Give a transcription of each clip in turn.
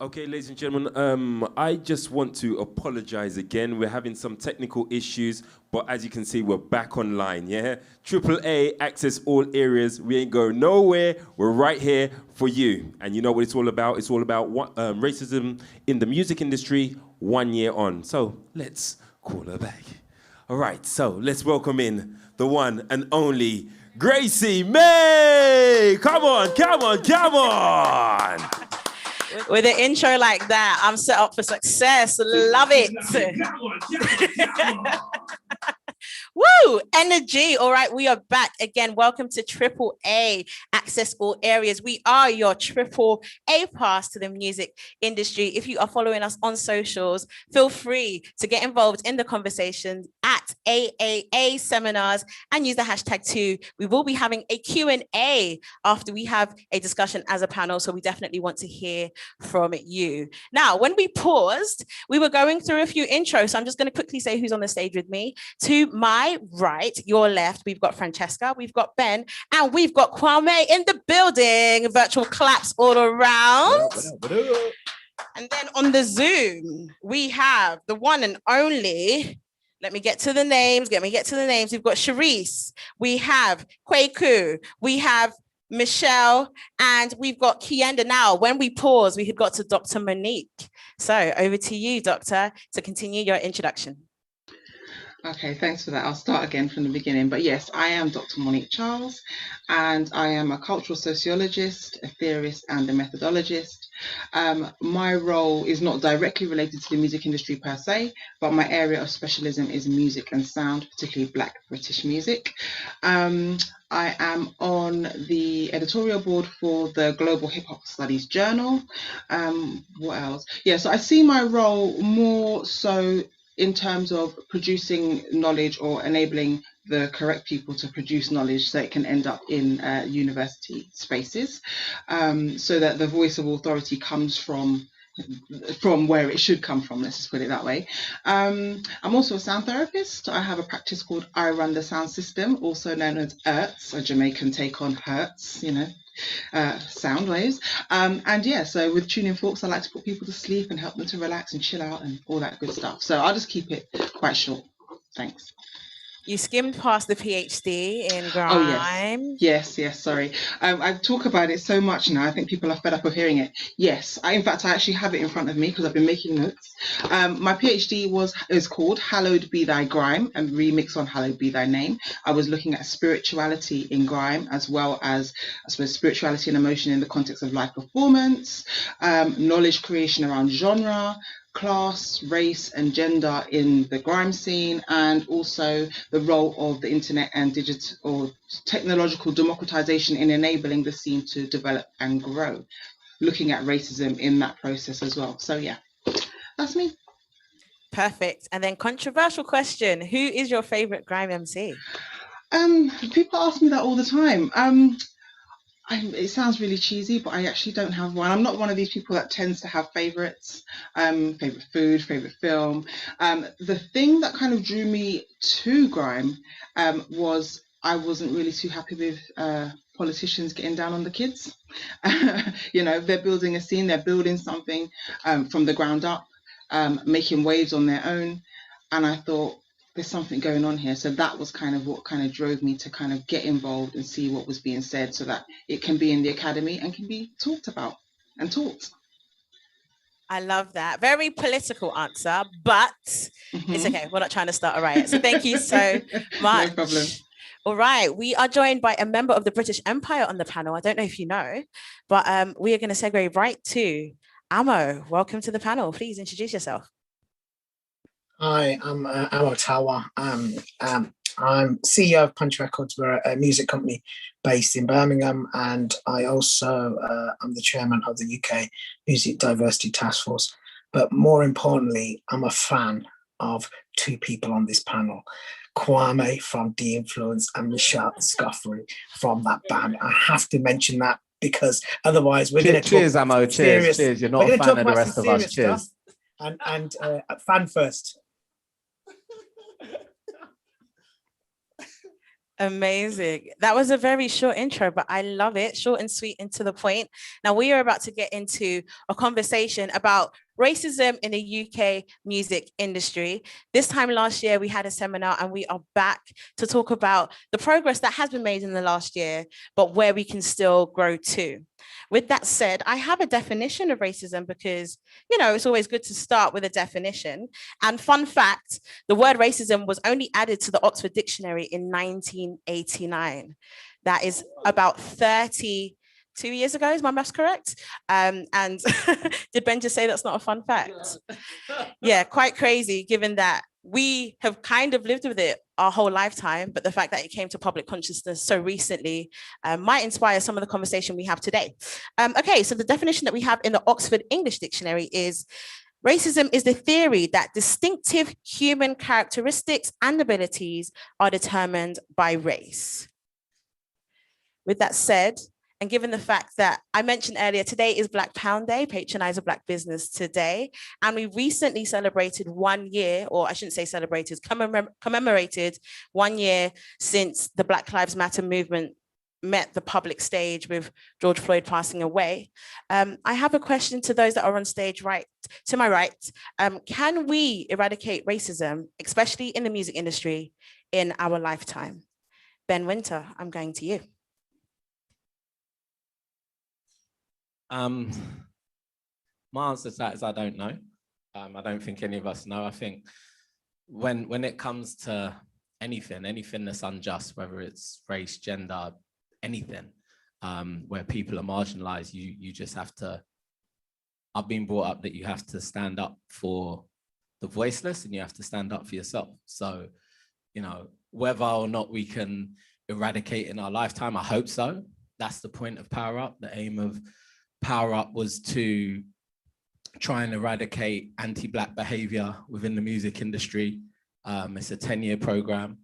Okay, ladies and gentlemen, I just want to apologize again. We're having some technical issues, but as you can see, we're back online, yeah? AAA, access all areas. We ain't going nowhere. We're right here for you. And you know what it's all about? It's all about racism in the music industry 1 year on. So let's call her back. All right, so let's welcome in the one and only Gracie May. Come on, come on, come on. With an intro like that, I'm set up for success. Love it. Woo! Energy. All right, we are back again. Welcome to AAA, Access All Areas. We are your AAA pass to the music industry. If you are following us on socials, feel free to get involved in the conversation at AAA seminars and use the hashtag too. We will be having a Q&A after we have a discussion as a panel, so we definitely want to hear from you. Now, when we paused, we were going through a few intros, so I'm just going to quickly say who's on the stage with me. To my right, your left, we've got Francesca, we've got Ben, and we've got Kwame in the building. Virtual claps all around. What up? And then on the Zoom, we have the one and only, let me get to the names. We've got Sharice, we have Kwaku, we have Michelle, and we've got Kienda. Now, when we pause, we had got to Dr. Monique. So over to you, Doctor, to continue your introduction. Okay, thanks for that. I'll start again from the beginning. But yes, I am Dr. Monique Charles, and I am a cultural sociologist, a theorist, and a methodologist. My role is not directly related to the music industry per se, but my area of specialism is music and sound, particularly Black British music. I am on the editorial board for the Global Hip Hop Studies Journal. What else? Yeah, so I see my role more so in terms of producing knowledge or enabling the correct people to produce knowledge so it can end up in university spaces, so that the voice of authority comes from where it should come from, let's just put it that way. I'm also a sound therapist. I have a practice called I Run the Sound System, also known as Hertz, a Jamaican take on Hertz, you know, sound waves. And yeah, so with tuning forks, I like to put people to sleep and help them to relax and chill out and all that good stuff. So I'll just keep it quite short. Thanks. You skimmed past the PhD in grime. Oh, yes, sorry. I talk about it so much now, I think people are fed up of hearing it. Yes, in fact, I actually have it in front of me because I've been making notes. My PhD is called Hallowed Be Thy Grime, and remix on Hallowed Be Thy Name. I was looking at spirituality in grime, as well as, I suppose, spirituality and emotion in the context of live performance, knowledge creation around genre, class, race and gender in the grime scene, and also the role of the internet and digital or technological democratization in enabling the scene to develop and grow, looking at racism in that process as well. So yeah, that's me. Perfect. And then controversial question, who is your favorite grime MC? People ask me that all the time. It sounds really cheesy, but I actually don't have one. I'm not one of these people that tends to have favorites, favorite food, favorite film. The thing that kind of drew me to grime was I wasn't really too happy with politicians getting down on the kids. You know, they're building a scene, they're building something from the ground up, making waves on their own. And I thought, there's something going on here. So that was kind of what kind of drove me to kind of get involved and see what was being said so that it can be in the academy and can be talked about and taught. I love that. Very political answer, but it's okay. We're not trying to start a riot. So thank you so much. No problem. All right. We are joined by a member of the British Empire on the panel. I don't know if you know, but we are going to segue right to Amo. Welcome to the panel. Please introduce yourself. Hi, I'm Amo Tawa. I'm CEO of Punch Records. We're a music company based in Birmingham, and I also am the chairman of the UK Music Diversity Task Force. But more importantly, I'm a fan of two people on this panel, Kwame from D-Influence and Michelle Scuffery from that band. I have to mention that because otherwise we're going to talk. Cheers, Amo. Cheers. You're not a fan of the rest of us. Cheers. And fan first. Amazing. That was a very short intro, but I love it. Short and sweet and to the point. Now we are about to get into a conversation about racism in the UK music industry. This time last year, we had a seminar and we are back to talk about the progress that has been made in the last year, but where we can still grow to. With that said, I have a definition of racism because, it's always good to start with a definition. And fun fact, the word racism was only added to the Oxford Dictionary in 1989. That is about 32 years ago, is my maths correct? And did Ben just say that's not a fun fact? Yeah, quite crazy, given that we have kind of lived with it our whole lifetime, but the fact that it came to public consciousness so recently might inspire some of the conversation we have today. Okay, so the definition that we have in the Oxford English Dictionary is: racism is the theory that distinctive human characteristics and abilities are determined by race. With that said, and given the fact that I mentioned earlier, today is Black Pound Day, patronize a Black business today. And we recently celebrated 1 year, or I shouldn't say celebrated, commemorated 1 year since the Black Lives Matter movement met the public stage with George Floyd passing away. I have a question to those that are on stage right to my right. Can we eradicate racism, especially in the music industry, in our lifetime? Ben Winter, I'm going to you. My answer to that is I don't know. I don't think any of us know. I think when it comes to anything that's unjust, whether it's race, gender, anything, where people are marginalized, you just have to, I've been brought up that you have to stand up for the voiceless and you have to stand up for yourself. So, whether or not we can eradicate in our lifetime, I hope so. That's the point of Power Up. The aim of Power Up was to try and eradicate anti-Black behavior within the music industry. It's a 10-year program.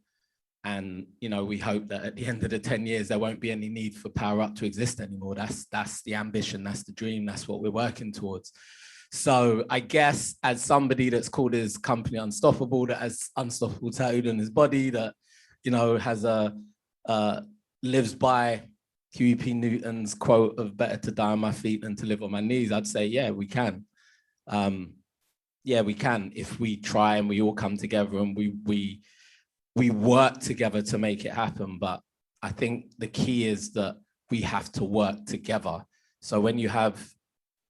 And, we hope that at the end of the 10 years, there won't be any need for Power Up to exist anymore. That's the ambition, that's the dream, that's what we're working towards. So I guess as somebody that's called his company Unstoppable, that has unstoppable tattooed on his body, that, has lives by Huey P. Newton's quote of better to die on my feet than to live on my knees, I'd say, yeah, we can. Yeah, we can if we try and we all come together and we work together to make it happen. But I think the key is that we have to work together. So when you have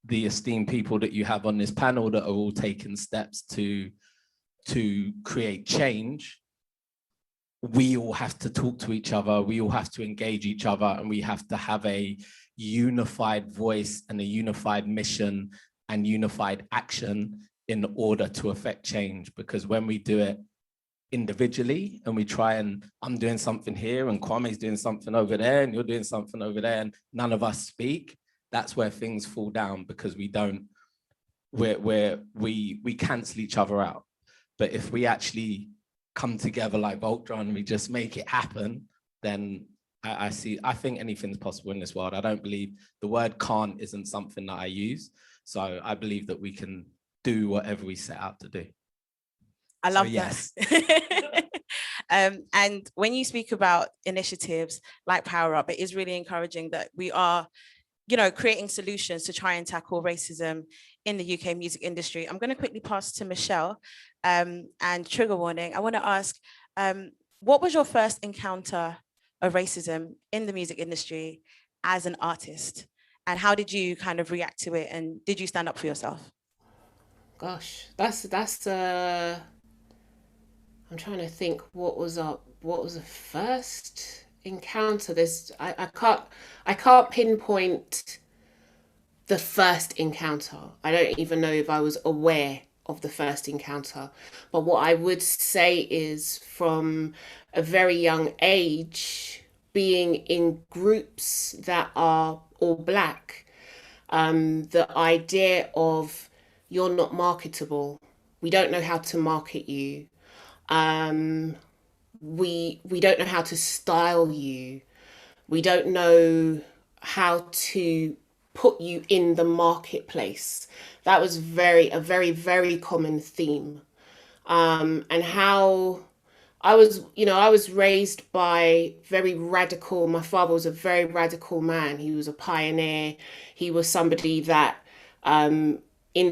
the esteemed people that you have on this panel that are all taking steps to create change, we all have to talk to each other, we all have to engage each other, and we have to have a unified voice and a unified mission and unified action in order to affect change. Because when we do it individually and we try and I'm doing something here and Kwame's doing something over there and you're doing something over there and none of us speak, that's where things fall down, because we cancel each other out. But if we actually come together like Voltron and we just make it happen, then I think anything's possible in this world. I don't believe the word can't isn't something that I use. So I believe that we can do whatever we set out to do. I love that. And when you speak about initiatives like Power Up, it is really encouraging that we are, creating solutions to try and tackle racism in the UK music industry. I'm going to quickly pass to Michelle, and trigger warning. I want to ask, what was your first encounter of racism in the music industry as an artist? And how did you kind of react to it? And did you stand up for yourself? Gosh, that's I'm trying to think what was the first encounter. I can't pinpoint the first encounter. I don't even know if I was aware of the first encounter. But what I would say is, from a very young age, being in groups that are all Black, the idea of you're not marketable, we don't know how to market you, we don't know how to style you, we don't know how to put you in the marketplace. That was a very, very common theme. And how I was raised by very radical. My father was a very radical man. He was a pioneer. He was somebody that in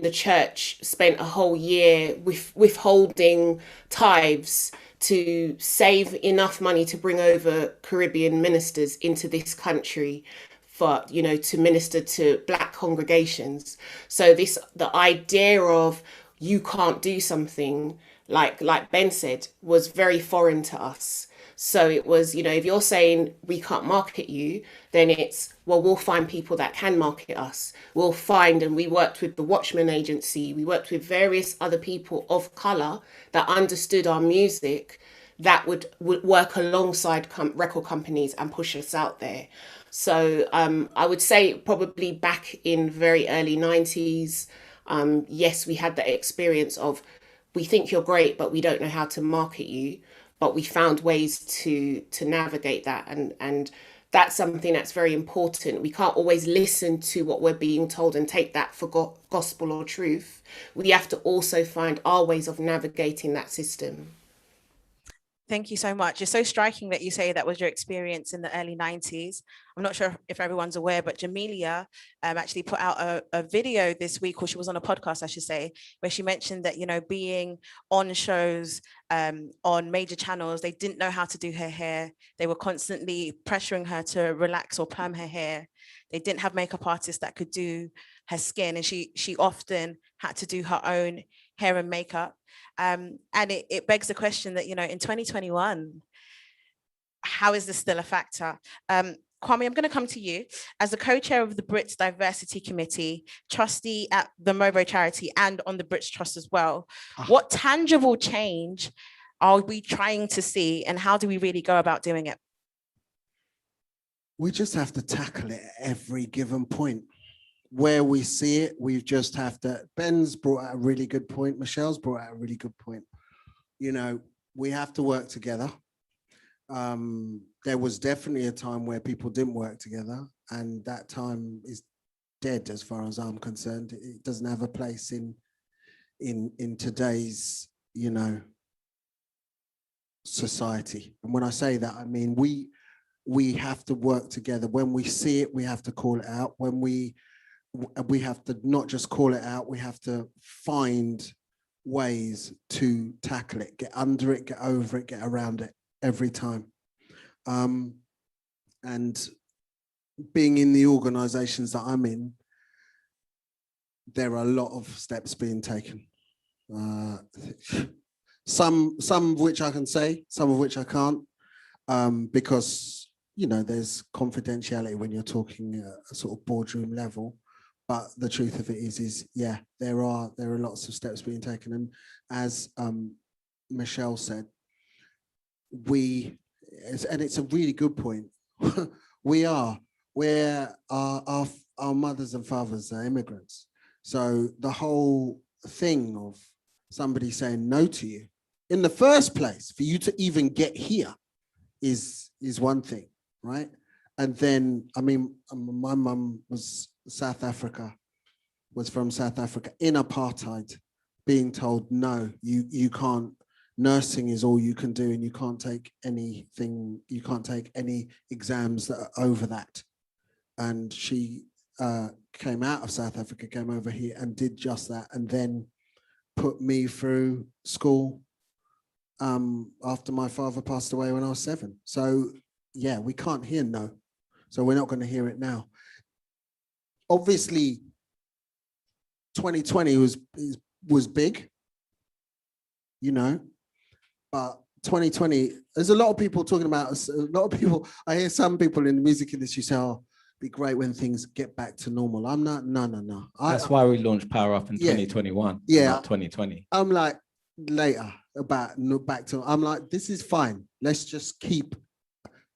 the church spent a whole year withholding tithes to save enough money to bring over Caribbean ministers into this country for, to minister to Black congregations. So the idea of you can't do something, like Ben said, was very foreign to us. So it was, if you're saying we can't market you, then it's, well, we'll find people that can market us. We'll find, and we worked with the Watchman Agency, we worked with various other people of colour that understood our music, that would work alongside record companies and push us out there. So I would say probably back in very early 90s, yes, we had that experience of, we think you're great, but we don't know how to market you. But we found ways to navigate that. And that's something that's very important. We can't always listen to what we're being told and take that for gospel or truth. We have to also find our ways of navigating that system. Thank you so much. It's so striking that you say that was your experience in the early 90s. I'm not sure if everyone's aware, but Jamelia actually put out a video this week, or she was on a podcast, I should say, where she mentioned that, being on shows on major channels, they didn't know how to do her hair. They were constantly pressuring her to relax or perm her hair. They didn't have makeup artists that could do her skin, and she often had to do her own hair and makeup. And it begs the question that, in 2021, how is this still a factor? Kwame, I'm going to come to you. As the co-chair of the Brits Diversity Committee, trustee at the Movo charity and on the Brits Trust as well, what tangible change are we trying to see, and how do we really go about doing it? We just have to tackle it at every given point. Where we see it, we just have to. Ben's brought out a really good point. Michelle's brought out a really good point. We have to work together. There was definitely a time where people didn't work together, and that time is dead as far as I'm concerned. It doesn't have a place in today's, society. And when I say that, I mean we have to work together. When we see it, we have to call it out. When we have to not just call it out, we have to find ways to tackle it, get under it, get over it, get around it every time. And being in the organizations that I'm in, there are a lot of steps being taken. Some of which I can say, some of which I can't, because, there's confidentiality when you're talking a sort of boardroom level. But the truth of it is yeah, there are lots of steps being taken. And as Michelle said, and it's a really good point, where our mothers and fathers are immigrants. So the whole thing of somebody saying no to you in the first place, for you to even get here, is one thing, right? And then, I mean, my mum was from South Africa in apartheid, being told, no, you can't, nursing is all you can do, and you can't take anything, you can't take any exams that are over that. And she came out of South Africa, came over here and did just that, and then put me through school after my father passed away when I was 7. So yeah, we can't hear no. So we're not going to hear it now. Obviously, 2020 was big, but 2020, there's a lot of people talking about, I hear some people in the music industry say, oh, it'd be great when things get back to normal. I'm not, no. That's why we launched Power Up in 2021, not 2020. I'm like, later, I'm like, this is fine. Let's just keep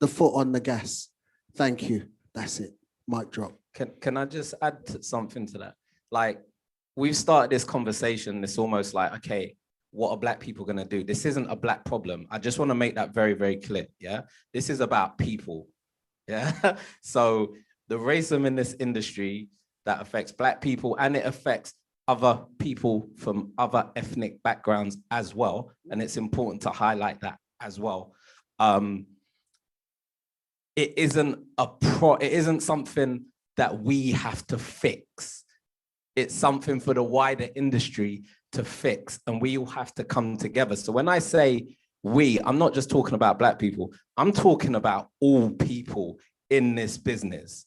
the foot on the gas. Thank you. That's it. Mic drop. Can I just add something to that? Like, we've started this conversation. It's almost like, okay, what are Black people going to do? This isn't a Black problem. I just want to make that very, very clear. Yeah. This is about people. Yeah. So the racism in this industry that affects Black people, and it affects other people from other ethnic backgrounds as well. And it's important to highlight that as well. It isn't something that we have to fix. It's something for the wider industry to fix, and we all have to come together. So when I say we, I'm not just talking about Black people, I'm talking about all people in this business.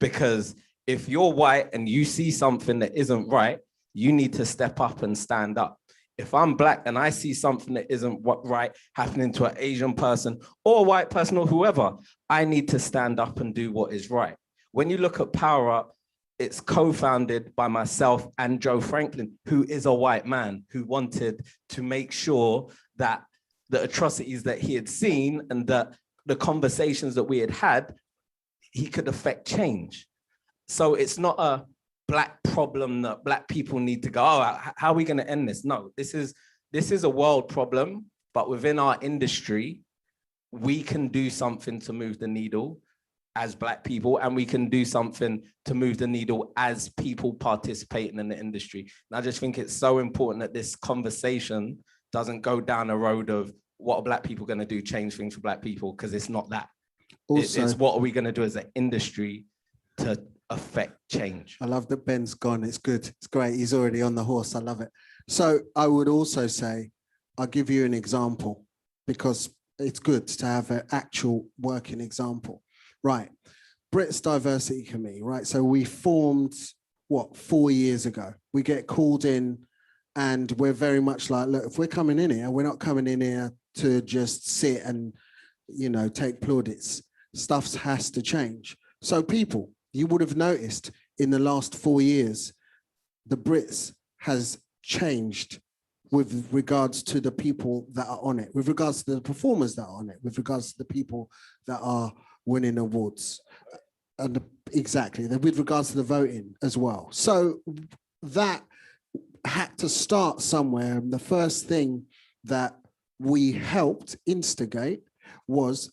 Because if you're white and you see something that isn't right, you need to step up and stand up. If I'm Black and I see something that isn't right happening to an Asian person or a white person or whoever, I need to stand up and do what is right. When you look at Power Up, it's co-founded by myself and Joe Franklin, who is a white man who wanted to make sure that the atrocities that he had seen and that the conversations that we had had, he could affect change. So it's not a Black problem that Black people need to go, oh, how are we going to end this? No, this is a world problem, but within our industry, we can do something to move the needle as Black people, and we can do something to move the needle as people participating in the industry. And I just think it's so important that this conversation doesn't go down a road of what are Black people going to do, change things for Black people, because it's not that. Also, It's what are we going to do as an industry to affect change. I love that Ben's gone. It's good. It's great. He's already on the horse. I love it. So I would also say, I'll give you an example because it's good to have an actual working example. Right. Brits Diversity Committee, right? So we formed, 4 years ago. We get called in and we're very much like, look, if we're coming in here, we're not coming in here to just sit and, take plaudits. Stuff has to change. So people, you would have noticed in the last 4 years, the Brits has changed with regards to the people that are on it, with regards to the performers that are on it, with regards to the people that are winning awards. And exactly, with regards to the voting as well. So that had to start somewhere. And the first thing that we helped instigate was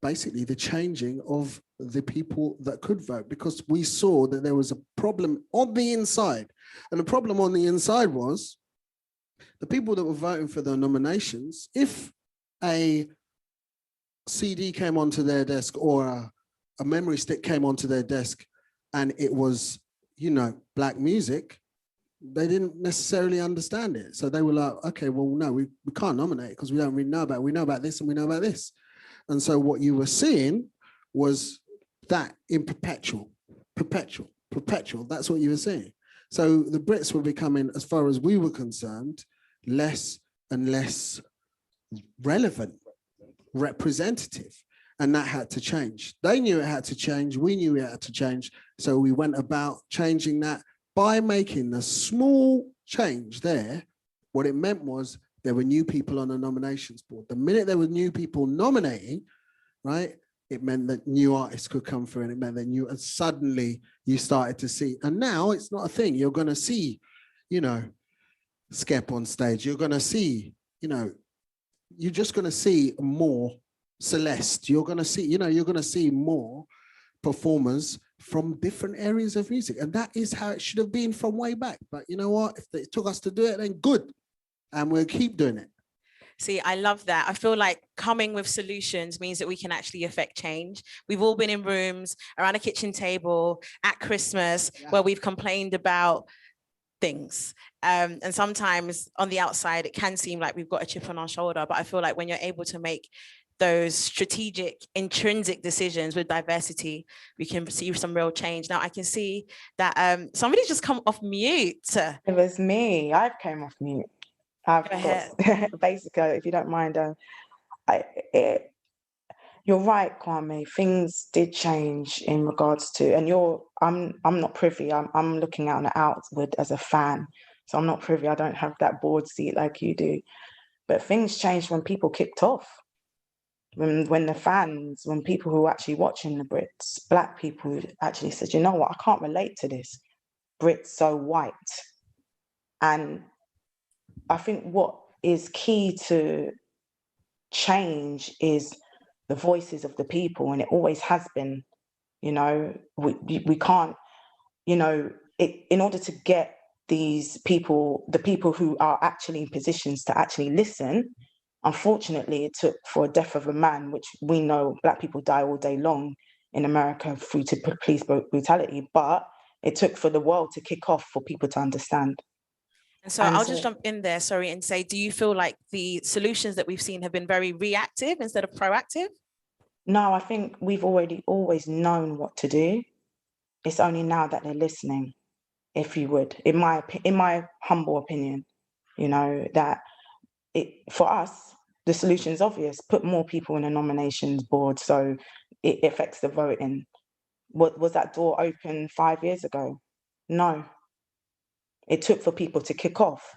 basically the changing of the people that could vote, because we saw that there was a problem on the inside. And the problem on the inside was the people that were voting for the nominations, if a CD came onto their desk or a memory stick came onto their desk and it was, Black music, they didn't necessarily understand it. So they were like, okay, well, no, we can't nominate because we don't really know about it. We know about this and we know about this. And so what you were seeing was that in perpetual. That's what you were seeing. So the Brits were becoming, as far as we were concerned, less and less relevant, representative. And that had to change. They knew it had to change. We knew it had to change. So we went about changing that by making a small change there. What it meant was there were new people on the nominations board. The minute there were new people nominating, right, it meant that new artists could come through, and it meant that and suddenly you started to see, and now it's not a thing. You're going to see, Skep on stage. You're going to see, you're just going to see more Celeste. You're going to see, you're going to see more performers from different areas of music. And that is how it should have been from way back. But you know what? If it took us to do it, then good. And we'll keep doing it. See, I love that. I feel like coming with solutions means that we can actually affect change. We've all been in rooms around a kitchen table at Christmas where we've complained about things. And sometimes on the outside, it can seem like we've got a chip on our shoulder. But I feel like when you're able to make those strategic, intrinsic decisions with diversity, we can see some real change. Now I can see that somebody's just come off mute. It was me. I've came off mute. Basically, if you don't mind, you're right, Kwame. Things did change in regards to, and I'm not privy. I'm looking out and outward as a fan, so I'm not privy. I don't have that board seat like you do. But things changed when people kicked off. When the fans, when people who were actually watching the Brits, Black people actually said, you know what, I can't relate to this. Brits so white. And I think what is key to change is the voices of the people, and it always has been. We can't, in order to get these people, the people who are actually in positions to actually listen, Unfortunately, it took for a death of a man, which we know Black people die all day long in America through to police brutality, but it took for the world to kick off for people to understand. And so And I'll so- just jump in there, sorry, and say, do you feel like the solutions that we've seen have been very reactive instead of proactive? No, I think we've always known what to do. It's only now that they're listening, if you would, in my humble opinion, you know, that for us, the solution is obvious. Put more people in a nominations board so it affects the voting. Was that door open 5 years ago? No. It took for people to kick off,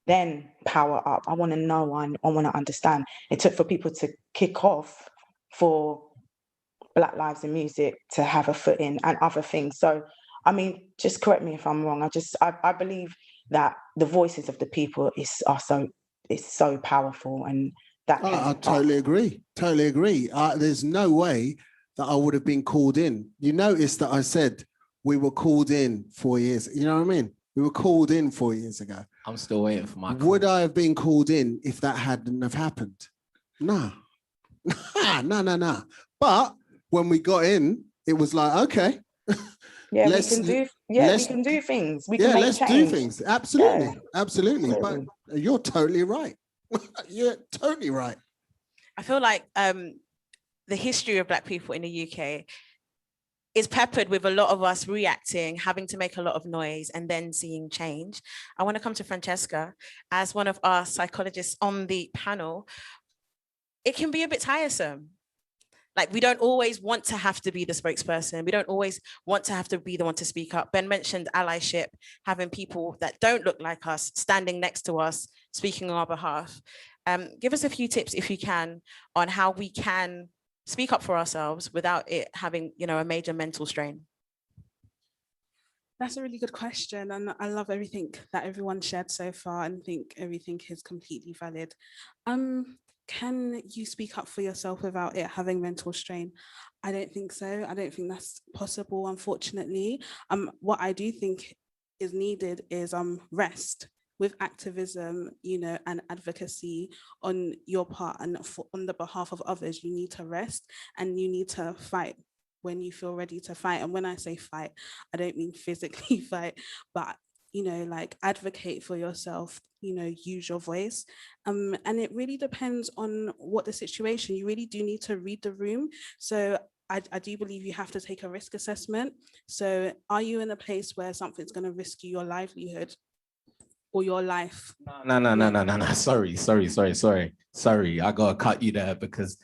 then power up. I want to know, I want to understand. It took for people to kick off for Black Lives in Music to have a foot in and other things. So, I mean, just correct me if I'm wrong. I believe that the voices of the people is so powerful, and that I totally agree. Totally agree. There's no way that I would have been called in. You notice that I said we were called in 4 years. You know what I mean? We were called in 4 years ago. I'm still waiting for my call. Would I have been called in if that hadn't have happened? No. No. But when we got in, it was like, okay. Yeah, we can do things. We can make change. Do things. Absolutely. Yeah. Absolutely. But you're totally right. You're totally right. I feel like the history of Black people in the UK is peppered with a lot of us reacting, having to make a lot of noise, and then seeing change. I want to come to Francesca as one of our psychologists on the panel. It can be a bit tiresome. Like, we don't always want to have to be the spokesperson. We don't always want to have to be the one to speak up. Ben mentioned allyship, having people that don't look like us standing next to us, speaking on our behalf. Give us a few tips, if you can, on how we can speak up for ourselves without it having, you know, a major mental strain. That's a really good question. And I love everything that everyone shared so far, and think everything is completely valid. Can you speak up for yourself without it having mental strain? I don't think so. I don't think that's possible, unfortunately. What I do think is needed is rest. With activism, you know, and advocacy on your part and on the behalf of others, you need to rest and you need to fight when you feel ready to fight. And when I say fight, I don't mean physically fight, but, you know, like, advocate for yourself, you know, use your voice. And it really depends on what the situation. You really do need to read the room. So I do believe you have to take a risk assessment. So are you in a place where something's going to risk your livelihood or your life? No. Sorry. I gotta cut you there, because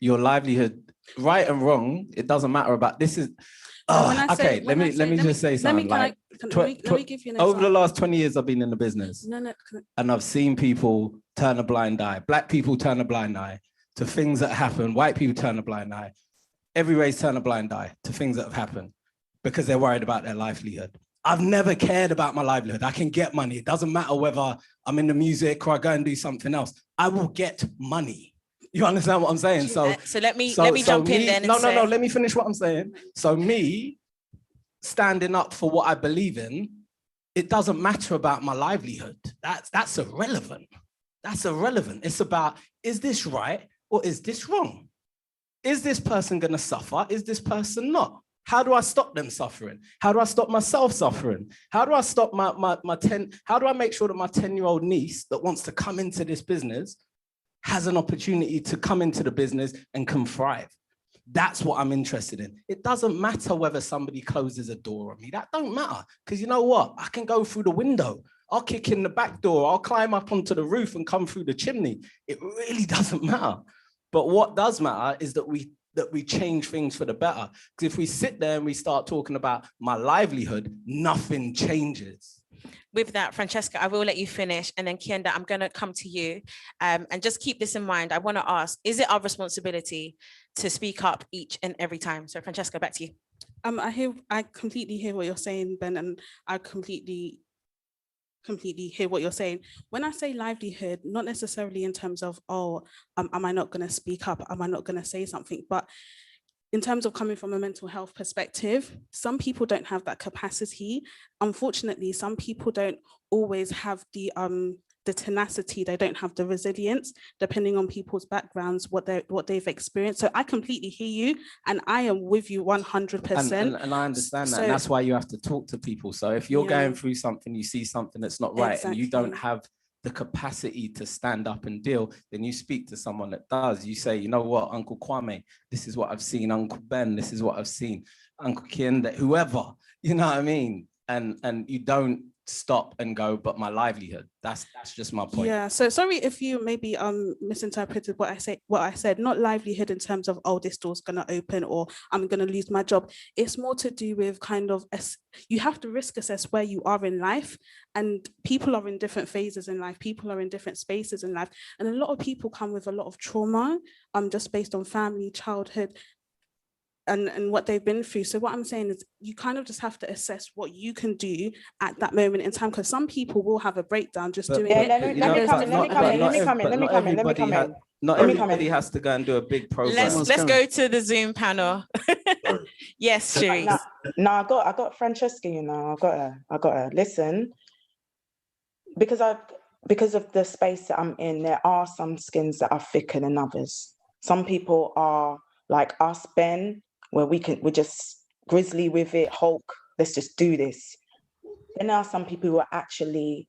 your livelihood, right and wrong, it doesn't matter about this is. Okay, let me just say something. Let me give you an example. Over the last 20 years, I've been in the business. And I've seen people turn a blind eye. Black people turn a blind eye to things that happen. White people turn a blind eye. Every race turn a blind eye to things that have happened because they're worried about their livelihood. I've never cared about my livelihood. I can get money. It doesn't matter whether I'm in the music or I go and do something else. I will get money. You understand what I'm saying? So let me jump in then. No. Let me finish what I'm saying. So me standing up for what I believe in, it doesn't matter about my livelihood. That's irrelevant. That's irrelevant. It's about, is this right or is this wrong? Is this person going to suffer? Is this person not? How do I stop them suffering? How do I stop myself suffering? How do I stop how do I make sure that my 10-year-old niece that wants to come into this business has an opportunity to come into the business and can thrive? That's what I'm interested in. It doesn't matter whether somebody closes a door on me. That don't matter, because you know what? I can go through the window. I'll kick in the back door. I'll climb up onto the roof and come through the chimney. It really doesn't matter. But what does matter is that we change things for the better. Because if we sit there and we start talking about my livelihood, nothing changes. With that, Francesca, I will let you finish. And then Kienda, I'm going to come to you. And just keep this in mind. I want to ask, is it our responsibility to speak up each and every time? So Francesca, back to you. I completely hear what you're saying, Ben, and I completely hear what you're saying. When I say livelihood, not necessarily in terms of, am I not going to speak up? Am I not going to say something? But in terms of coming from a mental health perspective, some people don't have that capacity. Unfortunately, some people don't always have the tenacity, they don't have the resilience, depending on people's backgrounds, what they've experienced. So I completely hear you, and I am with you 100%. And I understand that, and that's why you have to talk to people. So if you're going through something, you see something that's not right, and you don't have the capacity to stand up and deal, then you speak to someone that does. You say, you know what, Uncle Kwame, this is what I've seen. Uncle Ben, this is what I've seen. Uncle Kiende, whoever, you know what I mean? And you don't stop and go, but my livelihood. That's just my point. Yeah. So sorry if you maybe misinterpreted what I said. Not livelihood in terms of, oh, this door's gonna open or I'm gonna lose my job. It's more to do with kind of you have to risk assess where you are in life, and people are in different phases in life. People are in different spaces in life, and a lot of people come with a lot of trauma, just based on family, childhood, and what they've been through. So what I'm saying is you kind of just have to assess what you can do at that moment in time, because some people will have a breakdown just doing it. Let me come in. Not everybody has to go and do a big program. Let's go to the Zoom panel. Yes, Cherise. No, I got Francesca, you know, I got her. Listen, because of the space that I'm in, there are some skins that are thicker than others. Some people are like us, Ben, where we're just grizzly with it, Hulk, let's just do this. Then there are some people who are actually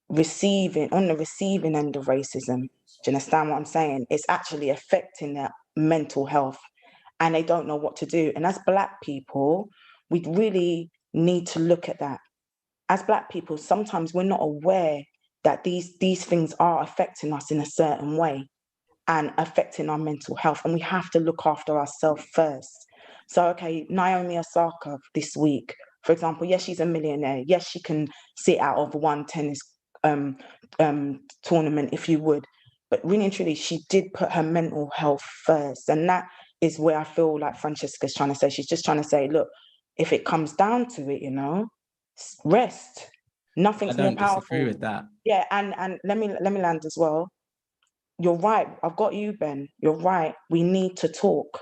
receiving, on the receiving end of racism. Do you understand what I'm saying? It's actually affecting their mental health, and they don't know what to do. And as Black people, we really need to look at that. As Black people, sometimes we're not aware that these things are affecting us in a certain way and affecting our mental health, and we have to look after ourselves first. So, okay, Naomi Osaka this week, for example, yes, she's a millionaire. Yes, she can sit out of one tennis tournament, if you would. But really and truly, she did put her mental health first. And that is where I feel like Francesca's trying to say. She's just trying to say, look, if it comes down to it, you know, rest. Nothing's more powerful. I don't disagree with that. Yeah, and let me land as well. You're right. I've got you, Ben. You're right. We need to talk.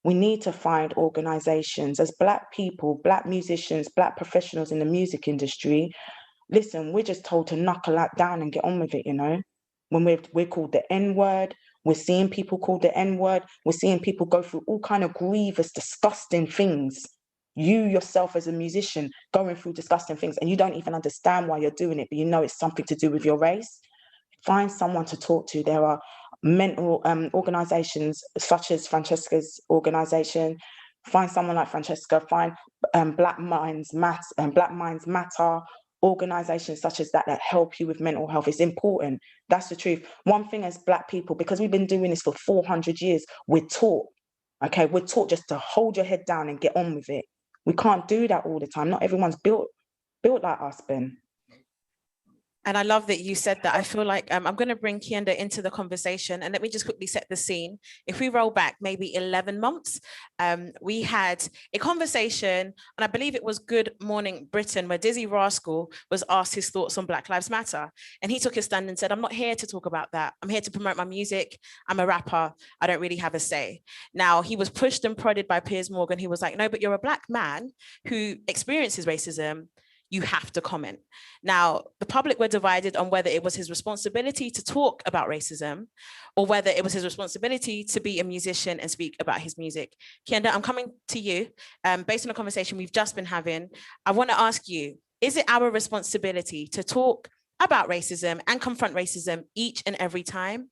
We need to find organizations as Black people, Black musicians, Black professionals in the music industry. Listen, we're just told to knuckle that down and get on with it, you know? When we're called the N-word, we're seeing people called the N-word, we're seeing people go through all kind of grievous, disgusting things. You yourself as a musician going through disgusting things, and you don't even understand why you're doing it, but you know it's something to do with your race. Find someone to talk to. There are mental organizations such as Francesca's organization. Find someone like Francesca. Find Black Minds Matter organizations such as that help you with mental health. It's important. That's the truth. One thing as Black people, because we've been doing this for 400 years, we're taught just to hold your head down and get on with it. We can't do that all the time. Not everyone's built like us, Ben. And I love that you said that. I feel like I'm going to bring Kiende into the conversation, and let me just quickly set the scene. If we roll back maybe 11 months, we had a conversation, and I believe it was Good Morning Britain, where Dizzy Rascal was asked his thoughts on Black Lives Matter. And he took his stand and said, I'm not here to talk about that. I'm here to promote my music. I'm a rapper. I don't really have a say. Now, he was pushed and prodded by Piers Morgan. He was like, no, but you're a Black man who experiences racism. You have to comment. Now, the public were divided on whether it was his responsibility to talk about racism or whether it was his responsibility to be a musician and speak about his music. Kiende, I'm coming to you. Based on the conversation we've just been having, I want to ask you, is it our responsibility to talk about racism and confront racism each and every time?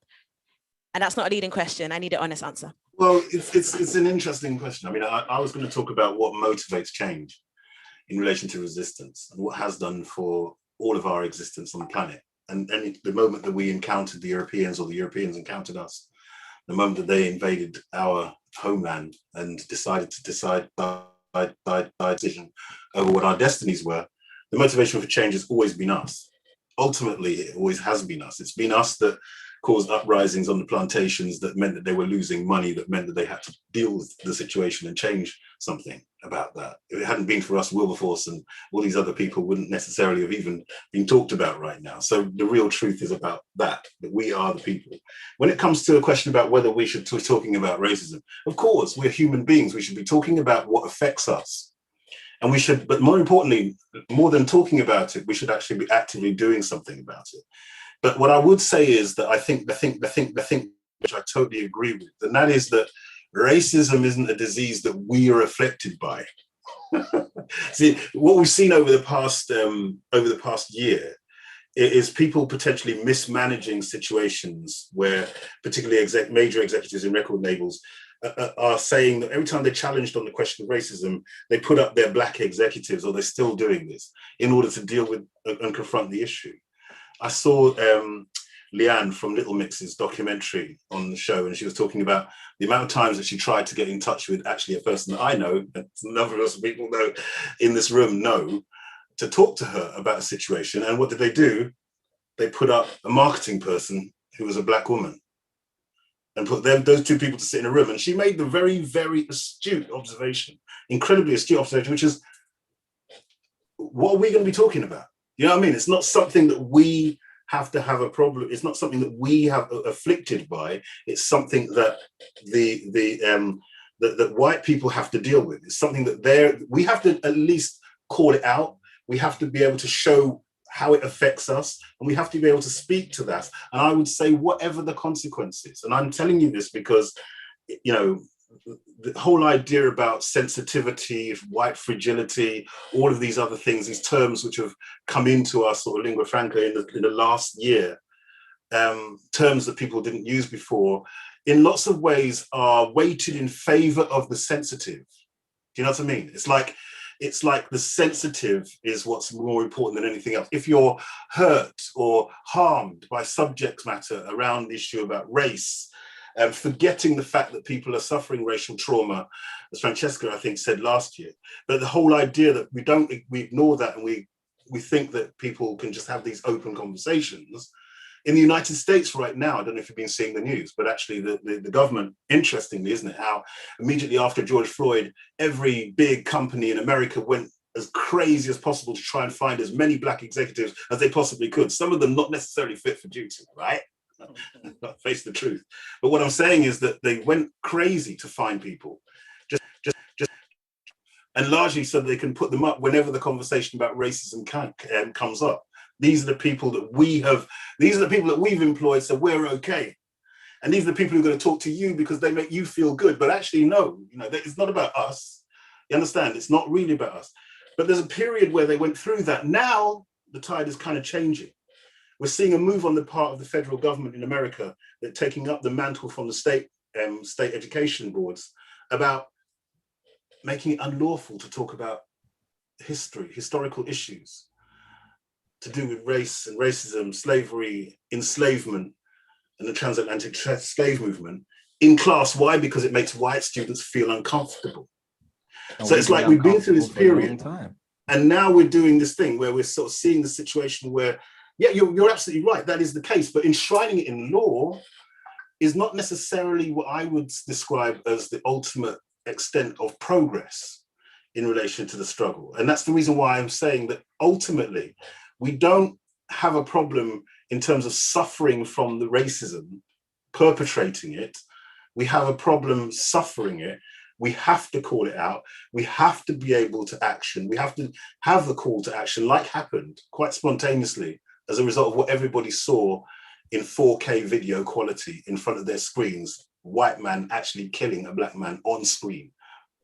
And that's not a leading question. I need an honest answer. Well, it's an interesting question. I mean, I was going to talk about what motivates change in relation to resistance and what has done for all of our existence on the planet. And the moment that we encountered the Europeans, or the Europeans encountered us, the moment that they invaded our homeland and decided to decide decision over what our destinies were, the motivation for change has always been us. Ultimately, it always has been us. It's been us that caused uprisings on the plantations that meant that they were losing money, that meant that they had to deal with the situation and change something. about that. If it hadn't been for us, Wilberforce and all these other people wouldn't necessarily have even been talked about right now. So the real truth is about that we are the people. When it comes to a question about whether we should be talking about racism, of course, we're human beings. We should be talking about what affects us. And we should, but more importantly, more than talking about it, we should actually be actively doing something about it. But what I would say is that I think, which I totally agree with, and that is that racism isn't a disease that we are afflicted by. See, what we've seen over the past year is people potentially mismanaging situations where particularly major executives in record labels are saying that every time they're challenged on the question of racism, they put up their black executives, or they're still doing this in order to deal with and confront the issue. I saw Leanne from Little Mix's documentary on the show, and she was talking about the amount of times that she tried to get in touch with actually a person that I know, and a number of us people know in this room know, to talk to her about a situation. And what did they do? They put up a marketing person who was a black woman and put those two people to sit in a room. And she made the very, very astute observation, incredibly astute observation, which is, what are we going to be talking about? You know what I mean? It's not something that we have to have a problem. It's not something that we have afflicted by. It's something that that white people have to deal with. It's something that we have to at least call it out. We have to be able to show how it affects us, and we have to be able to speak to that. And I would say, whatever the consequences, and I'm telling you this because, you know, the whole idea about sensitivity, white fragility, all of these other things, these terms which have come into our sort of lingua franca in the last year, terms that people didn't use before, in lots of ways are weighted in favor of the sensitive. Do you know what I mean? It's like the sensitive is what's more important than anything else. If you're hurt or harmed by subject matter around the issue about race, forgetting the fact that people are suffering racial trauma, as Francesca, I think, said last year, but the whole idea that we ignore that, and we think that people can just have these open conversations. In the United States right now, I don't know if you've been seeing the news, but actually the government, interestingly, isn't it, how immediately after George Floyd, every big company in America went as crazy as possible to try and find as many black executives as they possibly could. Some of them not necessarily fit for duty, right? Face the truth. But what I'm saying is that they went crazy to find people, just, and largely so they can put them up whenever the conversation about racism comes up. These are the people that we've employed, so we're okay. And these are the people who are going to talk to you because they make you feel good. But actually, no, you know, it's not about us. You understand? It's not really about us. But there's a period where they went through that. Now the tide is kind of changing. We're seeing a move on the part of the federal government in America that taking up the mantle from the state education boards about making it unlawful to talk about historical issues to do with race and racism, slavery, enslavement, and the transatlantic slave movement in class. Why? Because it makes white students feel uncomfortable. So it's like we've been through this period, and now we're doing this thing where we're sort of seeing the situation where, yeah, you're absolutely right, that is the case, but enshrining it in law is not necessarily what I would describe as the ultimate extent of progress in relation to the struggle. And that's the reason why I'm saying that ultimately, we don't have a problem in terms of suffering from the racism, perpetrating it. We have a problem suffering it. We have to call it out. We have to be able to action. We have to have the call to action, like happened quite spontaneously as a result of what everybody saw in 4K video quality in front of their screens, white man actually killing a black man on screen.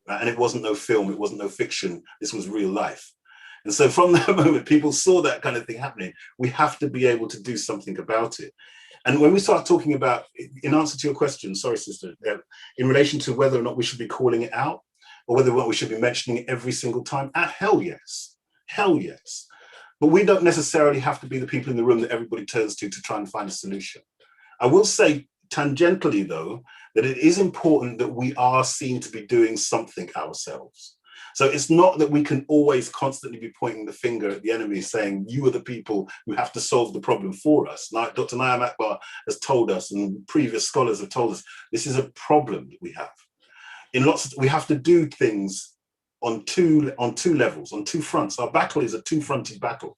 And it wasn't no film, it wasn't no fiction, this was real life. And so from that moment, people saw that kind of thing happening. We have to be able to do something about it. And when we start talking about, in answer to your question, sorry, sister, in relation to whether or not we should be calling it out, or whether or not we should be mentioning it every single time, hell yes, hell yes. But we don't necessarily have to be the people in the room that everybody turns to try and find a solution. I will say tangentially, though, that it is important that we are seen to be doing something ourselves. So it's not that we can always constantly be pointing the finger at the enemy saying, you are the people who have to solve the problem for us. Like Dr. Naim Akbar has told us, and previous scholars have told us, this is a problem that we have. We have to do things on two levels, on two fronts. Our battle is a two-fronted battle.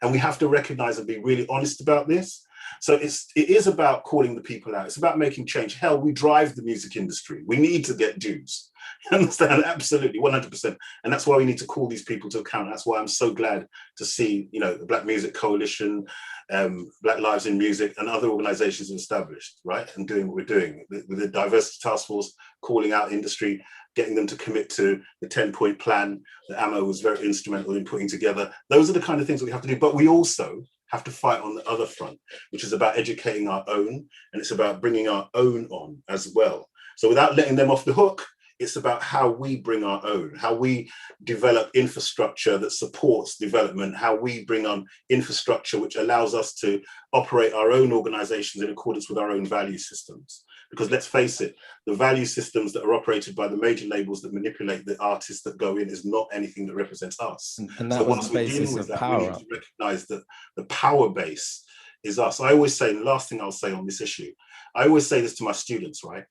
And we have to recognize and be really honest about this. So it is about calling the people out. It's about making change. Hell, we drive the music industry. We need to get dues. You understand? Absolutely, 100%. And that's why we need to call these people to account. That's why I'm so glad to see, the Black Music Coalition, Black Lives in Music, and other organizations established, right? And doing what we're doing with the Diversity Task Force, calling out industry, getting them to commit to the 10-point plan that Amo was very instrumental in putting together. Those are the kind of things that we have to do. But we also have to fight on the other front, which is about educating our own, and it's about bringing our own on as well. So without letting them off the hook, it's about how we bring our own, how we develop infrastructure that supports development, how we bring on infrastructure which allows us to operate our own organizations in accordance with our own value systems. Because let's face it, the value systems that are operated by the major labels that manipulate the artists that go in is not anything that represents us. And that was the basis of power. We need to recognize that the power base is us. I always say, and the last thing I'll say on this issue, I always say this to my students, right?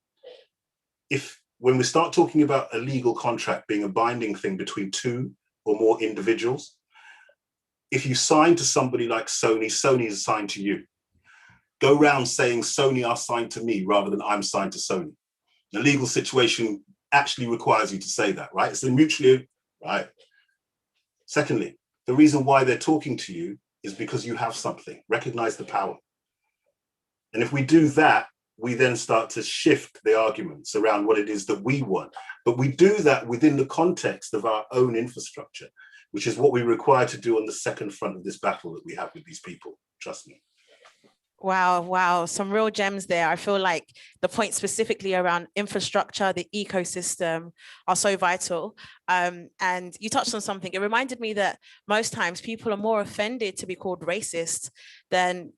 When we start talking about a legal contract being a binding thing between two or more individuals, if you sign to somebody like Sony, Sony is assigned to you. Go around saying Sony are signed to me rather than I'm signed to Sony. The legal situation actually requires you to say that, right? It's mutually, right? Secondly, the reason why they're talking to you is because you have something. Recognize the power. And if we do that, we then start to shift the arguments around what it is that we want. But we do that within the context of our own infrastructure, which is what we require to do on the second front of this battle that we have with these people. Trust me. Wow. Some real gems there. I feel like the point specifically around infrastructure, the ecosystem are so vital. And you touched on something. It reminded me that most times people are more offended to be called racist than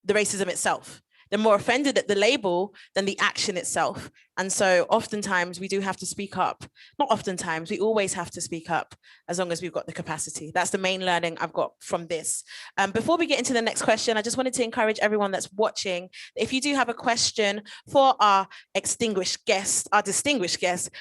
the racism itself. They're more offended at the label than the action itself. And so oftentimes we do have to speak up. Not oftentimes, we always have to speak up as long as we've got the capacity. That's the main learning I've got from this. Before we get into the next question, I just wanted to encourage everyone that's watching, if you do have a question for our distinguished guest,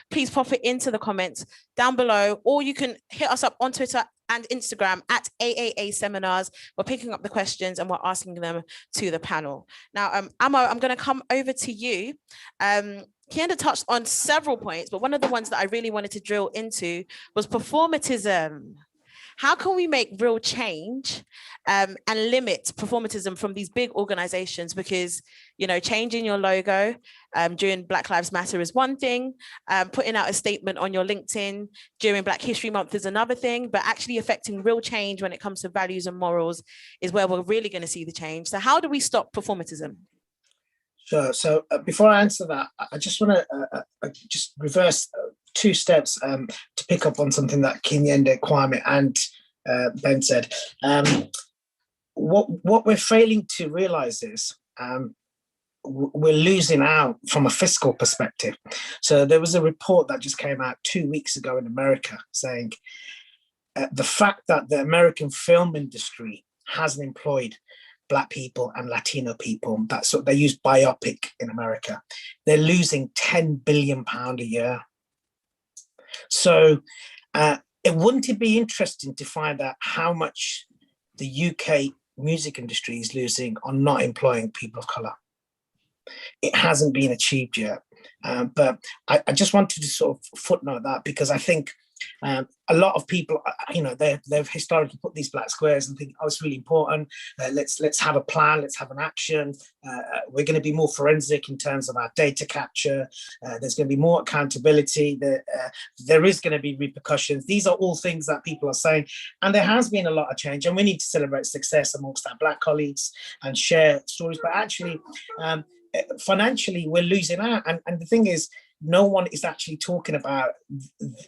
please pop it into the comments down below, or you can hit us up on Twitter and Instagram at AAA Seminars. We're picking up the questions and we're asking them to the panel. Now, Amo, I'm going to come over to you. Kianda touched on several points, but one of the ones that I really wanted to drill into was performatism. How can we make real change and limit performatism from these big organizations? Because, changing your logo during Black Lives Matter is one thing, putting out a statement on your LinkedIn during Black History Month is another thing, but actually affecting real change when it comes to values and morals is where we're really going to see the change. So how do we stop performatism? Sure. So before I answer that, I just want to just reverse 2 steps to pick up on something that Kinyende, Kwame, and Ben said. What we're failing to realize is we're losing out from a fiscal perspective. So there was a report that just came out 2 weeks ago in America saying the fact that the American film industry hasn't employed Black people and Latino people, that's what they use biopic in America. They're losing £10 billion a year. So wouldn't it be interesting to find out how much the UK music industry is losing on not employing people of colour? It hasn't been achieved yet. But I just wanted to sort of footnote that, because I think a lot of people, they've historically put these black squares and think, oh, it's really important. Let's have a plan. Let's have an action. We're going to be more forensic in terms of our data capture. There's going to be more accountability. There is going to be repercussions. These are all things that people are saying. And there has been a lot of change, and we need to celebrate success amongst our Black colleagues and share stories. But actually, financially, we're losing out. And the thing is, no one is actually talking about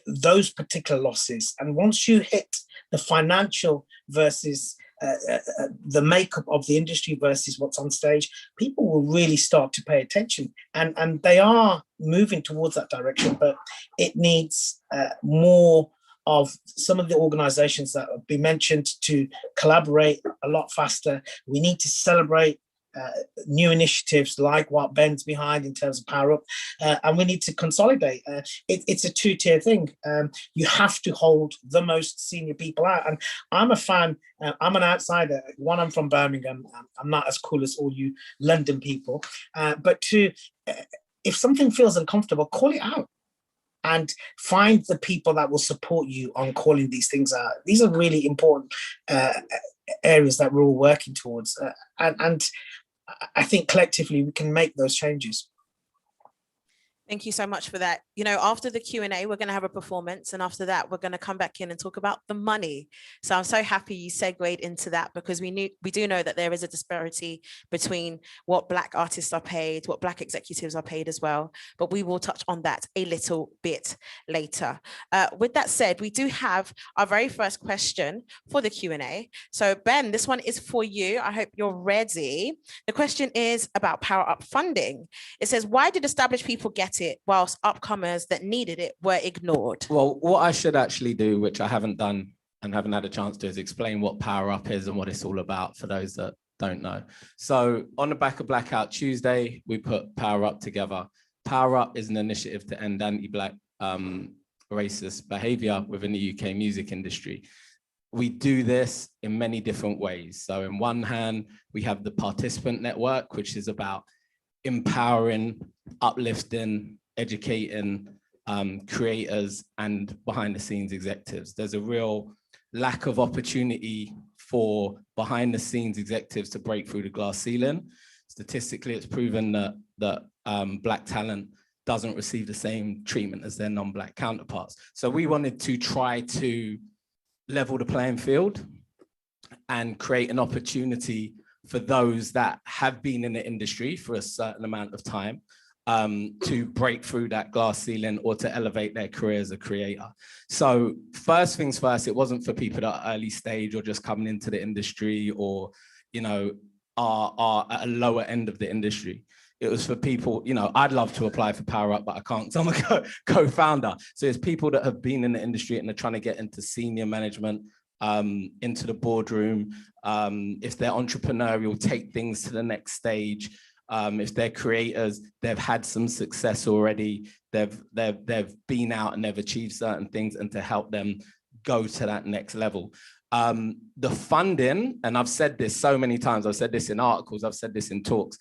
those particular losses. And once you hit the financial versus the makeup of the industry versus what's on stage, people will really start to pay attention. And they are moving towards that direction, but it needs more of some of the organizations that have been mentioned to collaborate a lot faster. We need to celebrate new initiatives like what Ben's behind in terms of Power Up, and we need to consolidate. It's a two-tier thing. You have to hold the most senior people out, and I'm a fan. I'm an outsider. One, I'm from Birmingham. I'm not as cool as all you London people, but two, if something feels uncomfortable, call it out. And find the people that will support you on calling these things out. These are really important areas that we're all working towards. And I think collectively we can make those changes. Thank you so much for that. You know, after the Q&A, we're going to have a performance. And after that, we're going to come back in and talk about the money. So I'm so happy you segued into that, because we do know that there is a disparity between what Black artists are paid, what Black executives are paid as well. But we will touch on that a little bit later. With that said, we do have our very first question for the Q&A. So Ben, this one is for you. I hope you're ready. The question is about Power Up funding. It says, why did established people get it whilst upcomers that needed it were ignored? Well, what I should actually do, which I haven't done and haven't had a chance to, is explain what Power Up is and what it's all about for those that don't know. So on the back of Blackout Tuesday, we put Power Up together. Power Up is an initiative to end anti-Black racist behavior within the UK music industry. We do this in many different ways. So in one hand, we have the participant network, which is about empowering, uplifting, educating creators and behind the scenes executives. There's a real lack of opportunity for behind the scenes executives to break through the glass ceiling. Statistically, it's proven that Black talent doesn't receive the same treatment as their non-Black counterparts. So we wanted to try to level the playing field and create an opportunity for those that have been in the industry for a certain amount of time to break through that glass ceiling or to elevate their career as a creator. So first things first, it wasn't for people that are early stage or just coming into the industry or, you know, are at a lower end of the industry. It was for people, you know, I'd love to apply for Power Up, but I can't, so I'm a co-founder. So it's people that have been in the industry and are trying to get into senior management, into the boardroom. If they're entrepreneurial, take things to the next stage. If they're creators, they've had some success already. They've been out and they've achieved certain things, and to help them go to that next level. The funding, and I've said this so many times, I've said this in articles, I've said this in talks.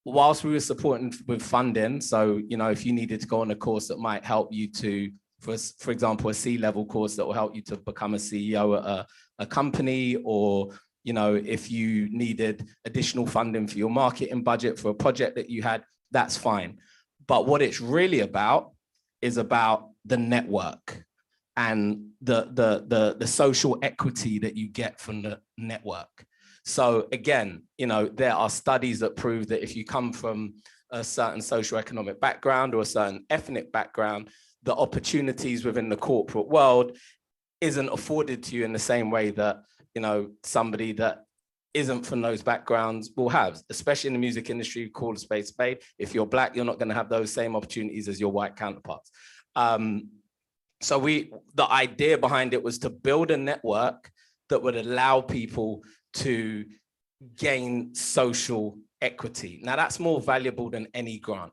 Whilst we were supporting with funding, so, you know, if you needed to go on a course that might help you to, for example, a C-level course that will help you to become a CEO at a company, or, you know, if you needed additional funding for your marketing budget for a project that you had, that's fine. But what it's really about is about the network and the social equity that you get from the network. So again, you know, there are studies that prove that if you come from a certain socioeconomic background or a certain ethnic background, the opportunities within the corporate world isn't afforded to you in the same way that, you know, somebody that isn't from those backgrounds will have, especially in the music industry, call a spade spade. If you're Black, you're not going to have those same opportunities as your white counterparts. So the idea behind it was to build a network that would allow people to gain social equity. Now that's more valuable than any grant,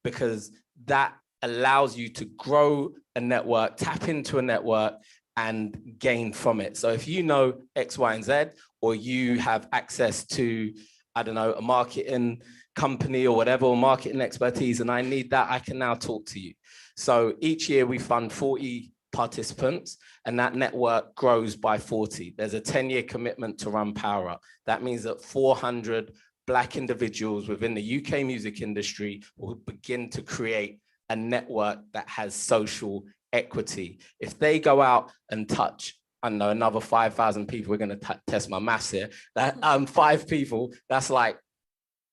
because that allows you to grow a network, tap into a network and gain from it. So if you know X, Y, and Z, or you have access to, I don't know, a marketing company or whatever, or marketing expertise, and I need that, I can now talk to you. So each year we fund 40 participants, and that network grows by 40. There's a 10-year commitment to run Power Up. That means that 400 Black individuals within the UK music industry will begin to create a network that has social equity. If they go out and touch, I don't know, another 5,000 people, we're going to test my maths here, that 5 people, that's like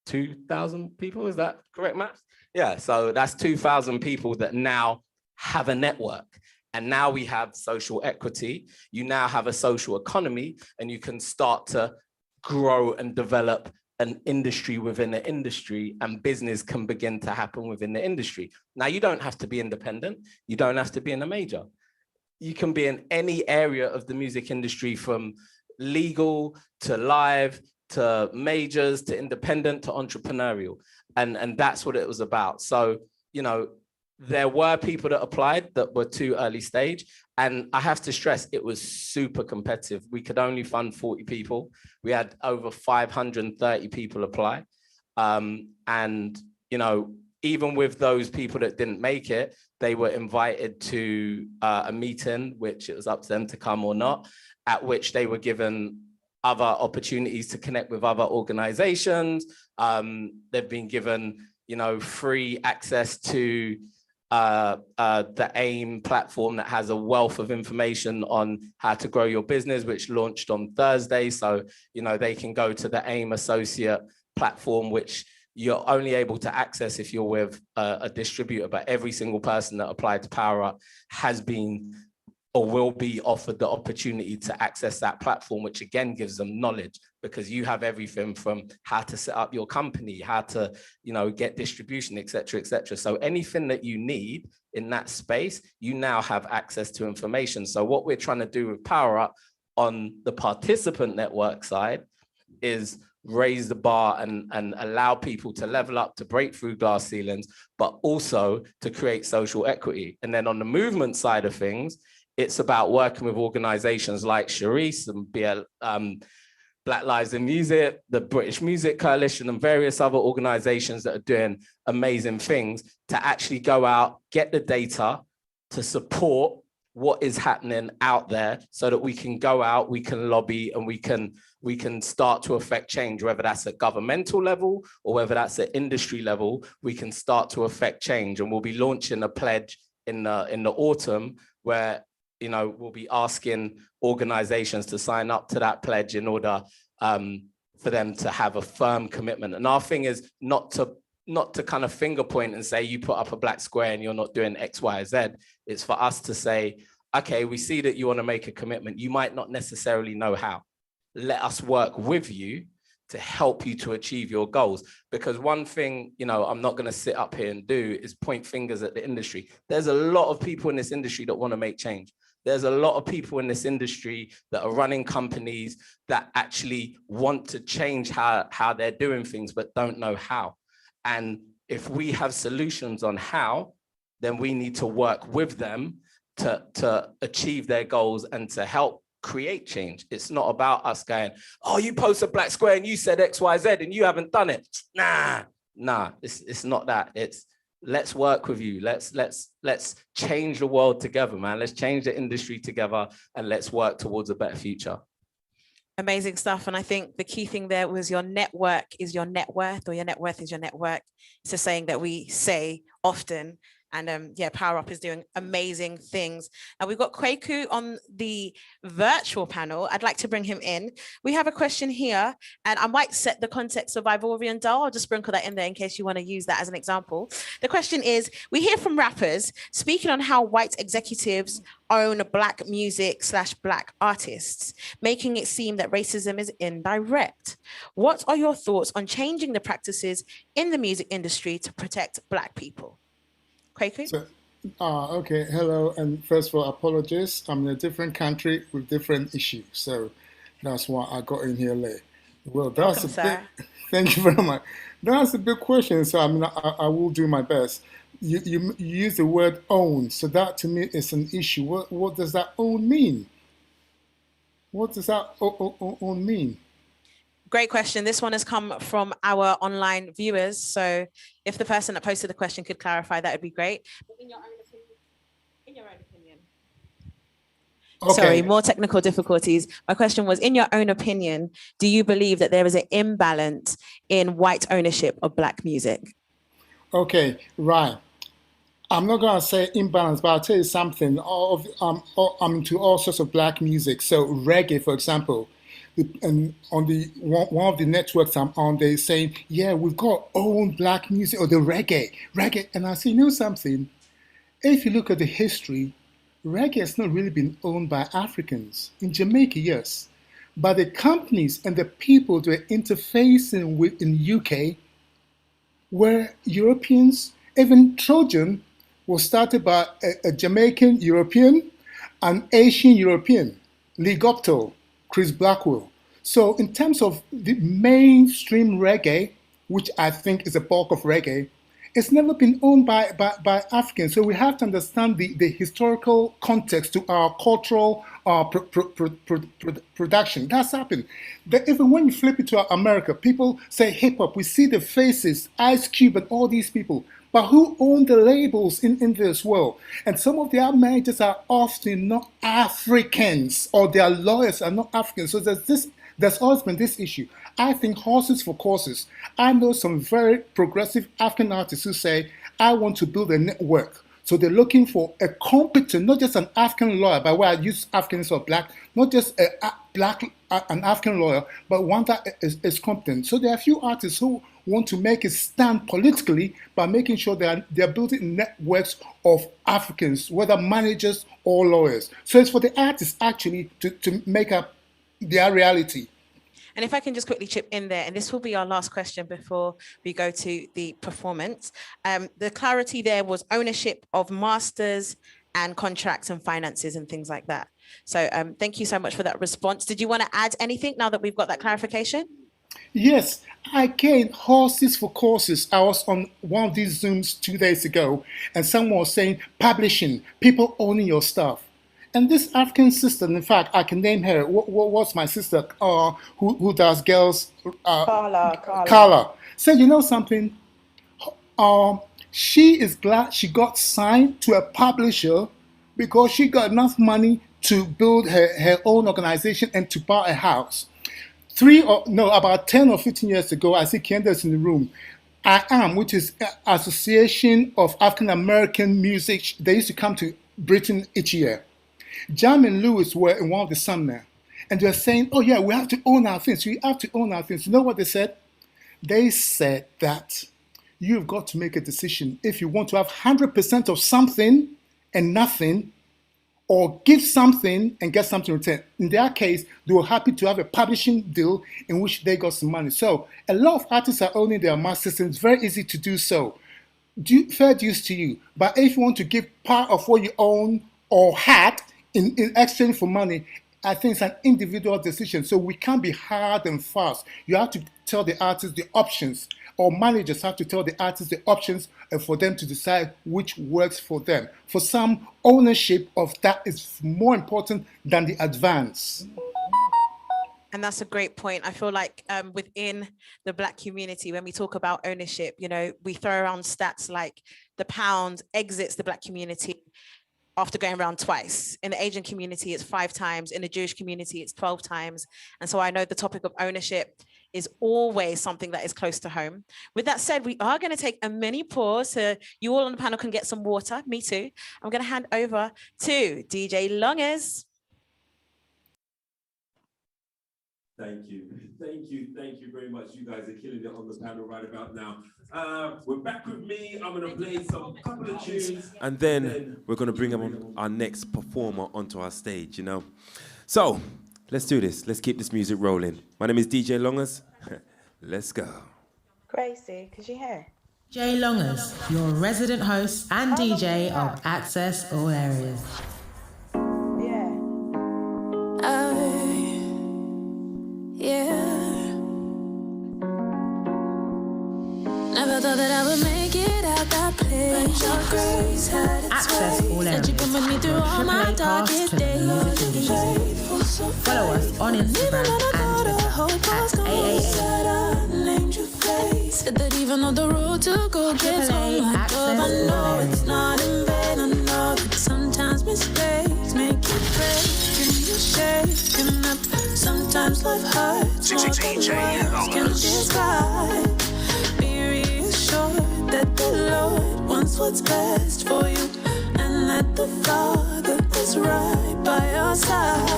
2,000 people, is that correct maths? Yeah, so that's 2,000 people that now have a network. And now we have social equity. You now have a social economy, and you can start to grow and develop an industry within the industry, and business can begin to happen within the industry. Now, you don't have to be independent. You don't have to be in a major. You can be in any area of the music industry, from legal to live to majors, to independent, to entrepreneurial. And that's what it was about. So, you know, there were people that applied that were too early stage. And I have to stress, it was super competitive. We could only fund 40 people. We had over 530 people apply. And, you know, even with those people that didn't make it, they were invited to a meeting, which it was up to them to come or not, at which they were given other opportunities to connect with other organizations. They've been given, you know, free access to the AIM platform that has a wealth of information on how to grow your business, which launched on Thursday. So, you know, they can go to the AIM Associate platform, which you're only able to access if you're with a distributor, but every single person that applied to Power Up has been or will be offered the opportunity to access that platform, which again gives them knowledge, because you have everything from how to set up your company, how to, you know, get distribution, et cetera, et cetera. So anything that you need in that space, you now have access to information. So what we're trying to do with Power Up on the participant network side is raise the bar and allow people to level up, to break through glass ceilings, but also to create social equity. And then on the movement side of things, it's about working with organizations like Sharice and Black Lives in Music, the British Music Coalition, and various other organizations that are doing amazing things to actually go out, get the data to support what is happening out there so that we can go out, we can lobby, and we can start to affect change, whether that's at governmental level or whether that's at industry level. We can start to affect change, and we'll be launching a pledge in the autumn where, you know, we'll be asking organizations to sign up to that pledge in order for them to have a firm commitment. And our thing is not to kind of finger point and say, you put up a black square and you're not doing X, Y, Z. It's for us to say, okay, we see that you want to make a commitment. You might not necessarily know how. Let us work with you to help you to achieve your goals. Because one thing, you know, I'm not going to sit up here and do is point fingers at the industry. There's a lot of people in this industry that want to make change. There's a lot of people in this industry that are running companies that actually want to change how they're doing things, but don't know how. And if we have solutions on how, then we need to work with them to achieve their goals and to help create change. It's not about us going, oh, you post a black square and you said X, Y, Z and you haven't done it. Nah, it's not that. It's let's work with you. Let's change the world together, man. Let's change the industry together and let's work towards a better future. Amazing stuff. And I think the key thing there was your network is your net worth, or your net worth is your network. It's a saying that we say often. And yeah, Power Up is doing amazing things. And we've got Kwaku on the virtual panel. I'd like to bring him in. We have a question here, and I might set the context of Ivorian Doll. I'll just sprinkle that in there in case you want to use that as an example. The question is, we hear from rappers speaking on how white executives own black music / black artists, making it seem that racism is indirect. What are your thoughts on changing the practices in the music industry to protect black people? Kwaku? So, okay, hello, and first of all, apologies. I'm in a different country with different issues, so that's why I got in here late. Well, that's thank you very much. That's a big question, so I mean, I will do my best. You use the word own, so that to me is an issue. What does that own mean? What does that own mean? Great question. This one has come from our online viewers. So if the person that posted the question could clarify, that would be great. In your own opinion. Okay. Sorry, more technical difficulties. My question was, in your own opinion, do you believe that there is an imbalance in white ownership of black music? Okay, right. I'm not going to say imbalance, but I'll tell you something. I'm into all sorts of black music. So reggae, for example, and on the one of the networks I'm on, they're saying, yeah, we've got own black music, or the reggae. And I say, you know something? If you look at the history, reggae has not really been owned by Africans. In Jamaica, yes. But the companies and the people that are interfacing with in the UK were Europeans. Even Trojan was started by a Jamaican European, an Asian European, Lee Gopto, Chris Blackwell. So in terms of the mainstream reggae, which I think is the bulk of reggae, it's never been owned by Africans. So we have to understand the historical context to our cultural production. That's happened. Even when you flip it to America, people say hip hop. We see the faces, Ice Cube and all these people. But who own the labels in this world? And some of their managers are often not Africans, or their lawyers are not Africans. So there's always been this issue. I think horses for courses. I know some very progressive African artists who say, I want to build a network. So they're looking for a competent, not just an African lawyer, by where I use Africans or black, not just an African lawyer, but one that is competent. So there are a few artists who want to make a stand politically by making sure they're building networks of Africans, whether managers or lawyers. So it's for the artists actually to make up their reality. And if I can just quickly chip in there, and this will be our last question before we go to the performance. The clarity there was ownership of masters and contracts and finances and things like that. So thank you so much for that response. Did you want to add anything now that we've got that clarification? Yes, again, horses for courses. I was on one of these Zooms 2 days ago, and someone was saying publishing, people owning your stuff. And this African sister, in fact, I can name her. What's my sister who does girls? Carla. Said, you know something? She is glad she got signed to a publisher because she got enough money to build her own organization and to buy a house. About 10 or 15 years ago, I see Candace in the room. I which is Association of African American Music. They used to come to Britain each year. Jam and Lewis were in one of the summer, and they were saying, oh yeah, we have to own our things. We have to own our things. You know what they said? They said that you've got to make a decision if you want to have 100% of something and nothing, or give something and get something in return. In their case, they were happy to have a publishing deal in which they got some money. So a lot of artists are owning their masters, and it's very easy to do so. Fair dues to you. But if you want to give part of what you own or had in exchange for money, I think it's an individual decision. So we can't be hard and fast. You have to tell the artists the options, or managers have to tell the artists the options for them to decide which works for them. For some, ownership of that is more important than the advance. And that's a great point. I feel like within the Black community, when we talk about ownership, we throw around stats like the pound exits the Black community after going around twice. In the Asian community, it's 5 times. In the Jewish community, it's 12 times. And so I know the topic of ownership is always something that is close to home. With that said, we are going to take a mini pause so you all on the panel can get some water. Me too. I'm going to hand over to DJ Longers. Thank you very much. You guys are killing it on the panel right about now. We're back with me. I'm gonna play some couple of tunes, and then we're gonna bring on our next performer onto our stage. So let's do this. Let's keep this music rolling. My name is DJ Longers. Let's go. Gracie, could you hear? DJ Longers, your resident host and DJ of Access All Areas. Never thought that I would make it out that place. Your grace had its Access All Areas. You put me through all my darkest days. Follow us on Instagram and Twitter at named your face. Said that even though the road to go gets on my club, I know it's not in vain. I know that sometimes mistakes make you break and you shaking up. Sometimes life hurts more than words can describe. That the Lord wants what's best for you, and that the Father is right by your side.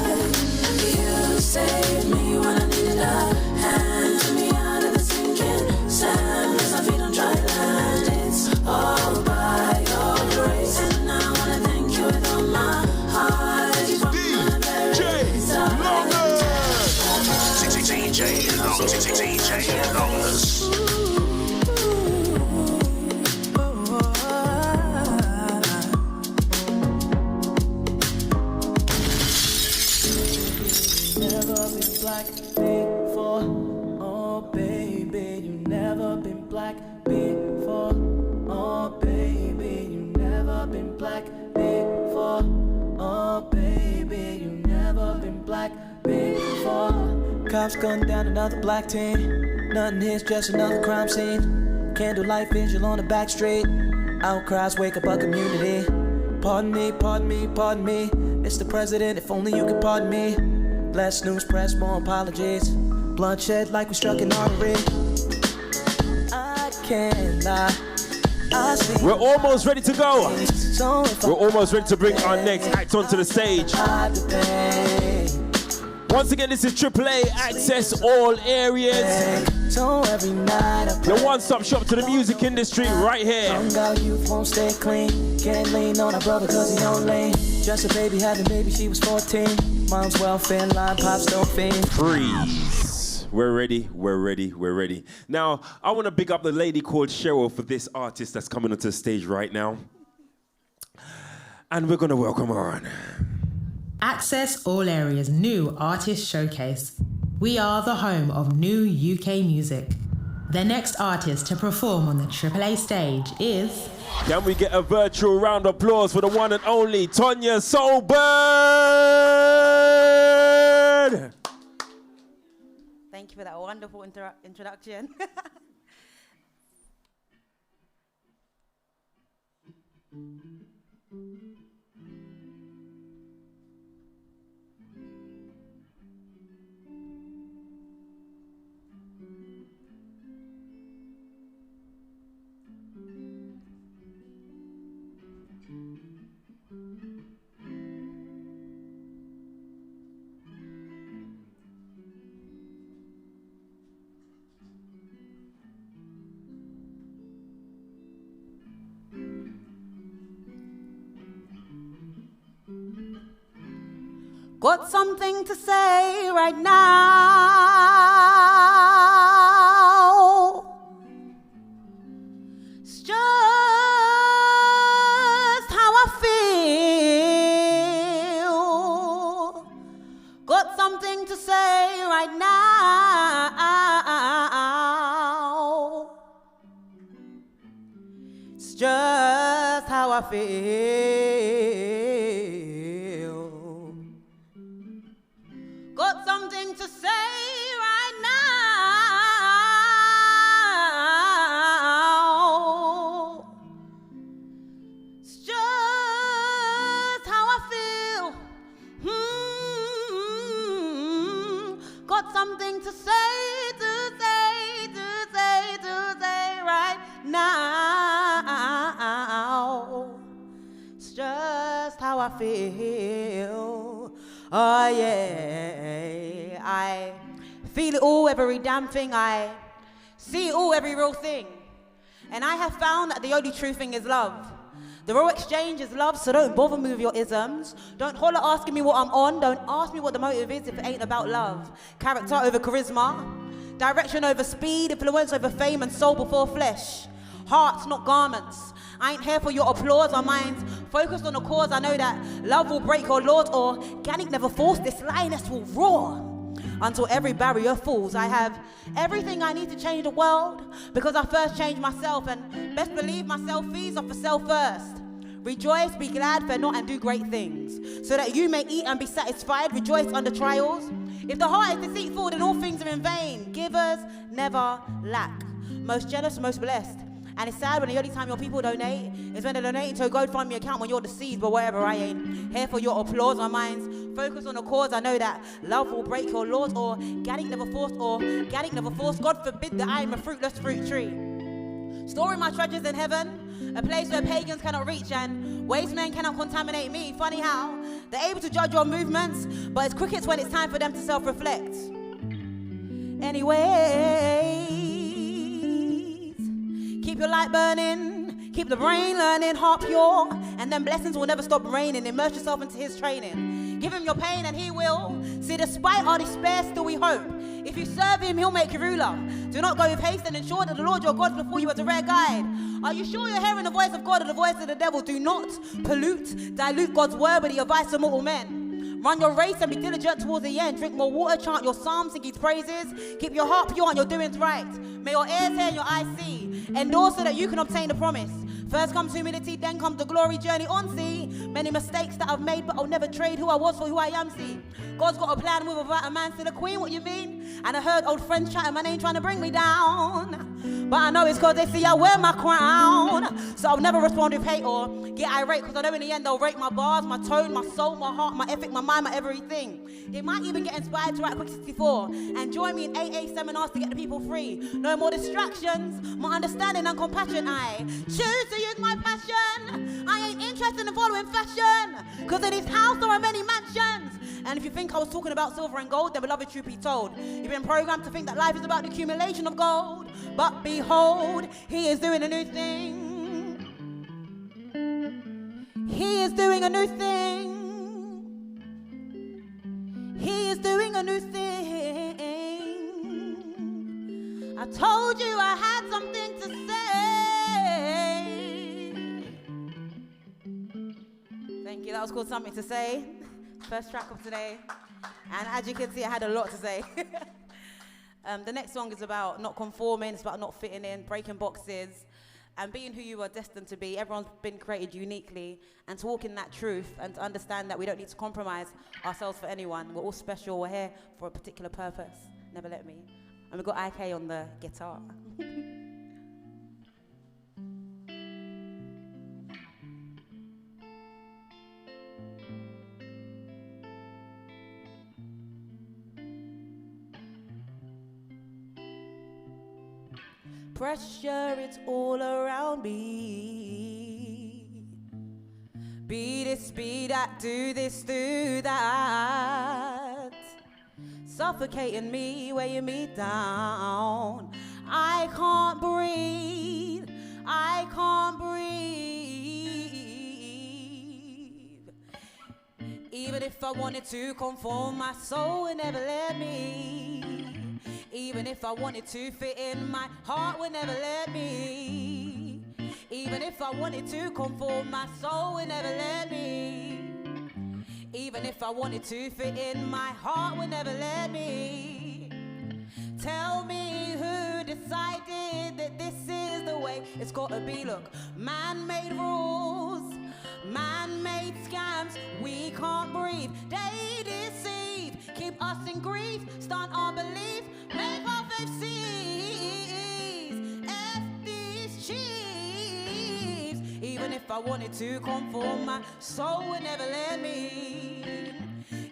You saved me when I needed a hand, took me out of the sinking sand, as my feet on dry land. It's all by your grace, and I wanna thank you with all my heart. You brought me on the very side. DJ Longers. Black, cops gunned down another black teen. Nothing here's just another crime scene. Candlelight vigil on the back street. Outcries wake up a community. Pardon me, pardon me, pardon me. It's the president, if only you could pardon me. Less news press, more apologies. Bloodshed like we struck an artery. I can't lie. We're almost ready to go. We're almost ready to bring our next act onto the stage. Once again, this is AAA Access All Areas. The one-stop shop to the music industry right here. Youth won't stay clean. Can't lean on our brother cause he don't lean. Just a baby having baby, she was 14. Mom's welfare line, pops don't fiend. Freeze. We're ready, we're ready, we're ready. Now, I want to big up the lady called Cheryl for this artist that's coming onto the stage right now. And we're going to welcome her on. Access All Areas New Artist Showcase. We are the home of new UK music. The next artist to perform on the AAA stage is... Can we get a virtual round of applause for the one and only Tonya Soulbird? Thank you for that wonderful introduction. Got something to say right now. It's just how I feel. Got something to say right now. It's just how I feel. Got something to say right now. It's just how I feel. Got something to say right now. It's just how I feel. Oh yeah, I feel it all, every damn thing. I see it all, every real thing. And I have found that the only true thing is love. The real exchange is love, so don't bother me with your isms. Don't holler asking me what I'm on. Don't ask me what the motive is if it ain't about love. Character over charisma. Direction over speed. Influence over fame and soul before flesh. Hearts, not garments. I ain't here for your applause. Our minds focused on the cause. I know that love will break your laws. Organic never force. This lioness will roar until every barrier falls. I have everything I need to change the world because I first changed myself, and best believe myself feeds off the self first. Rejoice, be glad, fear not, and do great things, so that you may eat and be satisfied. Rejoice under trials. If the heart is deceitful, then all things are in vain. Givers never lack. Most generous, most blessed. And it's sad when the only time your people donate is when they're donating to a GoFundMe account when you're deceased, but whatever, I ain't here for your applause. My mind's focused on the cause. I know that love will break your laws, organic never forced, organic never forced. God forbid that I am a fruitless fruit tree. Storing my treasures in heaven, a place where pagans cannot reach and waste men cannot contaminate me. Funny how they're able to judge your movements, but it's crickets when it's time for them to self-reflect. Anyway, keep your light burning, keep the brain learning, heart pure, and then blessings will never stop raining. Immerse yourself into his training. Give him your pain and he will. See, despite our despair, still we hope. If you serve him, he'll make you ruler. Do not go with haste and ensure that the Lord your God before you as a rare guide. Are you sure you're hearing the voice of God or the voice of the devil? Do not pollute, dilute God's word with the advice of mortal men. Run your race and be diligent towards the end. Drink more water, chant your psalms, sing his praises. Keep your heart pure and your doings right. May your ears hear and your eyes see. Endure so that you can obtain the promise. First comes humility, then comes the glory journey on. See, many mistakes that I've made, but I'll never trade who I was for who I am. See, God's got a plan with without a man, still a queen, what you mean? And I heard old friends chatting my name, trying to bring me down. But I know it's because they see I wear my crown. So I'll never respond with hate or get irate, because I know in the end they'll rate my bars, my tone, my soul, my heart, my ethic, my mind, my everything. They might even get inspired to write Quick 64 and join me in AA seminars to get the people free. No more distractions, my understanding and compassion. I choose to use my passion. I ain't interested in following fashion, because in his house there are many mansions. And if you think I was talking about silver and gold, then beloved, truth be told, you've been programmed to think that life is about the accumulation of gold. But behold, he is doing a new thing. He is doing a new thing. He is doing a new thing. I told you I had something to say. Thank you, that was called Something to Say. First track of today. And as you can see, I had a lot to say. The next song is about not conforming, it's about not fitting in, breaking boxes, and being who you are destined to be. Everyone's been created uniquely, and to walk in that truth and to understand that we don't need to compromise ourselves for anyone. We're all special, we're here for a particular purpose. Never let me. And we've got IK on the guitar. Pressure, it's all around me. Be this, be that, do this, do that. Suffocating me, weighing me down. I can't breathe, I can't breathe. Even if I wanted to conform, my soul would never let me. Even if I wanted to fit in, my heart would never let me. Even if I wanted to conform, my soul would never let me. Even if I wanted to fit in, my heart would never let me. Tell me who decided that this is the way it's gotta be. Look, man-made rules, man-made scams, we can't breathe. They deceive, keep us in grief, stunt our belief, make our faith cease. F these chiefs. Even if I wanted to conform, my soul would never let me.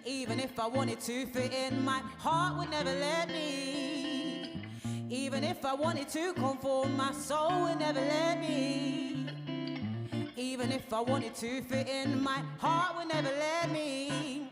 Even if I wanted to fit in, my heart would never let me. Even if I wanted to conform, my soul would never let me. Even if I wanted to fit in, my heart would never let me.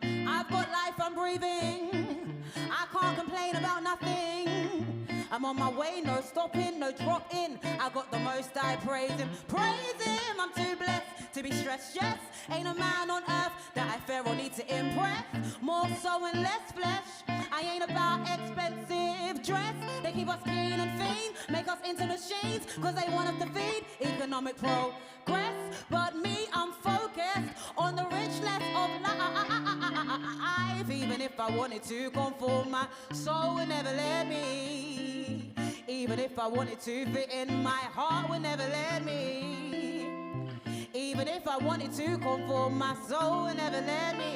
I've got life, I'm breathing. I can't complain about nothing. I'm on my way, no stopping, no dropping. I got the most, I praise him. Praise him, I'm too blessed to be stressed, yes. Ain't a man on earth that I fear or need to impress. More so and less flesh. I ain't about expensive dress. They keep us keen and fiend, make us into machines, cause they want us to feed economic progress. But me, I'm focused on the richness of life. Even if I wanted to conform, my soul would never let me. Even if I wanted to fit in, my heart would never let me. Even if I wanted to conform, my soul would never let me.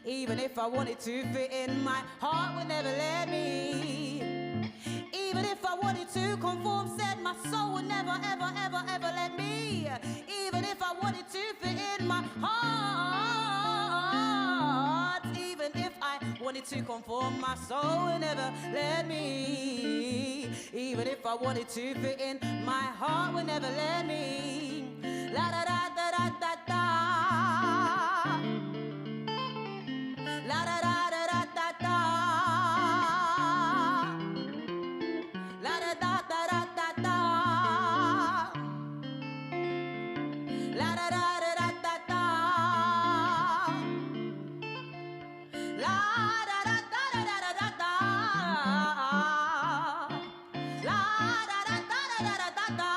Even if I wanted to fit in, my heart would never let me. Even if I wanted to conform, said my soul would never, ever, ever, ever let me. Even if I wanted to fit in, my heart. Even if I wanted to conform, my soul would never let me. Even if I wanted to fit in, my heart would never let me. La da da da da da da. La da da da da da da. La da da da da da da. La da da da da da da. La da da da da da da da. La da da da da da da da.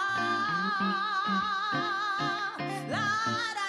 La da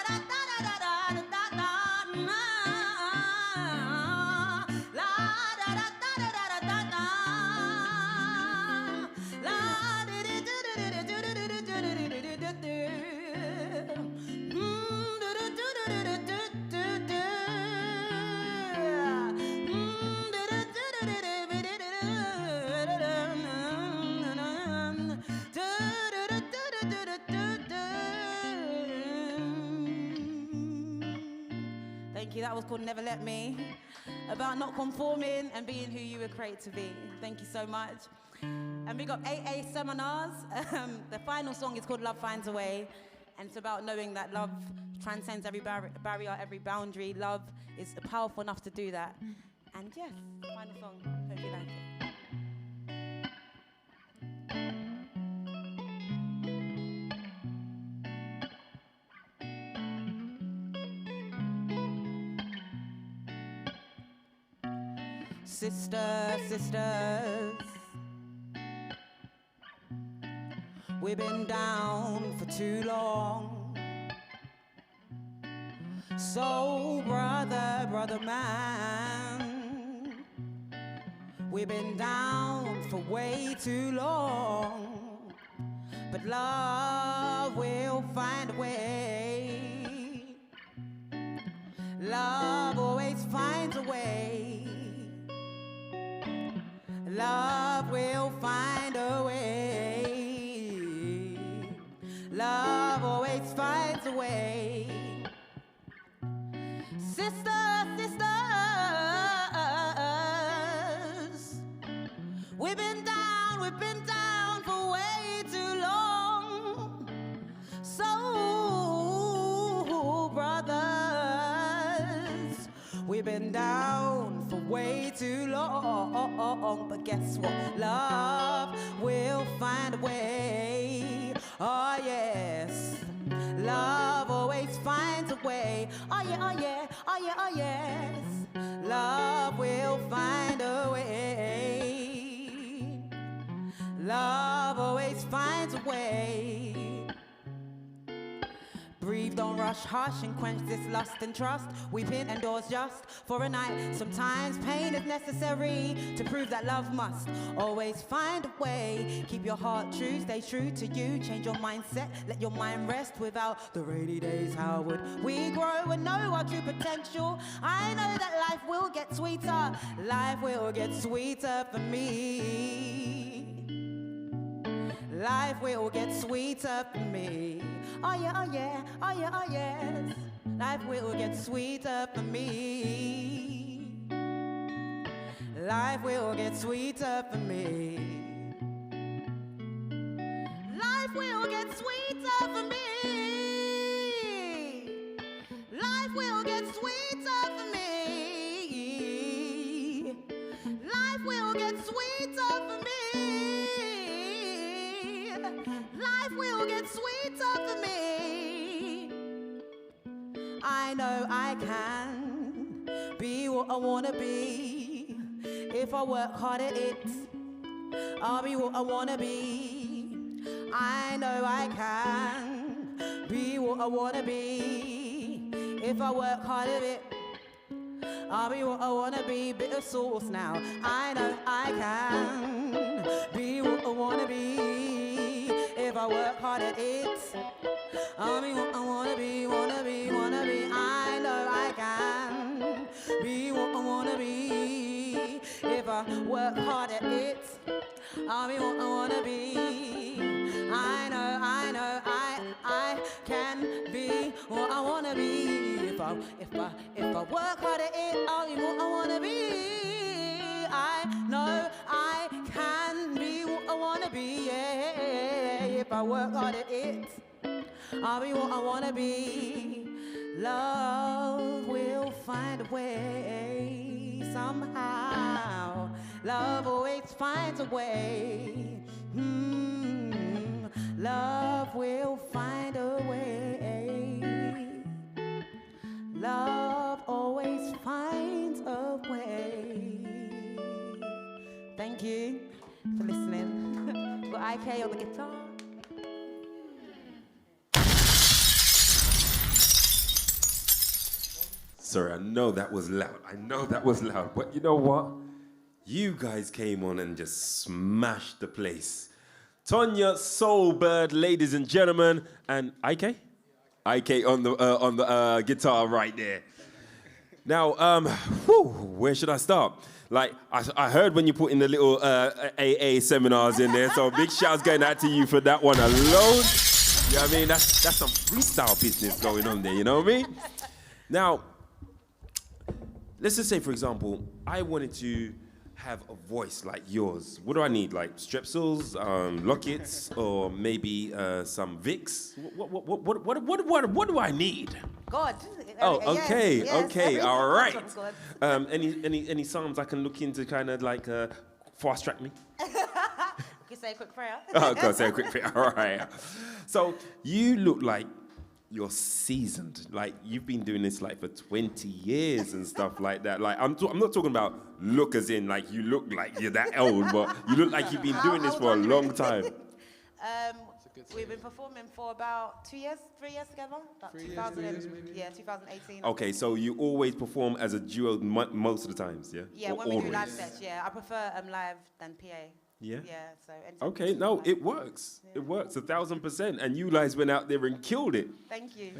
Thank you. That was called Never Let Me. About not conforming and being who you were created to be. Thank you so much. And we got AA seminars. The final song is called Love Finds a Way. And it's about knowing that love transcends every barrier, every boundary. Love is powerful enough to do that. And yes, final song. Hope you like it. Sisters, we've been down for too long. So brother man, we've been down for way too long. But love will find a way. Love always finds a way. Love will find a way. Love always finds a way. Sisters, we've been down for way too long. So, brothers, we've been down for way too long. But guess what? Love will find a way. Oh, yes. Love always finds a way. Oh, yeah, oh, yeah, oh, yeah, oh, yes. Love will find a way. Love always finds a way. Breathe, don't rush, hush, and quench this lust and trust. Weeping endures just for a night. Sometimes pain is necessary to prove that love must always find a way. Keep your heart true, stay true to you. Change your mindset, let your mind rest. Without the rainy days, how would we grow and know our true potential? I know that life will get sweeter. Life will get sweeter for me. Life will get sweeter for me. Oh yeah, oh yeah, oh yeah, oh yes. Life will get sweeter for me. Life will get sweeter for me. Life will get sweeter for me. Life will get sweeter for me. Life will get sweeter for me. Life will get sweeter for me. I know I can be what I wanna be. If I work hard at it, I'll be what I wanna be. I know I can be what I wanna be. If I work hard at it, I'll be what I wanna be. Bit of sauce now. I know I can be what I wanna be. If I work hard at it, I'll be what I wanna be, wanna be, wanna be. I know I can be what I wanna be. If I work hard at it, I'll be what I wanna be. I know I can be what I wanna be. If I work hard at it, I'll be what I wanna be. I know I can be what I wanna be. Yeah. If I work hard at it, I'll be what I wanna be. Love will find a way somehow. Love always finds a way. Love will find a way. Love always finds a way. Thank you for listening. Got IK on the guitar. Sorry, I know that was loud. But you know what? You guys came on and just smashed the place. Tonya Soulbird, ladies and gentlemen, and IK? IK on the guitar right there. Now, where should I start? Like, I heard when you put in the little AA seminars in there, so big shouts going out to you for that one alone. You know what I mean? That's some freestyle business going on there, you know what I mean? Now, let's just say, for example, I wanted to have a voice like yours. What do I need? Like strepsils, lockets, or maybe some Vicks? What do I need? God. Oh, Yes, okay, yes, okay, everything all comes right. from God. Any psalms I can look into, kind of like fast track me? You can say a quick prayer. Oh, God, say a quick thing. All right. So you look like you're seasoned. Like you've been doing this like for 20 years and stuff like that. Like I'm not talking about look as in like you look like you're that old, but you look like you've been doing this for a long time. We've been performing for about 2 years, 3 years together. About 2018. Okay, so you always perform as a duo most of the times, yeah? Yeah, Or when we do live always? sets, yeah. I prefer live than PA. Yeah. Yeah, so anytime Okay, we no, live. it works. It works 1,000%. And you guys went out there and killed it. Thank you.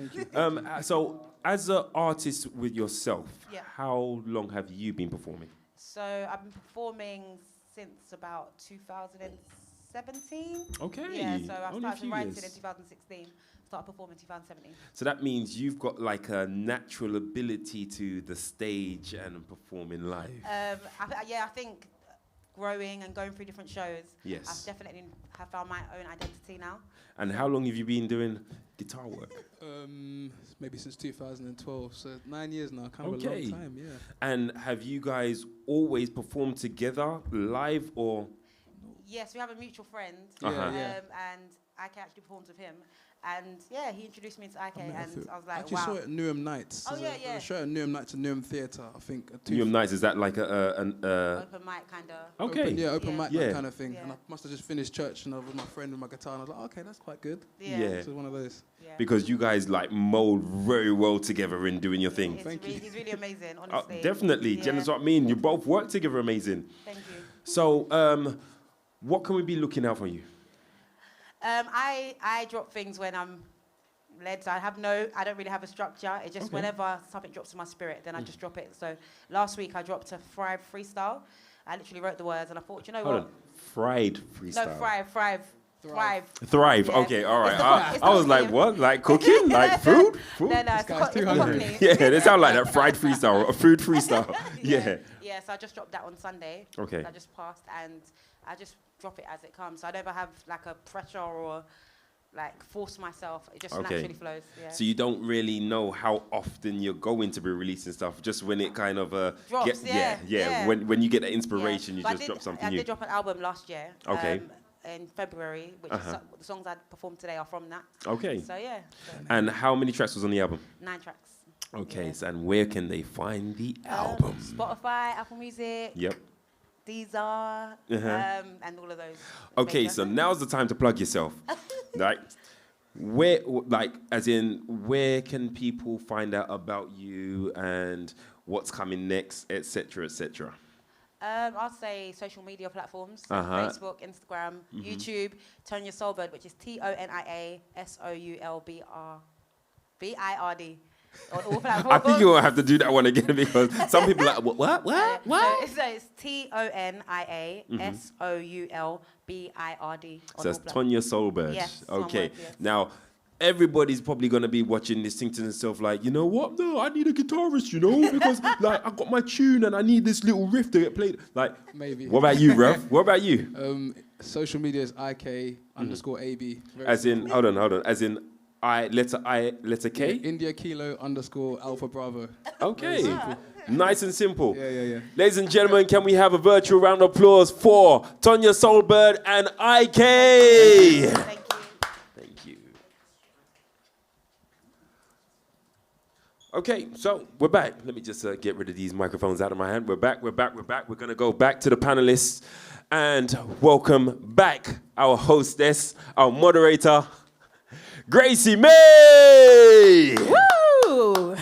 So as an artist with yourself, Yeah. how long have you been performing? So I've been performing since about 2017. Okay, Yeah, so I only a started few writing years. in 2016, started performing in 2017. So that means you've got like a natural ability to the stage and performing live. I think growing and going through different shows, Yes. I've definitely have found my own identity now. And how long have you been doing guitar work? Maybe since 2012, so 9 years now, kind of a Okay. long time, yeah. And have you guys always performed together live or? Yes, we have a mutual friend, Uh-huh. and Ike actually performed with him. And yeah, he introduced me to Ike, and I was I like, actually wow. saw it at Newham Nights. Oh, There's yeah, a yeah. show at Newham Nights and Newham Theatre, I think. Newham Nights, is that like Open mic kind of. Okay. Open mic, Yeah. that kind of thing. Yeah. And I must have just finished church and I was with my friend with my guitar and I was like, okay, that's quite good. Yeah. So one of those. Because you guys like mold very well together in doing your thing. He's really amazing, honestly. Definitely. Yeah. That's what I mean. You both work together amazing. Thank you. So, what can we be looking out for you? I drop things when I'm led. So I don't really have a structure. It's just Okay. whenever something drops in my spirit, then I just drop it. So last week I dropped a Thrive freestyle. I literally wrote the words and I thought, you know Hold what? on. Fried freestyle. No, Thrive. Thrive. Yeah. Okay, all right. It's the I was like, company. what? Like cooking? Like food? No, it's the company. Yeah, they sound like that fried freestyle, a food freestyle. Yeah. Yeah, so I just dropped that on Sunday. Okay. I just passed and I just drop it as it comes. So I never have like a pressure or like force myself. It just naturally flows. Yeah. So you don't really know how often you're going to be releasing stuff, just when it kind of drops. Yeah. When you get that inspiration, you But just drop something I new. did drop an album last year. Okay. In February, which is the songs I performed today are from that. Okay. So yeah. And how many tracks was on the album? 9 tracks. Okay, so and where can they find the album? Spotify, Apple Music. Yep. Deezer, and all of those. Okay, so now's the time to plug yourself. Right? Where can people find out about you and what's coming next, etc., etc.? I'll say social media platforms, Facebook, Instagram, YouTube, Tonya Soulbird, which is TONIASOULBIRD. On all platforms. I think you'll have to do that one again because some people are like, what? So it's TONIASOULBIRD. So it's Tonya Soulbird. Yes. Okay. Now, everybody's probably going to be watching this thing to themselves like, you know what? No, I need a guitarist, because like I got my tune and I need this little riff to get played. Like, maybe. What about you, Rev? What about you? Social media is IK_AB. As in, hold on. As in, letter K? Yeah, India Kilo _ Alpha Bravo. Okay. Nice and simple. Yeah. Ladies and gentlemen, can we have a virtual round of applause for Tonya Soulbird and IK? Thank you. Okay, so we're back. Let me just get rid of these microphones out of my hand. We're back. We're going to go back to the panelists and welcome back our hostess, our moderator, Gracie May! Woo!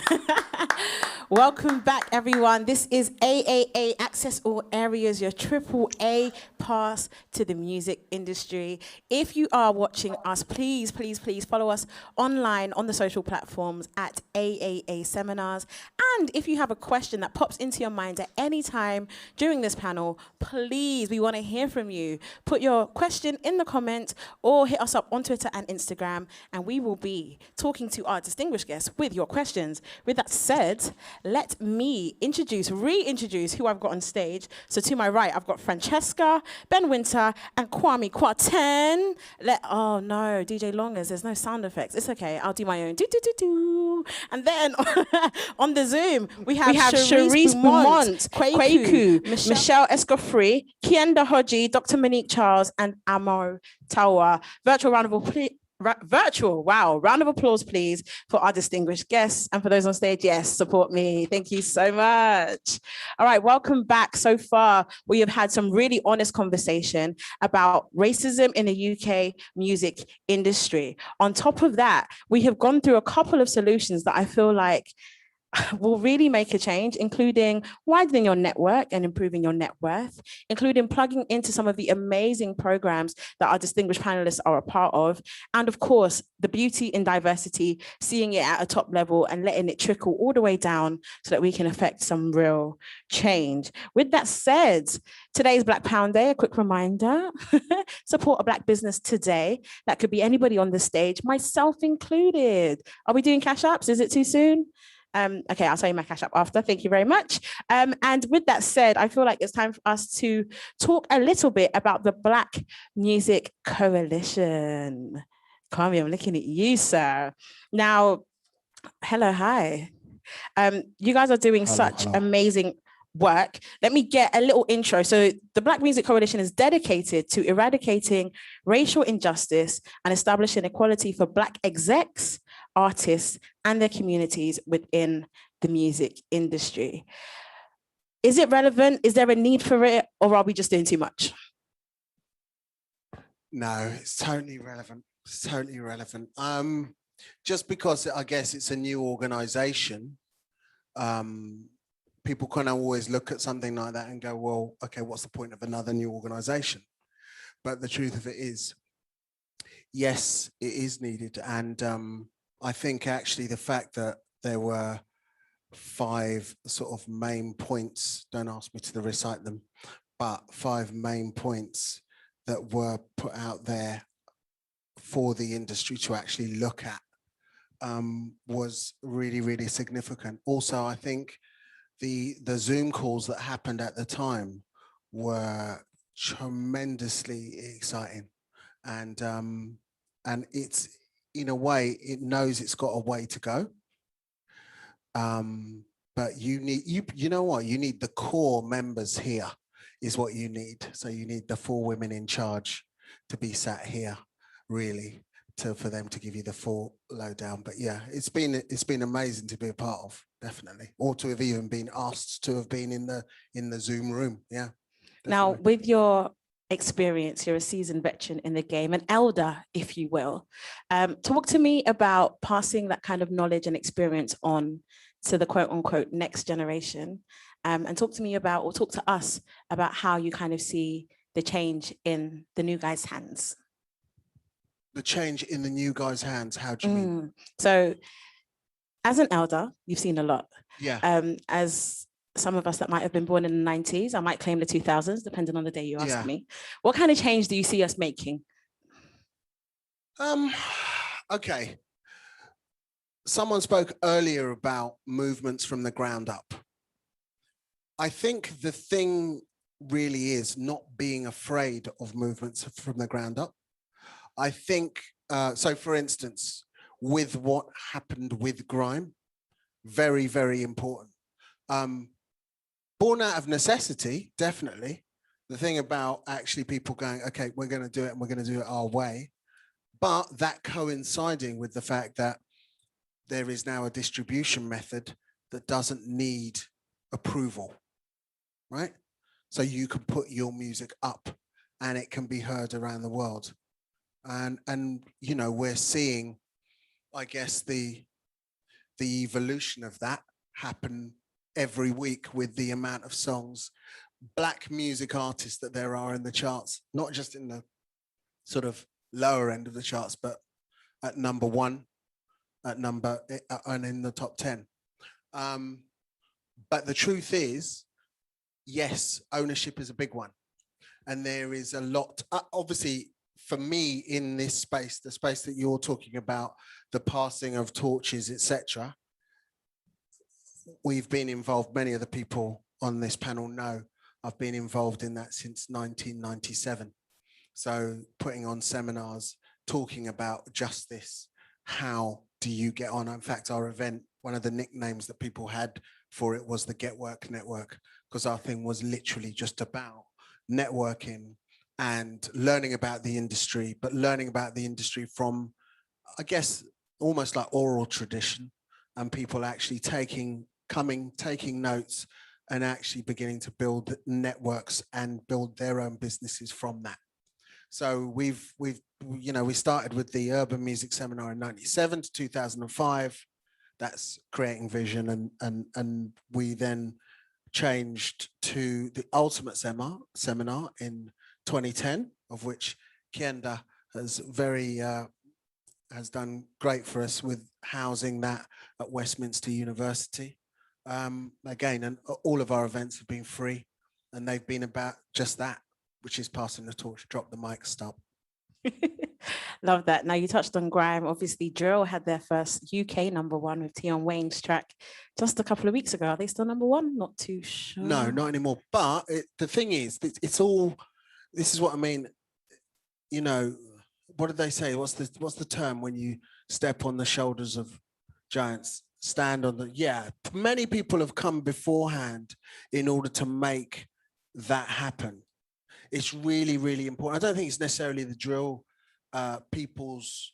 Welcome back, everyone. This is AAA, Access All Areas, your AAA pass to the music industry. If you are watching us, please follow us online on the social platforms at AAA Seminars. And if you have a question that pops into your mind at any time during this panel, please, we want to hear from you. Put your question in the comment or hit us up on Twitter and Instagram, and we will be talking to our distinguished guests with your questions. With that said, let me reintroduce who I've got on stage. So to my right, I've got Francesca, Ben Winter, and Kwame Quarten. Oh no, DJ Longers, there's no sound effects. It's okay, I'll do my own. Do, do, do, do. And then on the Zoom, we have Cherise Beaumont, Kwaku, Michelle Escofree, Kienda Hodgie, Dr. Monique Charles, and Amo Tawa. Round of applause, please, for our distinguished guests. And for those on stage, yes, support me. Thank you so much. All right, welcome back. So far, we have had some really honest conversation about racism in the UK music industry. On top of that, we have gone through a couple of solutions that I feel like will really make a change, including widening your network and improving your net worth, including plugging into some of the amazing programs that our distinguished panelists are a part of, and of course, the beauty in diversity, seeing it at a top level and letting it trickle all the way down so that we can affect some real change. With that said, today is Black Pound Day, a quick reminder, support a Black business today. That could be anybody on the stage, myself included. Are we doing cash apps? Is it too soon? Okay, I'll tell you my cash app after. Thank you very much. And with that said, I feel like it's time for us to talk a little bit about the Black Music Coalition. Kwame, I'm looking at you, sir. Now, hello, hi. You guys are doing such amazing work. Let me get a little intro. So the Black Music Coalition is dedicated to eradicating racial injustice and establishing equality for Black execs, artists, and their communities within the music industry. Is it relevant? Is there a need for it? Or are we just doing too much? No, it's totally relevant. It's totally relevant. Just because I guess it's a new organization, people kind of always look at something like that and go, well, okay, what's the point of another new organization? But the truth of it is, yes, it is needed. And I think actually the fact that there were 5 sort of main points, don't ask me to recite them, but 5 main points that were put out there for the industry to actually look at was really, really significant. Also, I think the Zoom calls that happened at the time were tremendously exciting. And it's, in a way, it knows it's got a way to go. But you need, you know what, you need the core members here is what you need. So you need the 4 women in charge to be sat here, really, for them to give you the full lowdown. But yeah, it's been amazing to be a part of, definitely, or to have even been asked to have been in the Zoom room. Yeah. Definitely. Now, with your experience, you're a seasoned veteran in the game, an elder, if you will. Talk to me about passing that kind of knowledge and experience on to the quote unquote next generation. And talk to me about, or talk to us about how you kind of see the change in the new guys' hands. The change in the new guys' hands, how do you mean? So as an elder, you've seen a lot. Yeah. As some of us that might have been born in the 90s, I might claim the 2000s, depending on the day you ask me. What kind of change do you see us making? Okay. Someone spoke earlier about movements from the ground up. I think the thing really is not being afraid of movements from the ground up. I think, so for instance, with what happened with grime, very, very important. Born out of necessity, definitely. The thing about actually people going, okay, we're going to do it and we're going to do it our way. But that coinciding with the fact that there is now a distribution method that doesn't need approval, right? So you can put your music up and it can be heard around the world. And you know, we're seeing, I guess, the evolution of that happen every week with the amount of songs, Black music artists that there are in the charts, not just in the sort of lower end of the charts, but at number 1, and in the top 10. But the truth is, yes, ownership is a big one. And there is a lot, obviously, for me in this space, the space that you're talking about, the passing of torches, etc., we've been involved, many of the people on this panel know, I've been involved in that since 1997. So putting on seminars, talking about just this, how do you get on? In fact, our event, one of the nicknames that people had for it was the Get Work Network, because our thing was literally just about networking and learning about the industry, but learning about the industry from, I guess, almost like oral tradition, and people actually taking notes and actually beginning to build networks and build their own businesses from that. So we started with the Urban Music Seminar in 97 to 2005. That's creating vision, and we then changed to the Ultimate Seminar in 2010, of which Kienda has done great for us with housing that at Westminster University. Again, and all of our events have been free, and they've been about just that, which is passing the torch, drop the mic, stop. Love that. Now, you touched on grime. Obviously, Drill had their first UK #1 with Tion Wayne's track just a couple of weeks ago. Are they still #1? Not too sure. No, not anymore. But the thing is, it's all, this is what I mean, you know, what did they say? What's the term when you step on the shoulders of giants? Stand on the, yeah. Many people have come beforehand in order to make that happen. It's really, really important. I don't think it's necessarily the drill people's,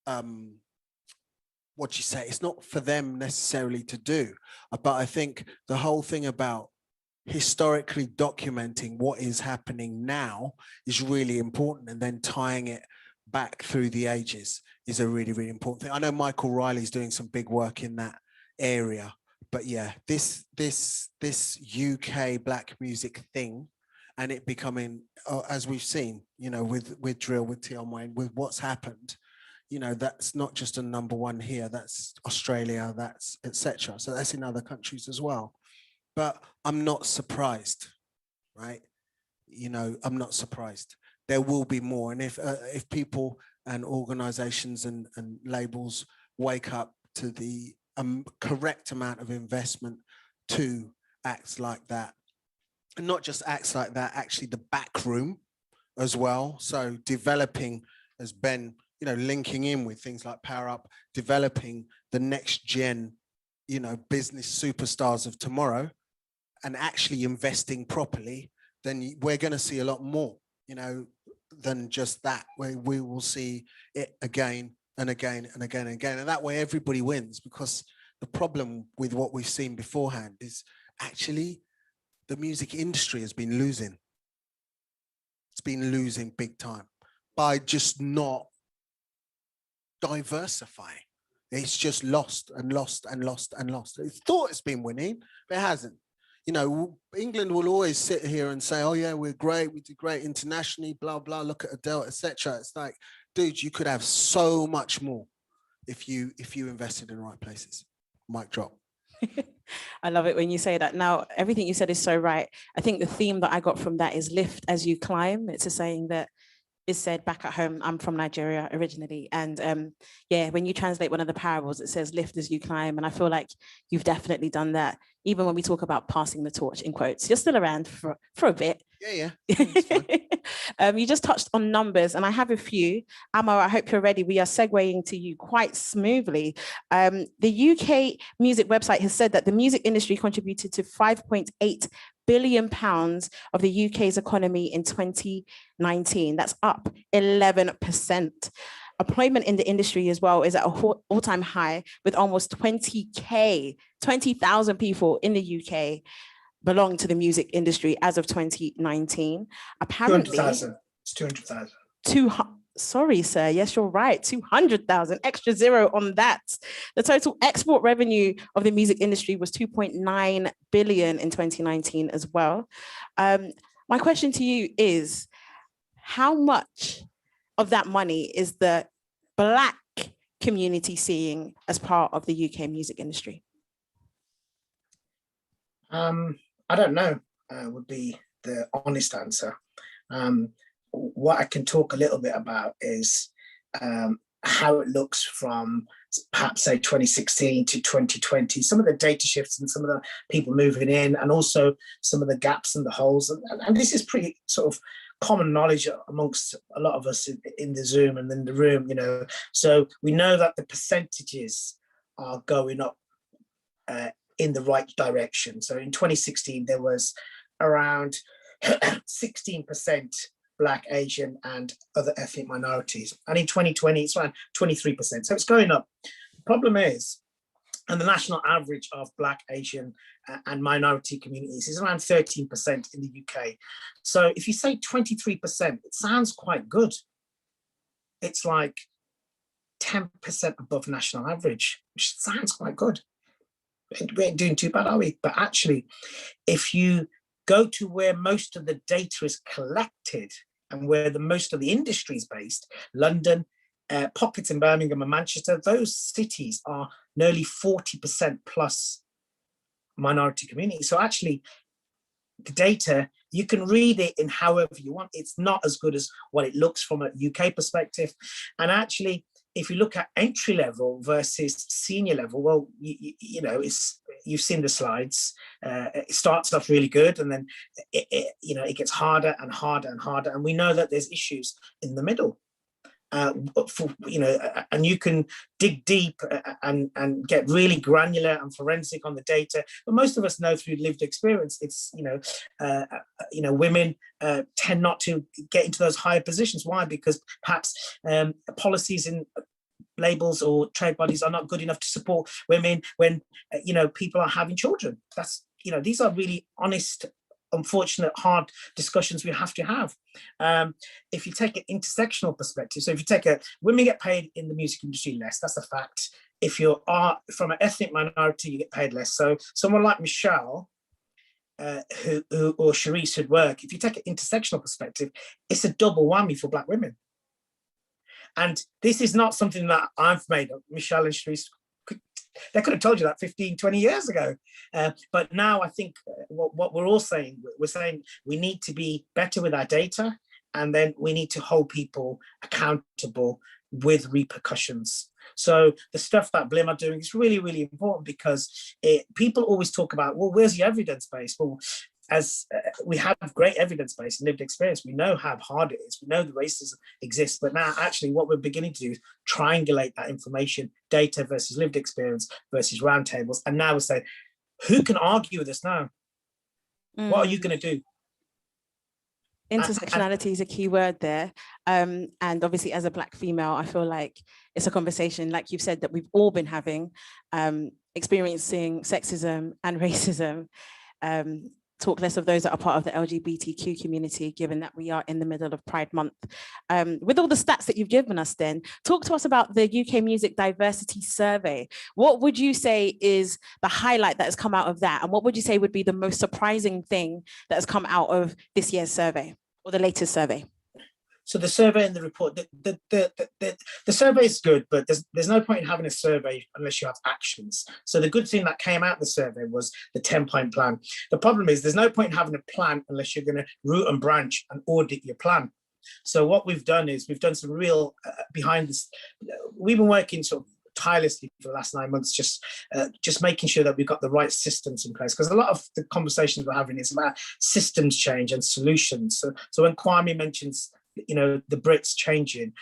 what you say, it's not for them necessarily to do. But I think the whole thing about historically documenting what is happening now is really important, and then tying it back through the ages is a really, really important thing. I know Michael Riley's doing some big work in that area, but yeah, this UK black music thing, and it becoming, as we've seen, you know, with Drill, with Tion Wayne, with what's happened, you know, that's not just a #1 here, that's Australia, that's etc. So that's in other countries as well. But I'm not surprised, right? You know, I'm not surprised. There will be more. And if people and organizations and labels wake up to the correct amount of investment to acts like that, and not just acts like that, actually the back room as well. So developing, as Ben, you know, linking in with things like Power Up, developing the next gen, you know, business superstars of tomorrow, and actually investing properly, then we're going to see a lot more, you know, than just that. We will see it again and again and again and again. And that way everybody wins, because the problem with what we've seen beforehand is actually the music industry has been losing. It's been losing big time by just not diversifying. It's just lost and lost and lost and lost. It's thought it's been winning, but it hasn't. You know, England will always sit here and say, oh yeah, we're great, we do great internationally, blah, blah, look at Adele, etc. It's like, dude, you could have so much more if you invested in the right places. Mic drop. I love it when you say that. Now, everything you said is so right. I think the theme that I got from that is lift as you climb. It's a saying that is said back at home. I'm from Nigeria originally. And yeah, when you translate one of the parables, it says lift as you climb. And I feel like you've definitely done that. Even when we talk about passing the torch in quotes, you're still around for a bit. Yeah. You just touched on numbers, and I have a few. Amo, I hope you're ready. We are segueing to you quite smoothly. The UK music website has said that the music industry contributed to £5.8 billion of the UK's economy in 2019. That's up 11%. Employment in the industry as well is at an all-time high, with almost 20,000 people in the UK belong to the music industry as of 2019. Apparently, 200,000. It's 200,000. Sorry, sir. Yes, you're right. 200,000, extra zero on that. The total export revenue of the music industry was 2.9 billion in 2019 as well. My question to you is, how much of that money is the Black community seeing as part of the UK music industry? I don't know, would be the honest answer. What I can talk a little bit about is how it looks from perhaps say 2016 to 2020, some of the data shifts and some of the people moving in, and also some of the gaps and the holes. And this is pretty sort of common knowledge amongst a lot of us in the Zoom and in the room, you know. So we know that the percentages are going up in the right direction. So in 2016, there was around 16% Black, Asian, and other ethnic minorities. And in 2020, it's around 23%. So it's going up. The problem is, and the national average of Black, Asian, and minority communities is around 13% in the UK. So if you say 23%, it sounds quite good. It's like 10% above national average, which sounds quite good. We ain't doing too bad, are we? But actually, if you go to where most of the data is collected and where most of the industry is based, London, pockets in Birmingham and Manchester, those cities are nearly 40% plus minority communities. So actually, the data, you can read it in however you want. It's not as good as what it looks from a UK perspective. And actually, if you look at entry level versus senior level, well, you know, you've seen the slides. It starts off really good, and then it gets harder and harder and harder. And we know that there's issues in the middle. And you can dig deep and get really granular and forensic on the data. But most of us know through lived experience, it's women tend not to get into those higher positions. Why? Because perhaps policies in labels or trade bodies are not good enough to support women when people are having children. That's these are really honest, unfortunate, hard discussions we have to have. If you take an intersectional perspective, so if you take women get paid in the music industry less, that's a fact. If you are from an ethnic minority, you get paid less. So someone like Michelle who or Sharice would work, if you take an intersectional perspective, it's a double whammy for Black women. And this is not something that I've made up. Michelle and Sharice, they could have told you that 15, 20 years ago. But now I think what we're all saying, we're saying we need to be better with our data, and then we need to hold people accountable with repercussions. So the stuff that Blim are doing is really, really important, because people always talk about, well, where's your evidence base? Well, as we have great evidence base and lived experience, we know how hard it is. We know the racism exists, but now actually what we're beginning to do is triangulate that information, data versus lived experience versus roundtables. And now we're saying, who can argue with us now? What are you going to do? Intersectionality is a key word there. And obviously as a Black female, I feel like it's a conversation, like you've said, that we've all been having, experiencing sexism and racism. Talk less of those that are part of the LGBTQ community, given that we are in the middle of Pride Month. With all the stats that you've given us, then, talk to us about the UK Music Diversity Survey. What would you say is the highlight that has come out of that? And what would you say would be the most surprising thing that has come out of this year's survey, or the latest survey? So the survey and the report, the survey is good, but there's no point in having a survey unless you have actions. So the good thing that came out of the survey was the 10-point plan. The problem is there's no point in having a plan unless you're going to root and branch and audit your plan. So what we've done is we've done some real behind this. We've been working sort of tirelessly for the last 9 months, just making sure that we've got the right systems in place, because a lot of the conversations we're having is about systems change and solutions. So when Kwame mentions the Brits changing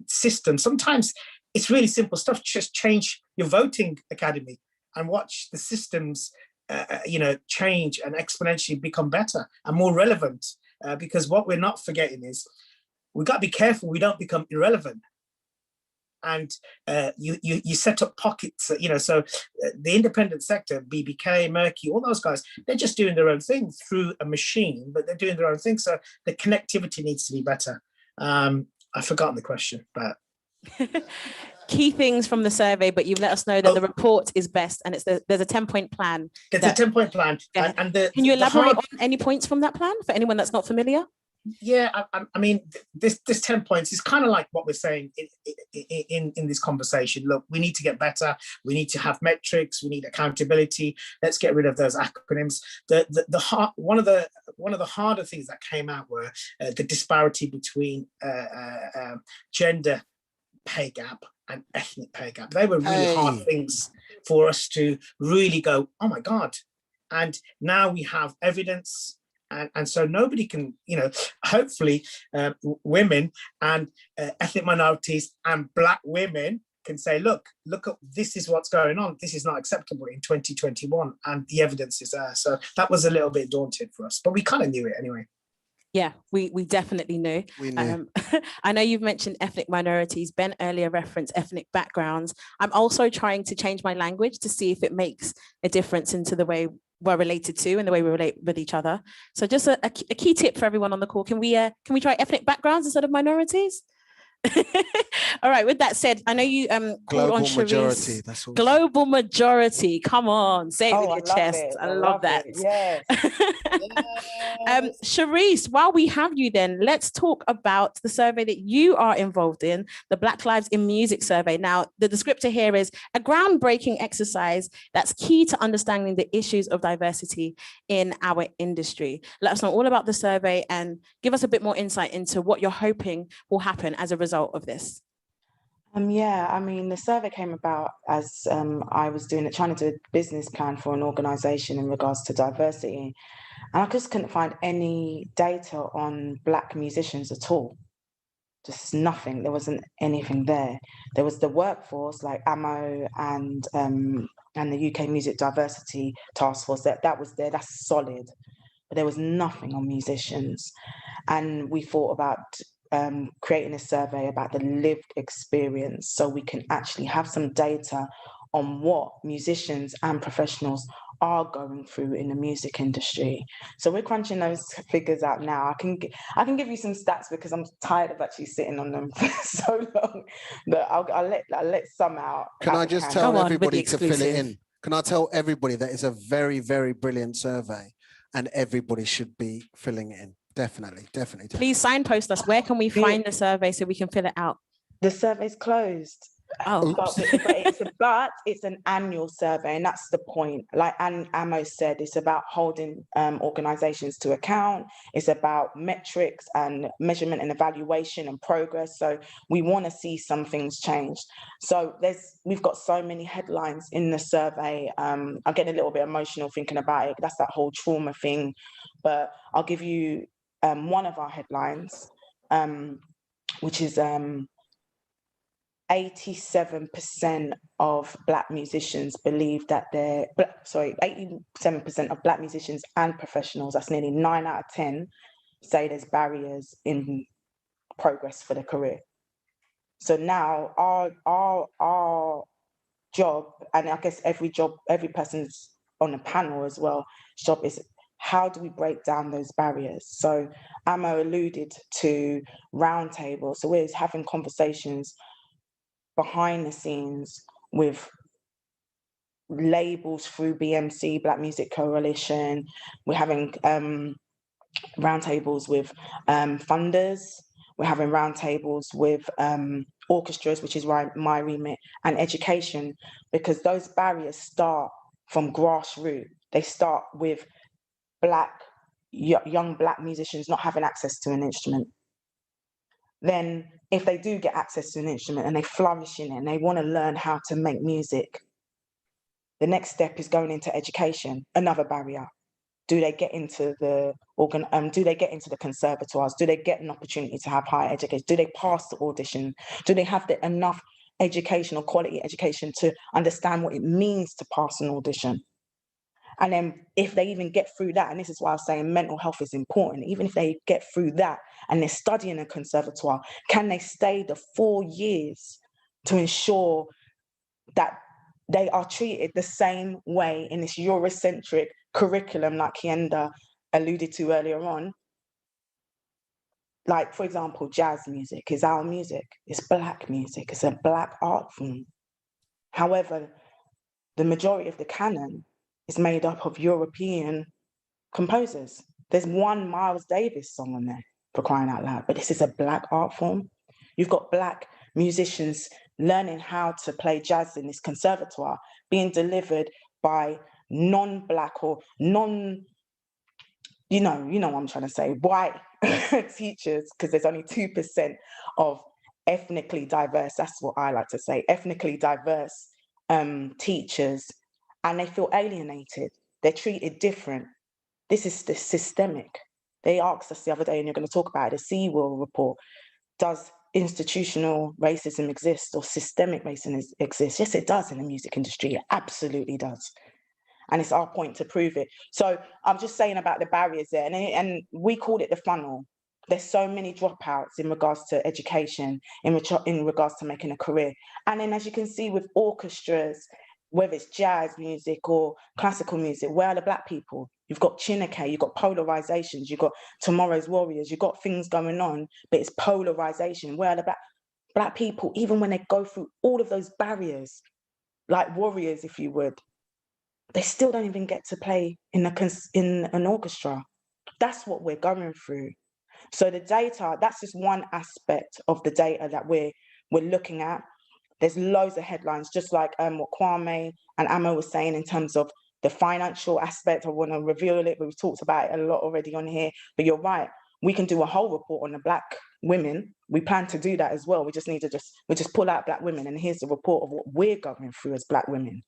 system, sometimes it's really simple stuff. Just change your voting academy and watch the systems change and exponentially become better and more relevant, because what we're not forgetting is we've got to be careful we don't become irrelevant. And you set up pockets, so the independent sector, BBK, Merky, all those guys, they're just doing their own thing through a machine, but they're doing their own thing. So the connectivity needs to be better. I've forgotten the question, but. Key things from the survey, but you've let us know that the report is best, and there's a 10-point plan. It's a 10-point plan. Yeah. Can you elaborate on any points from that plan for anyone that's not familiar? Yeah, I mean, this 10 points is kind of like what we're saying in this conversation. Look, we need to get better. We need to have metrics. We need accountability. Let's get rid of those acronyms. One of the harder things that came out were the disparity between gender pay gap and ethnic pay gap. They were really hard things for us to really go, oh my God. And now we have evidence. And so nobody can, hopefully women and ethnic minorities and Black women can say, look, this is what's going on. This is not acceptable in 2021. And the evidence is there. So that was a little bit daunting for us, but we kind of knew it anyway. Yeah, we definitely knew. We knew. I know you've mentioned ethnic minorities. Ben earlier referenced ethnic backgrounds. I'm also trying to change my language to see if it makes a difference into the way we're related to and the way we relate with each other. So just a key tip for everyone on the call. Can we try ethnic backgrounds instead of minorities? All right, with that said, I know you called on Sharice. Majority, that's all. Global majority, come on, say it with your chest. I love that. Yes. Sharice, while we have you then, let's talk about the survey that you are involved in, the Black Lives in Music survey. Now, the descriptor here is a groundbreaking exercise that's key to understanding the issues of diversity in our industry. Let us know all about the survey and give us a bit more insight into what you're hoping will happen as a result of this. Yeah, I mean, the survey came about as I was trying to do a business plan for an organisation in regards to diversity, and I just couldn't find any data on Black musicians at all. Just nothing. There wasn't anything there. There was the workforce, like AMO and the UK Music Diversity Task Force. That was there. That's solid, but there was nothing on musicians, and we thought about creating a survey about the lived experience so we can actually have some data on what musicians and professionals are going through in the music industry. So we're crunching those figures out now. I can give you some stats because I'm tired of actually sitting on them for so long that I'll let some out. Can I just tell everybody to fill it in? Can I tell everybody that it's a very, very brilliant survey and everybody should be filling it in? Definitely. Please signpost us. Where can we find the survey so we can fill it out? The survey's closed. Oh, but it's an annual survey, and that's the point. Like Amo said, it's about holding organisations to account. It's about metrics and measurement and evaluation and progress. So we want to see some things changed. So we've got so many headlines in the survey. I'm getting a little bit emotional thinking about it. That's that whole trauma thing. But I'll give you one of our headlines, which is 87% of Black musicians believe that 87% of Black musicians and professionals, that's nearly 9 out of 10, say there's barriers in progress for their career. So now our job, and I guess every person's on the panel as well, job is how do we break down those barriers? So Amo alluded to roundtables. So we're having conversations behind the scenes with labels through BMC, Black Music Coalition. We're having roundtables with funders. We're having roundtables with orchestras, which is my remit, and education, because those barriers start from grassroots. They start with young Black musicians not having access to an instrument. Then if they do get access to an instrument and they flourish in it and they want to learn how to make music, the next step is going into education, another barrier. Do they get into the conservatoires? Do they get an opportunity to have higher education? Do they pass the audition? Do they have enough education or quality education to understand what it means to pass an audition? And then if they even get through that, and this is why I was saying mental health is important, even if they get through that and they're studying a conservatoire, can they stay the 4 years to ensure that they are treated the same way in this Eurocentric curriculum like Kienda alluded to earlier on? Like, for example, jazz music is our music. It's Black music. It's a Black art form. However, the majority of the canon is made up of European composers. There's one Miles Davis song on there, for crying out loud, but this is a Black art form. You've got Black musicians learning how to play jazz in this conservatoire, being delivered by non-Black or you know what I'm trying to say, white teachers, because there's only 2% of ethnically diverse, that's what I like to say, ethnically diverse teachers, and they feel alienated. They're treated different. This is the systemic. They asked us the other day, and you're going to talk about it, the Sewell report. Does institutional racism exist or systemic racism exist? Yes, it does in the music industry. It absolutely does. And it's our point to prove it. So I'm just saying about the barriers there, and we called it the funnel. There's so many dropouts in regards to education, in regards to making a career. And then as you can see with orchestras, whether it's jazz music or classical music, where are the Black people? You've got Chineke, you've got polarizations, you've got Tomorrow's Warriors, you've got things going on, but it's polarization. Where are the Black people, even when they go through all of those barriers, like warriors, if you would, they still don't even get to play in an orchestra. That's what we're going through. So the data, that's just one aspect of the data that we're looking at. There's loads of headlines, just like what Kwame and Amo was saying in terms of the financial aspect. I want to reveal it, but we've talked about it a lot already on here. But you're right, we can do a whole report on the Black women. We plan to do that as well. We just need to just pull out Black women, and here's the report of what we're going through as Black women.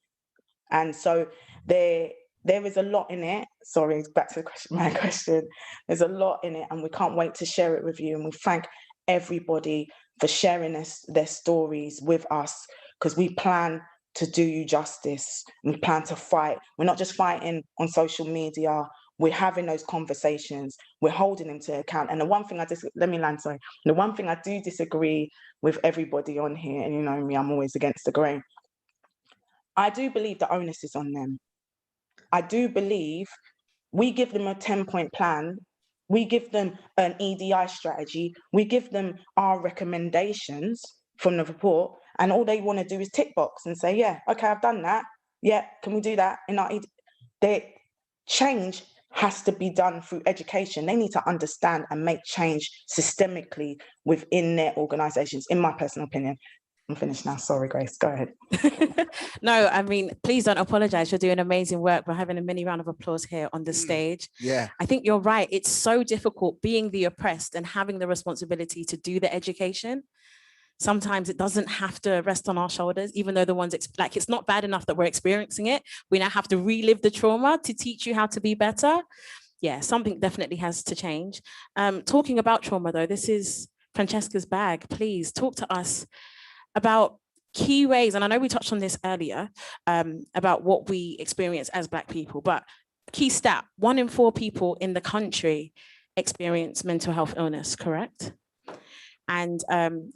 And so there is a lot in it. Sorry, back to my question. There's a lot in it, and we can't wait to share it with you. And we thank everybody for sharing their stories with us, because we plan to do you justice. We plan to fight. We're not just fighting on social media. We're having those conversations. We're holding them to account. And the one thing the one thing I do disagree with everybody on here, and you know me, I'm always against the grain. I do believe the onus is on them. I do believe we give them a 10-point plan. We give them an EDI strategy. We give them our recommendations from the report, and all they want to do is tick box and say, yeah, okay, I've done that. Yeah, can we do that in our EDI? The change has to be done through education. They need to understand and make change systemically within their organizations, in my personal opinion. I'm finished now. Sorry, Grace, go ahead. No, I mean, please don't apologize. You're doing amazing work. We're having a mini round of applause here on the stage. Yeah. I think you're right. It's so difficult being the oppressed and having the responsibility to do the education. Sometimes it doesn't have to rest on our shoulders, even though the ones, like, it's not bad enough that we're experiencing it. We now have to relive the trauma to teach you how to be better. Yeah, something definitely has to change. Talking about trauma though, this is Francesca's bag. Please talk to us about key ways, and I know we touched on this earlier, about what we experience as Black people, but key stat, 1 in 4 people in the country experience mental health illness, correct? And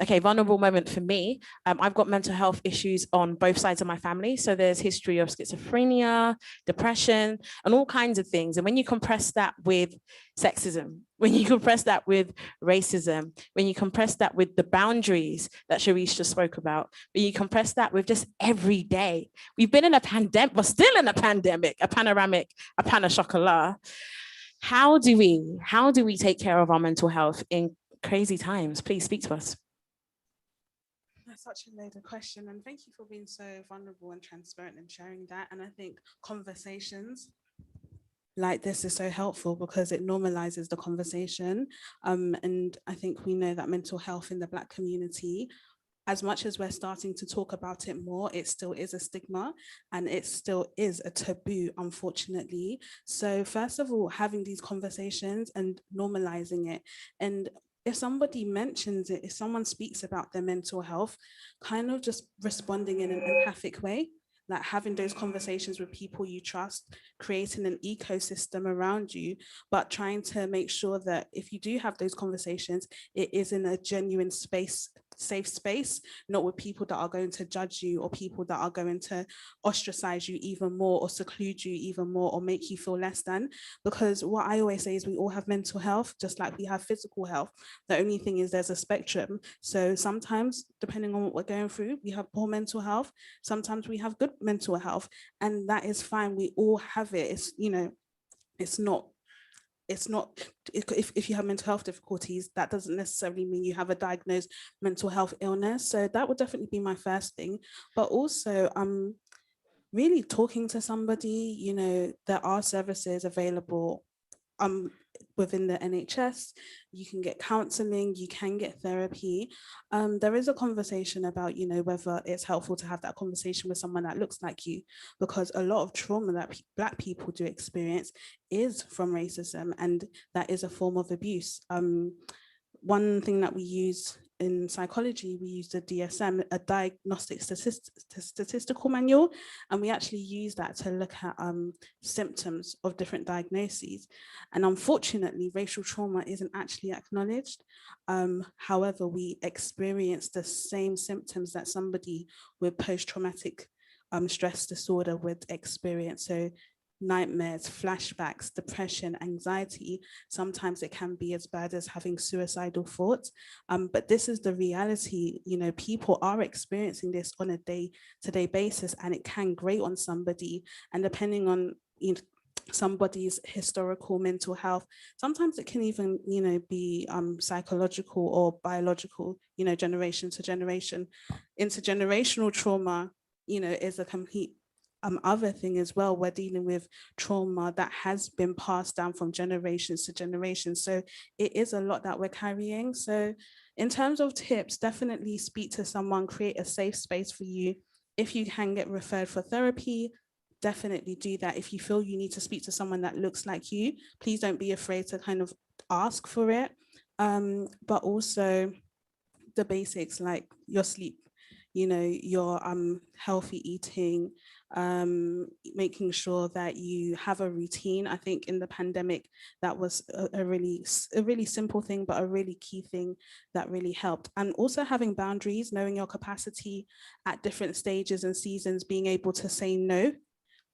okay, vulnerable moment for me. I've got mental health issues on both sides of my family. So there's history of schizophrenia, depression, and all kinds of things. And when you compress that with sexism, when you compress that with racism, when you compress that with the boundaries that Sharice just spoke about, when you compress that with just every day, we've been in a pandemic, we're still in a pandemic, a panoramic, a pan of chocolat. How do we take care of our mental health in crazy times? Please speak to us. That's such a loaded question, and thank you for being so vulnerable and transparent and sharing that. And I think conversations like this is so helpful because it normalizes the conversation. And I think we know that mental health in the Black community, as much as we're starting to talk about it more, it still is a stigma and it still is a taboo, unfortunately. So first of all, having these conversations and normalizing it. And if somebody mentions it, if someone speaks about their mental health, kind of just responding in an empathic way, like having those conversations with people you trust, creating an ecosystem around you, but trying to make sure that if you do have those conversations, it is in a genuine space, safe space, not with people that are going to judge you or people that are going to ostracize you even more or seclude you even more or make you feel less than. Because what I always say is we all have mental health, just like we have physical health. The only thing is there's a spectrum. So sometimes, depending on what we're going through, we have poor mental health. Sometimes we have good mental health, and that is fine. We all have it. It's, you know, it's not, if you have mental health difficulties, that doesn't necessarily mean you have a diagnosed mental health illness. So that would definitely be my first thing. But also, really talking to somebody, you know, there are services available within the NHS, you can get counseling, you can get therapy. There is a conversation about, you know, whether it's helpful to have that conversation with someone that looks like you, because a lot of trauma that Black people do experience is from racism, and that is a form of abuse. One thing that we use in psychology, we use the DSM, a diagnostic statistical manual, and we actually use that to look at symptoms of different diagnoses. And unfortunately, racial trauma isn't actually acknowledged. However, we experience the same symptoms that somebody with post-traumatic stress disorder would experience. So nightmares, flashbacks, depression, anxiety. Sometimes it can be as bad as having suicidal thoughts. But this is the reality. You know, people are experiencing this on a day-to-day basis, and it can grate on somebody. And depending on, you know, somebody's historical mental health, sometimes it can even, you know, be psychological or biological, you know, generation to generation. Intergenerational trauma, you know, is a complete other thing as well. We're dealing with trauma that has been passed down from generations to generations. So it is a lot that we're carrying. So in terms of tips, definitely speak to someone, create a safe space for you. If you can get referred for therapy, definitely do that. If you feel you need to speak to someone that looks like you, please don't be afraid to kind of ask for it. But also the basics, like your sleep, you know, your healthy eating, making sure that you have a routine. I think in the pandemic, that was a really simple thing, but a really key thing that really helped. And also having boundaries, knowing your capacity at different stages and seasons, being able to say no.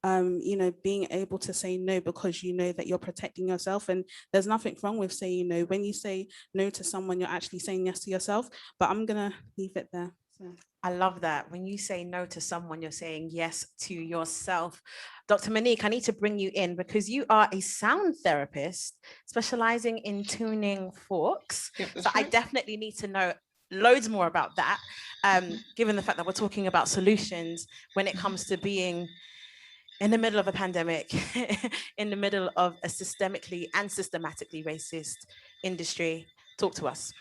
You know, being able to say no because you know that you're protecting yourself, and there's nothing wrong with saying no. When you say no to someone, you're actually saying yes to yourself. But I'm gonna leave it there. So. I love that. When you say no to someone, you're saying yes to yourself. Dr. Monique, I need to bring you in because you are a sound therapist specializing in tuning forks. Yep, so right. I definitely need to know loads more about that, given the fact that we're talking about solutions when it comes to being in the middle of a pandemic, in the middle of a systemically and systematically racist industry. Talk to us.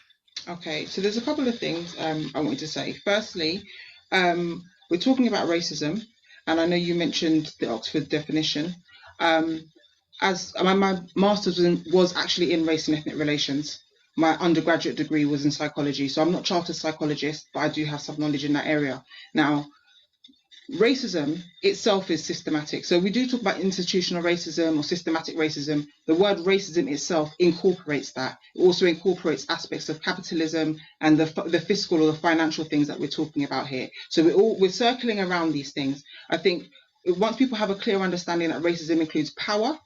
Okay, so there's a couple of things I wanted to say. Firstly, we're talking about racism, and I know you mentioned the Oxford definition. As my master's was actually in race and ethnic relations. My undergraduate degree was in psychology, so I'm not a chartered psychologist, but I do have some knowledge in that area. Now, racism itself is systematic. So we do talk about institutional racism or systematic racism. The word racism itself incorporates that. It also incorporates aspects of capitalism and the fiscal or the financial things that we're talking about here. So we're circling around these things. I think once people have a clear understanding that racism includes power,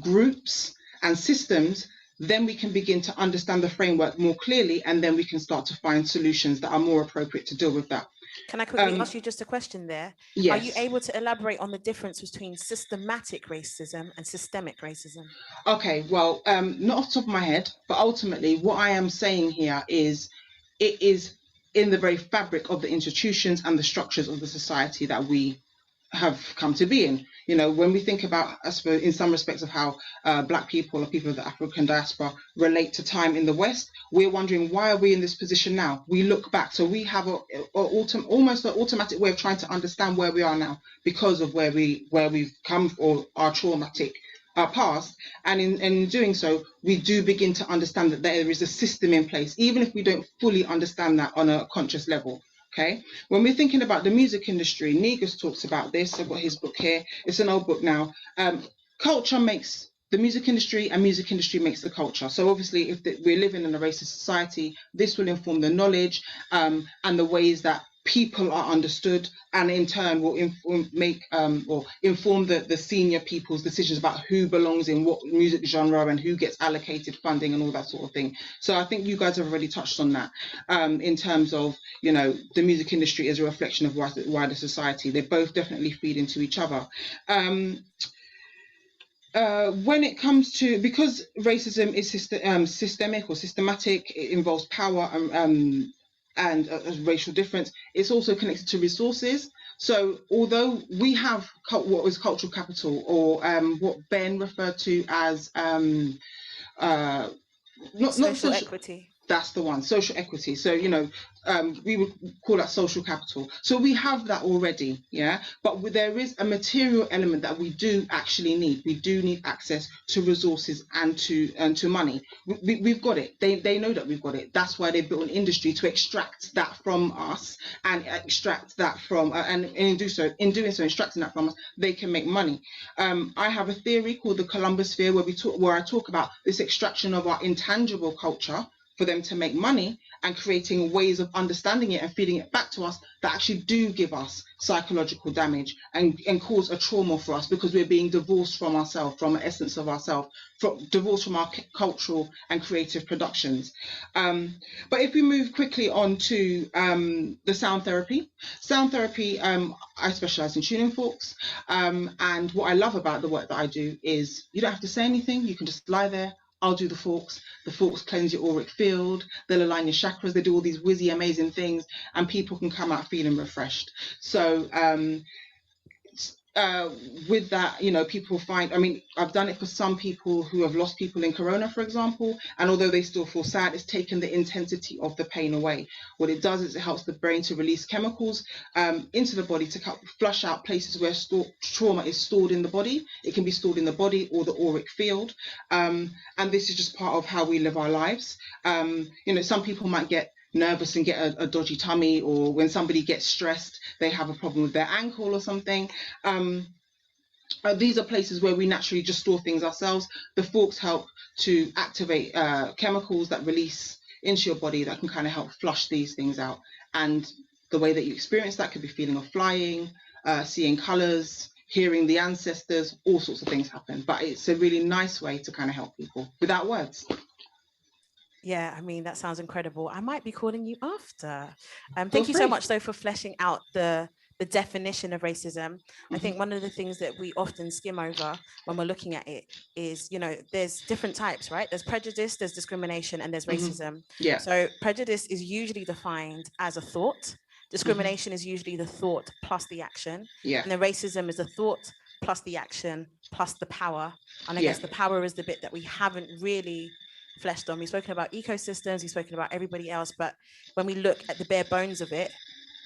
groups, and systems, then we can begin to understand the framework more clearly, and then we can start to find solutions that are more appropriate to deal with that. Can I quickly ask you just a question there? Yes. Are you able to elaborate on the difference between systematic racism and systemic racism? Okay, well, not off the top of my head, but ultimately what I am saying here is it is in the very fabric of the institutions and the structures of the society that we have come to be in. You know, when we think about, I suppose, in some respects of how Black people or people of the African diaspora relate to time in the West, we're wondering, why are we in this position now? We look back, so we have almost an automatic way of trying to understand where we are now because of where we've come, or our traumatic past. And in doing so, we do begin to understand that there is a system in place, even if we don't fully understand that on a conscious level. Okay, when we're thinking about the music industry, Negus talks about this. I've got his book here. It's an old book now. Culture makes the music industry, and music industry makes the culture. So obviously, if we're living in a racist society, this will inform the knowledge and the ways that people are understood, and in turn will inform the senior people's decisions about who belongs in what music genre and who gets allocated funding and all that sort of thing. So I think you guys have already touched on that in terms of, you know, the music industry is a reflection of wider society. They both definitely feed into each other. When it comes to, because racism is systemic or systematic, it involves power and racial difference, it's also connected to resources. So although we have what was cultural capital, or what Ben referred to as not social equity. That's the one, social equity. So, you know, we would call that social capital. So we have that already, yeah? But there is a material element that we do actually need. We do need access to resources and to money. We've got it. They know that we've got it. That's why they built an industry to extract that from us and extract that from, and in doing so, extracting that from us, they can make money. I have a theory called the Columbus sphere where I talk about this extraction of our intangible culture for them to make money and creating ways of understanding it and feeding it back to us that actually do give us psychological damage and cause a trauma for us because we're being divorced from ourselves, from the essence of ourselves, divorced from our cultural and creative productions. But if we move quickly on to the sound therapy, I specialize in tuning forks. And what I love about the work that I do is you don't have to say anything. You can just lie there. I'll do the forks. The forks cleanse your auric field. They'll align your chakras. They do all these whizzy, amazing things, and people can come out feeling refreshed. So with that, you know, people find, I mean, I've done it for some people who have lost people in Corona, for example, and although they still feel sad, it's taken the intensity of the pain away. What it does is it helps the brain to release chemicals into the body to help flush out places where trauma is stored in the body. It can be stored in the body or the auric field. And this is just part of how we live our lives. You know, some people might get nervous and get a dodgy tummy, or when somebody gets stressed, they have a problem with their ankle or something. These are places where we naturally just store things ourselves. The forks help to activate chemicals that release into your body that can kind of help flush these things out. And the way that you experience that could be feeling of flying, seeing colors, hearing the ancestors, all sorts of things happen. But it's a really nice way to kind of help people without words. Yeah, I mean, that sounds incredible. I might be calling you after. Thank you so much, though, for fleshing out the definition of racism. I think one of the things that we often skim over when we're looking at it is, you know, there's different types, right? There's prejudice, there's discrimination, and there's racism. Yeah. So prejudice is usually defined as a thought. Discrimination is usually the thought plus the action. Yeah. And then racism is the thought plus the action plus the power. And I guess the power is the bit that we haven't really fleshed on. We've spoken about ecosystems, we've spoken about everybody else, but when we look at the bare bones of it,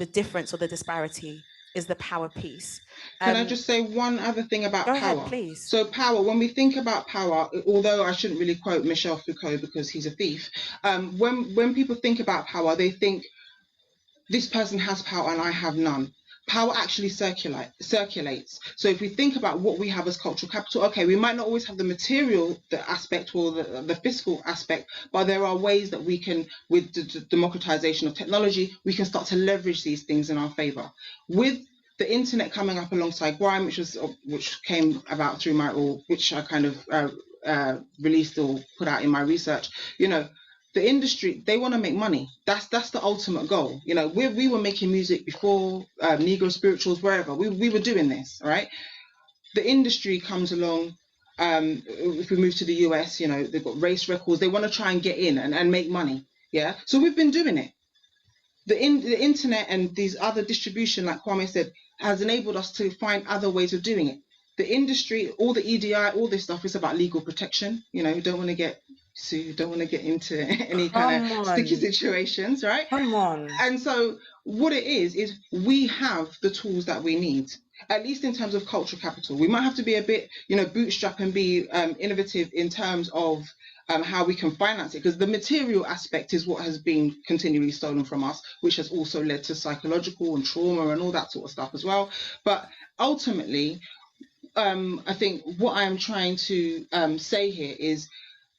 the difference or the disparity is the power piece. Can I just say one other thing about go power? Ahead, please. So power, when we think about power, although I shouldn't really quote Michel Foucault because he's a thief, when people think about power, they think this person has power and I have none. Power actually circulates. So if we think about what we have as cultural capital, okay, we might not always have the material aspect or the fiscal aspect, but there are ways that we can, with the democratization of technology, we can start to leverage these things in our favor. With the internet coming up alongside grime, which came about through which I kind of released or put out in my research, you know, the industry, they want to make money. That's the ultimate goal. You know, we were making music before Negro spirituals, wherever. We were doing this, right? The industry comes along. If we move to the US, you know, they've got race records. They want to try and get in and make money. Yeah. So we've been doing it. The internet and these other distribution, like Kwame said, has enabled us to find other ways of doing it. The industry, all the EDI, all this stuff is about legal protection. You know, you don't want to get sued, don't want to get into any kind of sticky situations, right? Come on. And so what it is we have the tools that we need, at least in terms of cultural capital. We might have to be a bit, you know, bootstrap and be innovative in terms of how we can finance it, because the material aspect is what has been continually stolen from us, which has also led to psychological and trauma and all that sort of stuff as well. But ultimately, I think what I'm trying to say here is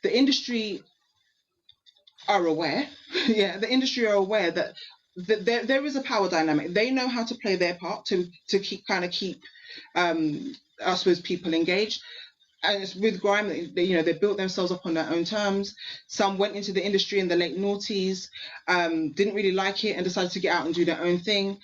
the industry are aware, the industry are aware that there is a power dynamic. They know how to play their part to keep, I suppose, people engaged. And it's with grime, they built themselves up on their own terms. Some went into the industry in the late noughties, didn't really like it and decided to get out and do their own thing.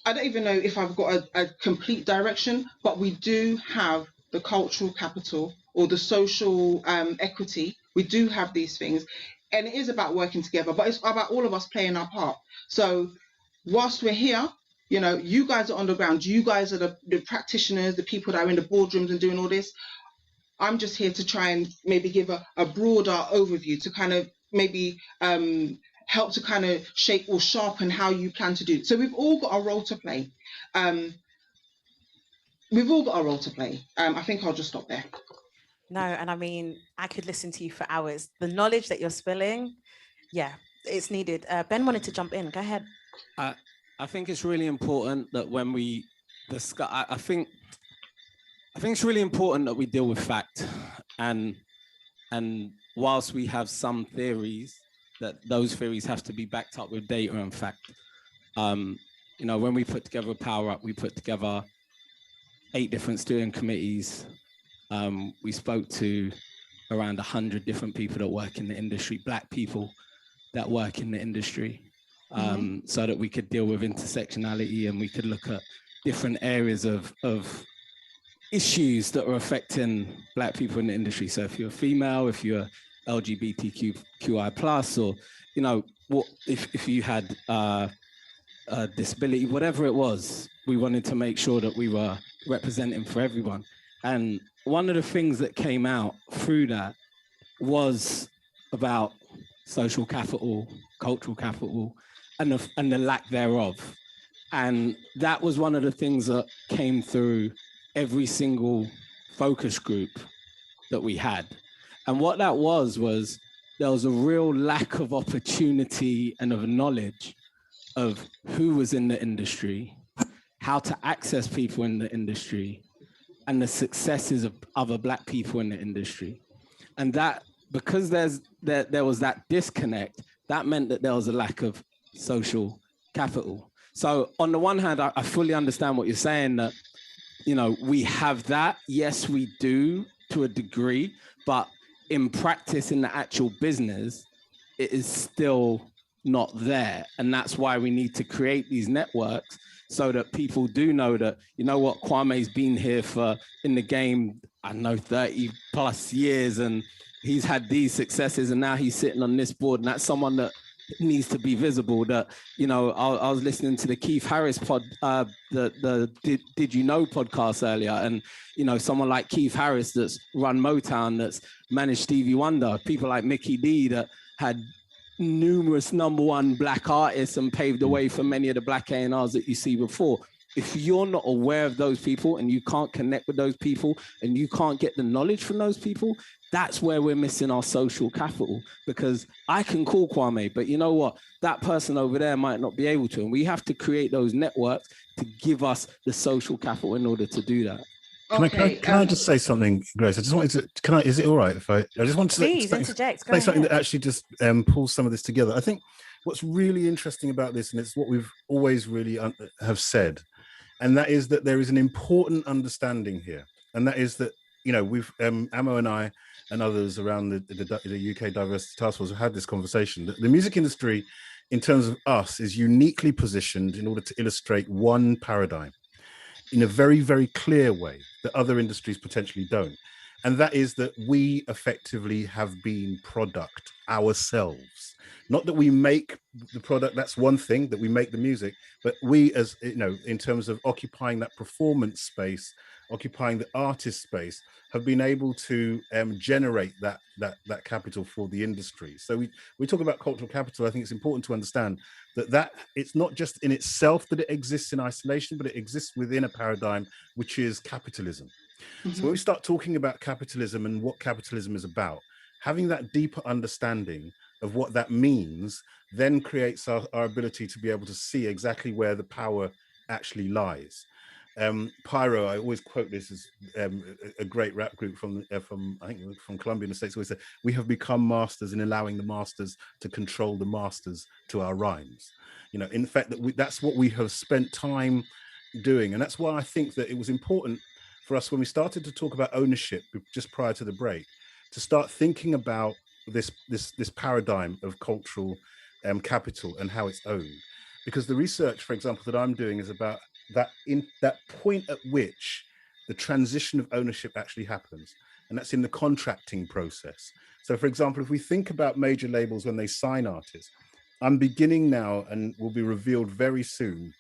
I don't even know if I've got a complete direction, but we do have the cultural capital or the social equity. We do have these things, and it is about working together, but it's about all of us playing our part. So whilst we're here, you know, you guys are on the ground, you guys are the practitioners, the people that are in the boardrooms and doing all this. I'm just here to try and maybe give a broader overview to kind of maybe help to kind of shape or sharpen how you plan to do. So we've all got a role to play. I think I'll just stop there. No, and I mean, I could listen to you for hours. The knowledge that you're spilling, yeah, it's needed. Ben wanted to jump in. Go ahead. I think it's really important that when we discuss, I think it's really important that we deal with fact, and whilst we have some theories, that those theories have to be backed up with data and fact. You know, when we put together Power Up, we put together 8 different steering committees. We spoke to around 100 different people that work in the industry, Black people that work in the industry, so that we could deal with intersectionality and we could look at different areas of issues that are affecting Black people in the industry. So if you're a female, if you're LGBTQI+, or, you know, what if you had a disability, whatever it was, we wanted to make sure that we were representing for everyone. And one of the things that came out through that was about social capital, cultural capital, and the lack thereof. And that was one of the things that came through every single focus group that we had. And what that was there was a real lack of opportunity and of knowledge of who was in the industry, how to access people in the industry, and the successes of other Black people in the industry. And that, because there was that disconnect, that meant that there was a lack of social capital. So on the one hand, I fully understand what you're saying, that, you know, we have that. Yes, we do to a degree, but in practice, in the actual business, it is still not there. And that's why we need to create these networks so that people do know that, you know what, Kwame's been here in the game, I don't know, 30 plus years, and he's had these successes, and now he's sitting on this board, and that's someone that needs to be visible. That, you know, I was listening to the Keith Harris Did You Know podcast earlier, and, you know, someone like Keith Harris that's run Motown, that's managed Stevie Wonder, people like Mickey D that had numerous #1 Black artists and paved the way for many of the Black A&Rs that you see before. If you're not aware of those people and you can't connect with those people and you can't get the knowledge from those people, that's where we're missing our social capital. Because I can call Kwame, but you know what? That person over there might not be able to. And we have to create those networks to give us the social capital in order to do that. Can I just say something, Grace? I just wanted to, is it all right if I just want to Please interject. say something that actually just pulls some of this together. I think what's really interesting about this, and it's what we've always really have said, and that is that there is an important understanding here. And that is that, you know, we've, Amo and I and others around the UK Diversity Task Force have had this conversation, that the music industry, in terms of us, is uniquely positioned in order to illustrate one paradigm in a very, very clear way that other industries potentially don't. And that is that we effectively have been product ourselves. Not that we make the product, that's one thing, that we make the music, but we, as, you know, in terms of occupying that performance space, occupying the artist space, have been able to generate that capital for the industry. So we talk about cultural capital. I think it's important to understand that it's not just in itself that it exists in isolation, but it exists within a paradigm, which is capitalism. Mm-hmm. So when we start talking about capitalism and what capitalism is about, having that deeper understanding of what that means then creates our ability to be able to see exactly where the power actually lies. Pyro, I always quote this as a great rap group from I think from Colombia in the States, always say, we have become masters in allowing the masters to control the masters to our rhymes. You know, in fact, that's what we have spent time doing. And that's why I think that it was important for us when we started to talk about ownership just prior to the break, to start thinking about this paradigm of cultural capital and how it's owned. Because the research, for example, that I'm doing is about that point at which the transition of ownership actually happens. And that's in the contracting process. So for example, if we think about major labels when they sign artists, I'm beginning now, and will be revealed very soon,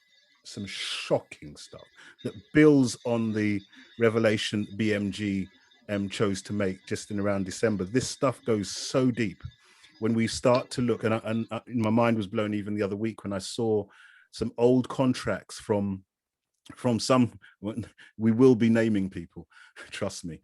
some shocking stuff that builds on the Revelation BMG chose to make just in around December. This stuff goes so deep. When we start to look, and my mind was blown even the other week when I saw some old contracts from some, we will be naming people, trust me.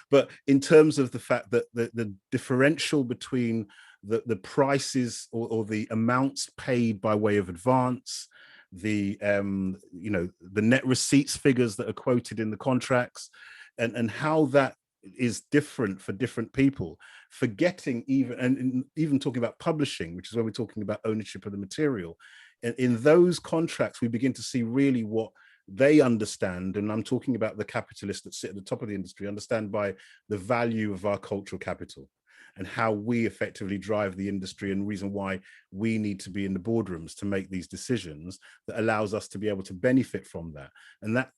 But in terms of the fact that the differential between the prices or the amounts paid by way of advance, the the net receipts figures that are quoted in the contracts, and how that is different for different people, forgetting even talking about publishing, which is where we're talking about ownership of the material. In those contracts, we begin to see really what they understand, and I'm talking about the capitalists that sit at the top of the industry, understand by the value of our cultural capital and how we effectively drive the industry, and reason why we need to be in the boardrooms to make these decisions that allows us to be able to benefit from that. And that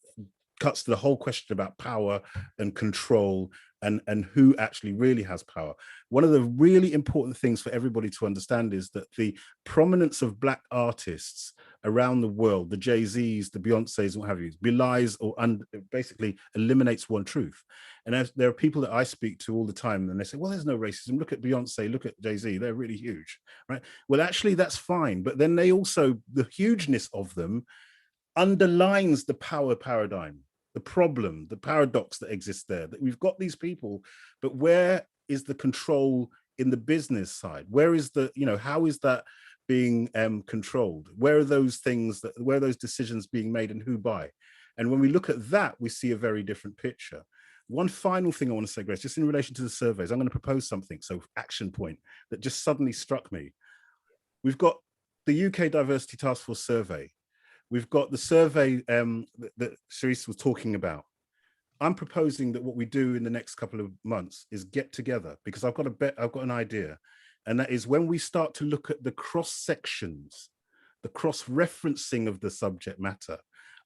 cuts to the whole question about power and control and who actually really has power. One of the really important things for everybody to understand is that the prominence of Black artists around the world, the Jay-Z's, the Beyoncé's, and what have you, belies or basically eliminates one truth. And as there are people that I speak to all the time, and they say, well, there's no racism. Look at Beyonce, look at Jay-Z, they're really huge, right? Well, actually, that's fine. But then they also, the hugeness of them underlines the power paradigm, the problem, the paradox that exists there, that we've got these people, but where is the control in the business side? Where is the, how is that being controlled? Where are those things, where are those decisions being made, and who by? And when we look at that, we see a very different picture. One final thing I want to say, Grace, just in relation to the surveys, I'm going to propose something, so action point, that just suddenly struck me. We've got the UK Diversity Task Force survey. We've got the survey that Cerise was talking about. I'm proposing that what we do in the next couple of months is get together, because I've got an idea. And that is when we start to look at the cross sections, the cross-referencing of the subject matter,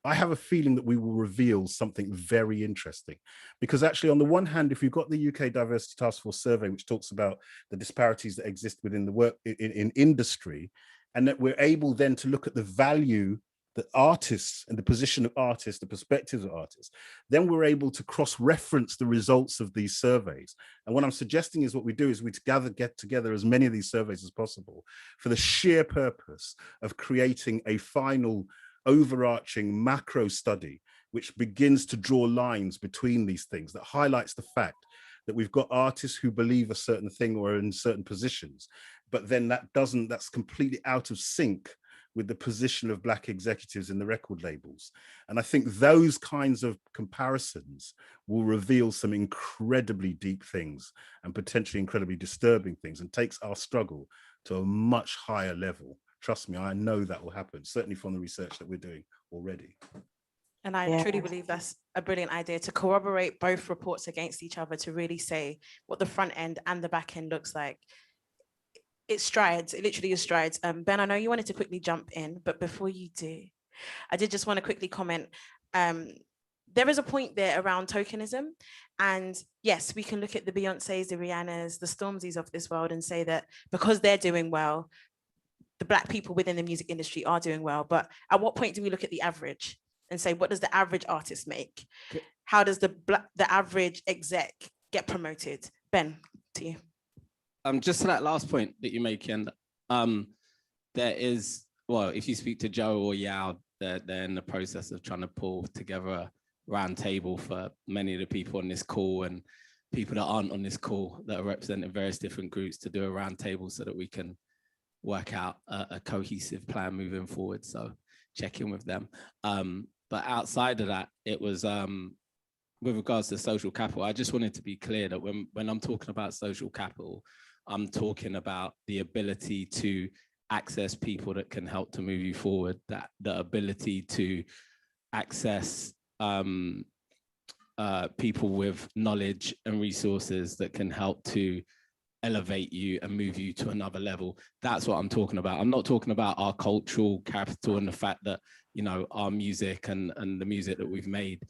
I have a feeling that we will reveal something very interesting. Because actually, on the one hand, if you've got the UK Diversity Task Force survey, which talks about the disparities that exist within the work in industry, and that we're able then to look at the value that artists and the position of artists, the perspectives of artists, then we're able to cross-reference the results of these surveys. And what I'm suggesting is what we do is we get together as many of these surveys as possible for the sheer purpose of creating a final overarching macro study, which begins to draw lines between these things, that highlights the fact that we've got artists who believe a certain thing or are in certain positions, but then that's completely out of sync with the position of Black executives in the record labels. And I think those kinds of comparisons will reveal some incredibly deep things and potentially incredibly disturbing things, and takes our struggle to a much higher level. Trust me, I know that will happen, certainly from the research that we're doing already. And I truly believe that's a brilliant idea, to corroborate both reports against each other, to really say what the front end and the back end looks like. It strides, it literally is strides. Ben, I know you wanted to quickly jump in, but before you do, I did just want to quickly comment. There is a point there around tokenism. And yes, we can look at the Beyoncés, the Rihannas, the Stormzys of this world and say that because they're doing well, the Black people within the music industry are doing well. But at what point do we look at the average and say, what does the average artist make? How does the average exec get promoted? Ben, to you. Just to that last point that you're making, there is, well, if you speak to Joe or Yao, they're in the process of trying to pull together a round table for many of the people on this call and people that aren't on this call that are representing various different groups, to do a round table so that we can work out a cohesive plan moving forward. So check in with them. But outside of that, it was, with regards to social capital, I just wanted to be clear that when I'm talking about social capital, I'm talking about the ability to access people that can help to move you forward, that the ability to access people with knowledge and resources that can help to elevate you and move you to another level. That's what I'm talking about. I'm not talking about our cultural capital and the fact that, our music and the music that we've made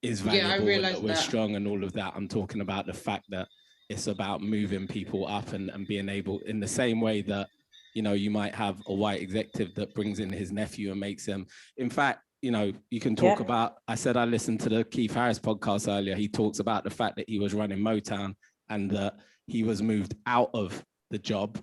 is valuable and that we're strong and all of that. I'm talking about the fact that it's about moving people up and being able, in the same way that, you might have a white executive that brings in his nephew and makes him, in fact, you know, you can talk Yeah. about, I said I listened to the Keith Harris podcast earlier. He talks about the fact that he was running Motown and that he was moved out of the job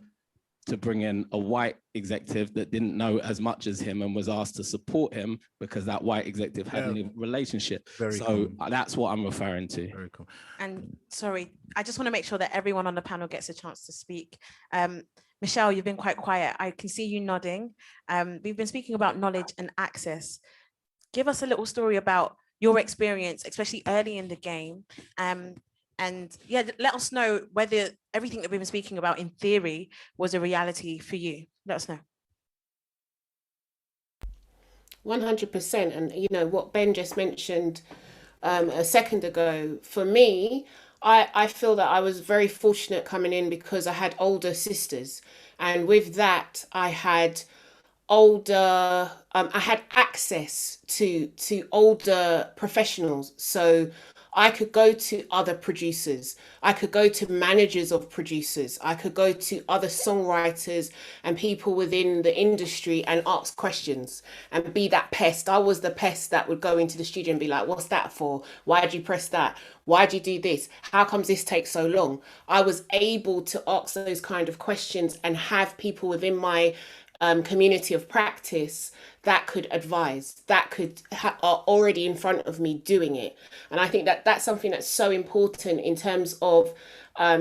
to bring in a white executive that didn't know as much as him and was asked to support him because that white executive had Yeah. a relationship. Very So common. that's what I'm referring to. Very cool. And sorry, I just want to make sure that everyone on the panel gets a chance to speak. Michelle, you've been quite quiet. I can see you nodding. We've been speaking about knowledge and access. Give us a little story about your experience, especially early in the game. And yeah, let us know whether everything that we've been speaking about in theory was a reality for you. Let us know. 100%. And you know what Ben just mentioned a second ago, for me, I feel that I was very fortunate coming in because I had older sisters, and with that I had I had access to older professionals. So I could go to other producers, I could go to managers of producers, I could go to other songwriters and people within the industry and ask questions and be that pest. I was the pest that would go into the studio and be like, what's that for? Why did you press that? Why did you do this? How comes this takes so long? I was able to ask those kind of questions and have people within my community of practice that could advise, that are already in front of me doing it. And I think that that's something that's so important in terms of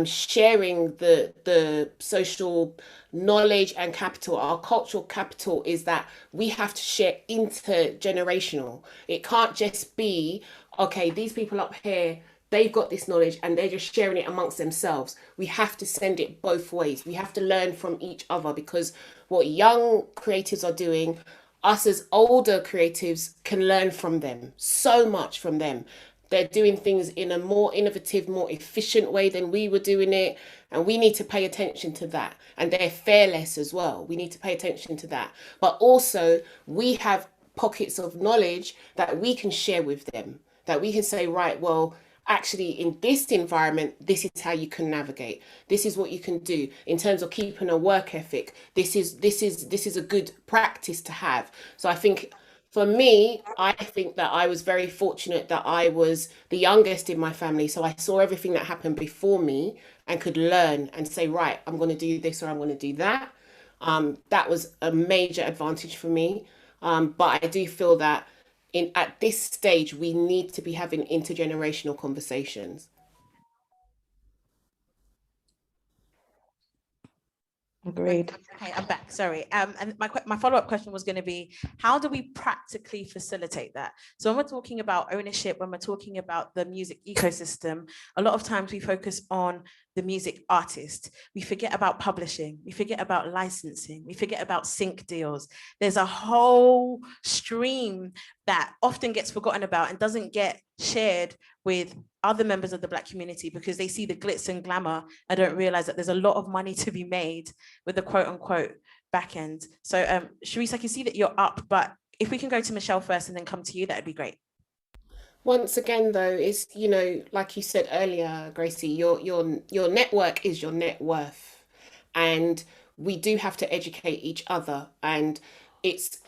sharing the social knowledge and capital. Our cultural capital is that we have to share intergenerational. It can't just be, okay, these people up here, they've got this knowledge and they're just sharing it amongst themselves. We have to send it both ways. We have to learn from each other, because what young creatives are doing, us as older creatives can learn from them, so much from them. They're doing things in a more innovative, more efficient way than we were doing it. And we need to pay attention to that. And they're fearless as well. We need to pay attention to that. But also, we have pockets of knowledge that we can share with them, that we can say, right, well, actually in this environment, this is how you can navigate. This is what you can do in terms of keeping a work ethic. This is a good practice to have. So I think for me, I think that I was very fortunate that I was the youngest in my family. So I saw everything that happened before me and could learn and say, right, I'm going to do this or I'm going to do that. That was a major advantage for me. But I do feel that at this stage, we need to be having intergenerational conversations. Agreed. Okay, I'm back. Sorry. And my follow-up question was going to be, how do we practically facilitate that? So when we're talking about ownership, when we're talking about the music ecosystem, a lot of times we focus on the music artist. We forget about publishing. We forget about licensing. We forget about sync deals. There's a whole stream that often gets forgotten about and doesn't get shared with other members of the Black community because they see the glitz and glamour and don't realize that there's a lot of money to be made with the quote unquote back end. So Sharice, I can see that you're up, but if we can go to Michelle first and then come to you, that'd be great. Once again, though, is, you know, like you said earlier, Gracie, your network is your net worth, and we do have to educate each other. And it's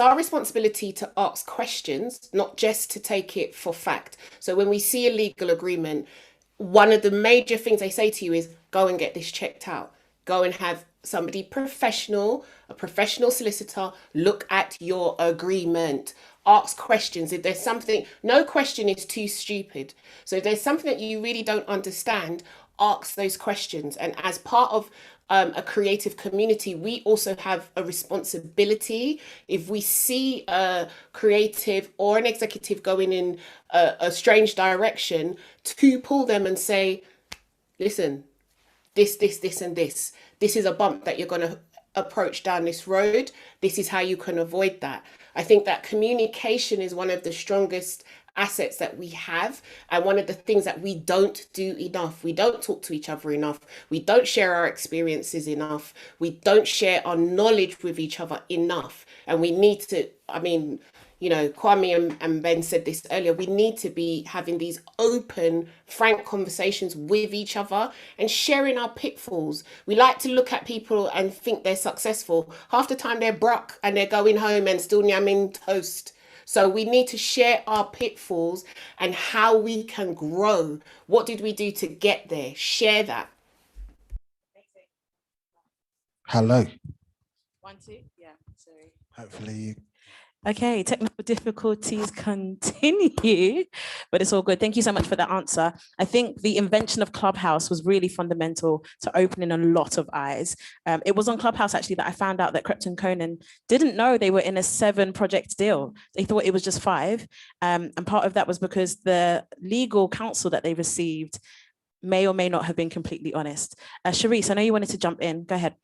our responsibility to ask questions, not just to take it for fact. So when we see a legal agreement, one of the major things they say to you is go and get this checked out. Go and have somebody professional, a professional solicitor, look at your agreement. Ask questions. If there's something, no question is too stupid. So if there's something that you really don't understand, ask those questions. And as part of a creative community, we also have a responsibility. If we see a creative or an executive going in a strange direction, to pull them and say, listen, this, and this. This is a bump that you're going to approach down this road. This is how you can avoid that. I think that communication is one of the strongest assets that we have, and one of the things that we don't do enough. We don't talk to each other enough. We don't share our experiences enough. We don't share our knowledge with each other enough. And we need to, I mean, you know, Kwame and Ben said this earlier, we need to be having these open, frank conversations with each other and sharing our pitfalls. We like to look at people and think they're successful. Half the time they're broke and they're going home and still yamming toast. So we need to share our pitfalls and how we can grow. What did we do to get there? Share that. Hello. 1, 2, yeah, sorry. Hopefully you. Okay, technical difficulties continue, but it's all good. Thank you so much for the answer. I think the invention of Clubhouse was really fundamental to opening a lot of eyes. It was on Clubhouse actually that I found out that Krypton Conan didn't know they were in a 7-project deal. They thought it was just 5. And part of that was because the legal counsel that they received may or may not have been completely honest. Sharice, I know you wanted to jump in. Go ahead.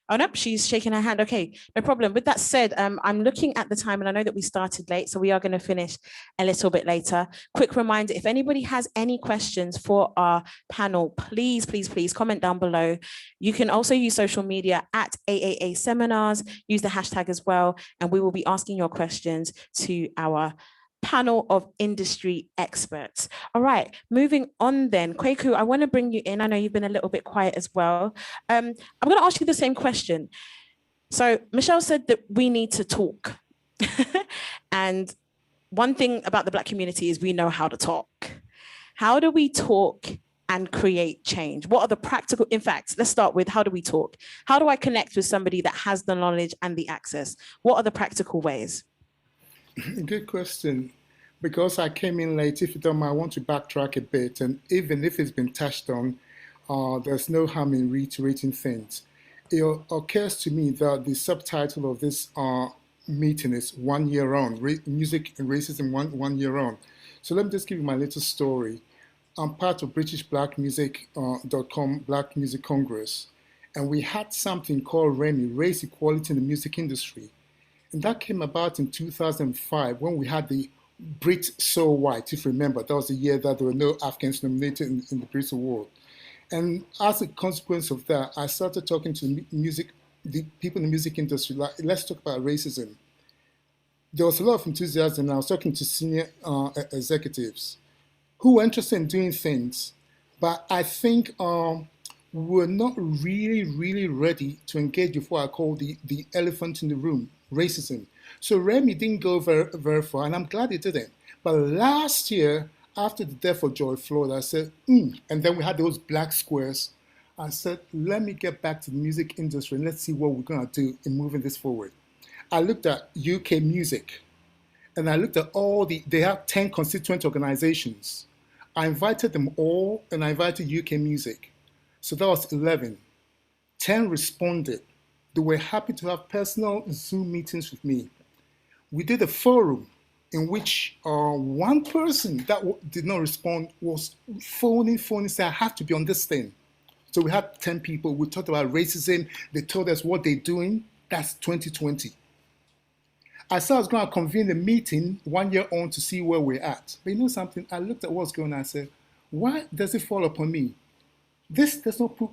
Oh, no, she's shaking her hand. Okay, no problem. With that said, I'm looking at the time and I know that we started late, so we are going to finish a little bit later. Quick reminder, if anybody has any questions for our panel, please, please, please comment down below. You can also use social media at AAA Seminars, use the hashtag as well, and we will be asking your questions to our panel of industry experts. All right, moving on then. Kwaku, I want to bring you in. I know you've been a little bit quiet as well. I'm going to ask you the same question. So Michelle said that we need to talk. And one thing about the Black community is we know how to talk. How do we talk and create change? What are the practical, in fact, let's start with how do we talk? How do I connect with somebody that has the knowledge and the access? What are the practical ways? Good question. Because I came in late, if you don't mind, I want to backtrack a bit. And even if it's been touched on, there's no harm in reiterating things. It occurs to me that the subtitle of this meeting is 1 year on, music and racism 1 year on. So let me just give you my little story. I'm part of BritishBlackMusic.com Black Music Congress. And we had something called REMI, Race Equality in the Music Industry. And that came about in 2005 when we had the Brit So White, if you remember. That was the year that there were no Africans nominated in the Brit Award. And as a consequence of that, I started talking to the people in the music industry, like, let's talk about racism. There was a lot of enthusiasm, and I was talking to senior executives who were interested in doing things, but I think we're not really ready to engage with what I call the elephant in the room, racism. So Remy didn't go very far, and I'm glad he didn't. But last year, after the death of George Floyd, I said, and then we had those black squares. I said, let me get back to the music industry and let's see what we're gonna do in moving this forward. I looked at UK music, and I looked at they have 10 constituent organizations. I invited them all, and I invited UK music. So that was 11. 10 responded. They were happy to have personal Zoom meetings with me. We did a forum in which one person that did not respond was phoning, saying, I have to be on this thing. So we had 10 people. We talked about racism. They told us what they're doing. That's 2020. I said I was going to convene a meeting 1 year on to see where we're at. But you know something? I looked at what's going on. I said, why does it fall upon me? This does not put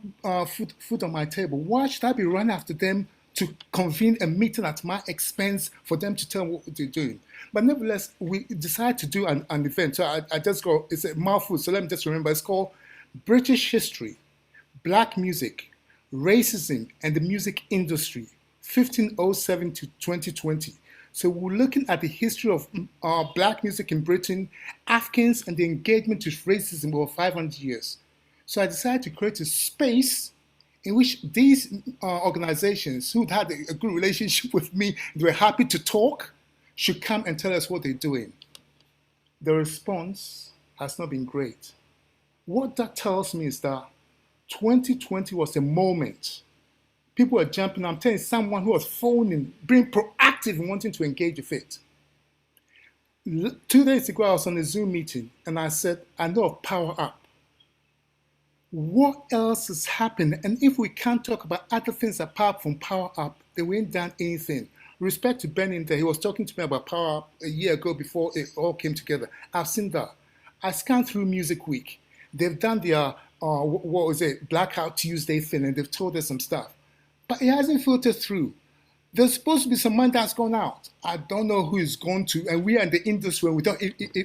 food on my table. Why should I be running after them to convene a meeting at my expense for them to tell me what they're doing? But nevertheless, we decided to do an event. So I just go, it's a mouthful, so let me just remember. It's called British History, Black Music, Racism, and the Music Industry, 1507 to 2020. So we're looking at the history of Black music in Britain, Africans, and the engagement with racism over 500 years. So I decided to create a space in which these organizations who had a good relationship with me, they were happy to talk, should come and tell us what they're doing. The response has not been great. What that tells me is that 2020 was a moment. People were jumping. I'm telling you, someone who was phoning, being proactive and wanting to engage with it. 2 days ago, I was on a Zoom meeting and I said, I know of Power Up. What else is happening? And if we can't talk about other things apart from Power Up, then we ain't done anything. Respect to Ben in there, he was talking to me about Power Up a year ago before it all came together. I've seen that. I scanned through Music Week. They've done their, Blackout Tuesday thing, and they've told us some stuff. But it hasn't filtered through. There's supposed to be some money that's gone out. I don't know who is going to, and we are in the industry and we don't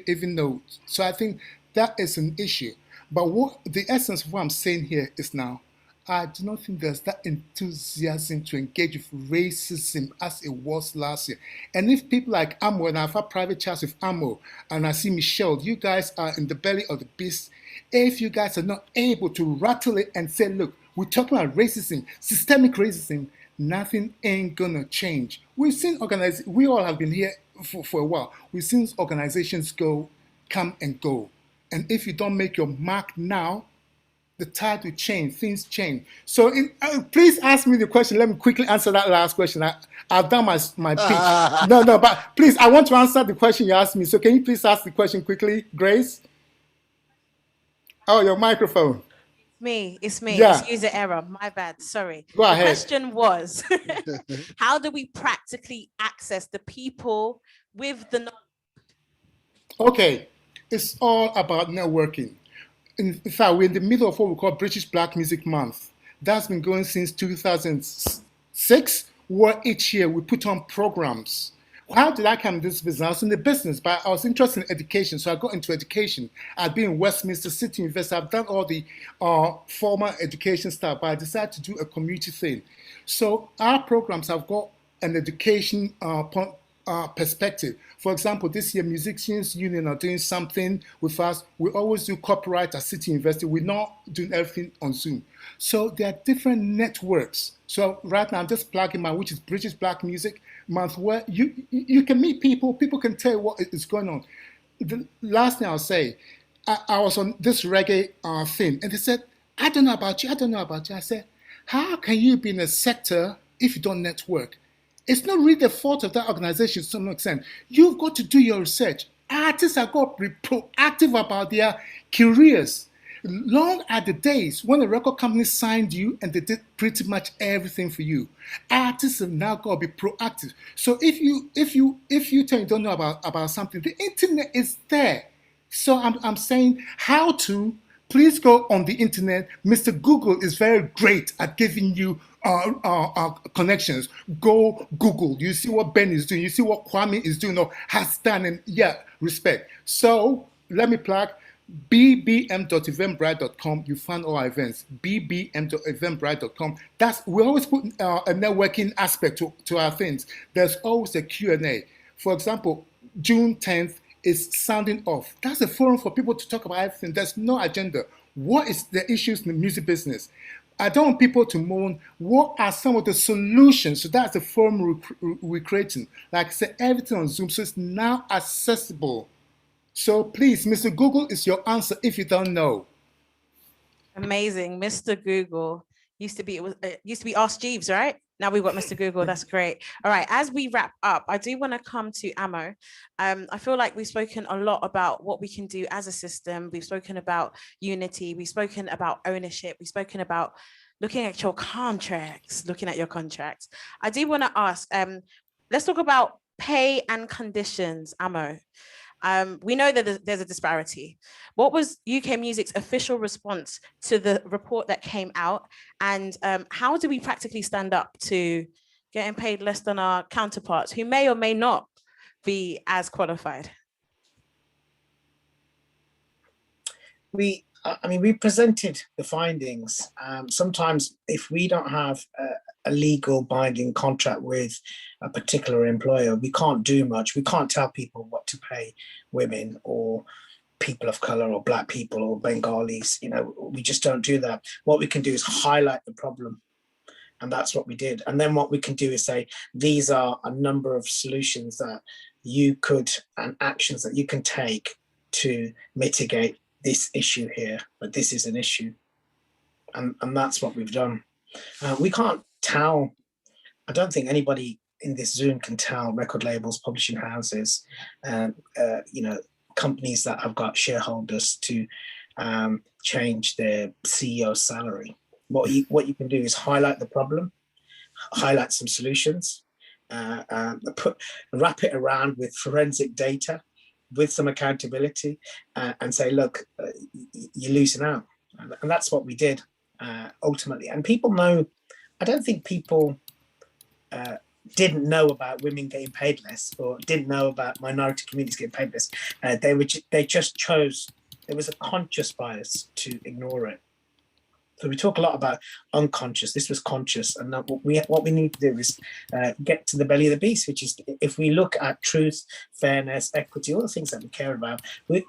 even know. So I think that is an issue. But what the essence of what I'm saying here is now, I do not think there's that enthusiasm to engage with racism as it was last year. And if people like Amo, and I've had private chats with Amo, and I see Michelle, you guys are in the belly of the beast. If you guys are not able to rattle it and say, look, we're talking about racism, systemic racism, nothing ain't gonna change. We've seen we all have been here for a while. We've seen organizations come and go. And if you don't make your mark now, the tide will change, things change. So please ask me the question. Let me quickly answer that last question. I've done my pitch. No, but please, I want to answer the question you asked me. So can you please ask the question quickly, Grace? Oh, your microphone. It's me. Yeah. It's user error. My bad. Sorry. Go ahead. The question was, how do we practically access the people with the knowledge? Okay. It's all about networking. In fact, we're in the middle of what we call British Black Music Month. That's been going since 2006, where each year we put on programs. How did I come into this business? I was in the business, but I was interested in education, so I got into education. I've been in Westminster City University. I've done all the formal education stuff, but I decided to do a community thing. So our programs have got an education perspective. For example, this year, Musicians Union are doing something with us. We always do copyright at City University. We're not doing everything on Zoom. So there are different networks. So right now, I'm just plugging mine, which is British Black Music Month, where you can meet people. People can tell you what is going on. The last thing I'll say, I was on this reggae thing, and they said, I don't know about you. I said, how can you be in a sector if you don't network? It's not really the fault of that organization to some extent. You've got to do your research. Artists have got to be proactive about their careers. Long are the days when a record company signed you and they did pretty much everything for you. Artists have now got to be proactive. So if you tell you don't know about something, the internet is there. So I'm saying how to. Please go on the internet. Mr. Google is very great at giving you connections. Go Google. You see what Ben is doing. You see what Kwame is doing or has done. And yeah, respect. So let me plug bbm.eventbrite.com. You find all our events. bbm.eventbrite.com. We always put a networking aspect to our things. There's always a Q&A. For example, June 10th, is sounding off. That's a forum for people to talk about everything. There's no agenda. What is the issues in the music business? I don't want people to moan. What are some of the solutions? So that's the forum we're creating. Like I said, everything on Zoom, so it's now accessible. So please, Mr. Google is your answer if you don't know. Amazing, Mr. Google. Used to be Ask Jeeves, right? Now we've got Mr. Google. That's great. All right. As we wrap up, I do want to come to Amo. I feel like we've spoken a lot about what we can do as a system. We've spoken about unity. We've spoken about ownership. We've spoken about looking at your contracts. I do want to ask, let's talk about pay and conditions, Amo. We know that there's a disparity. What was UK Music's official response to the report that came out? And how do we practically stand up to getting paid less than our counterparts who may or may not be as qualified? We presented the findings. Sometimes if we don't have a legal binding contract with a particular employer, we can't do much. We can't tell people what to pay women or people of color or Black people or Bengalis. We just don't do that. What we can do is highlight the problem. And that's what we did. And then what we can do is say, these are a number of solutions that you could, and actions that you can take to mitigate this issue here, but this is an issue. And that's what we've done. We can't tell, I don't think anybody in this Zoom can tell record labels, publishing houses, companies that have got shareholders to change their CEO salary. What you can do is highlight the problem, highlight some solutions, wrap it around with forensic data, with some accountability, and say, look, you're losing out. And that's what we did ultimately. And people know, I don't think people didn't know about women getting paid less or didn't know about minority communities getting paid less. They just chose, there was a conscious bias to ignore it. So we talk a lot about unconscious. This was conscious, and what we need to do is get to the belly of the beast, which is if we look at truth, fairness, equity, all the things that we care about, we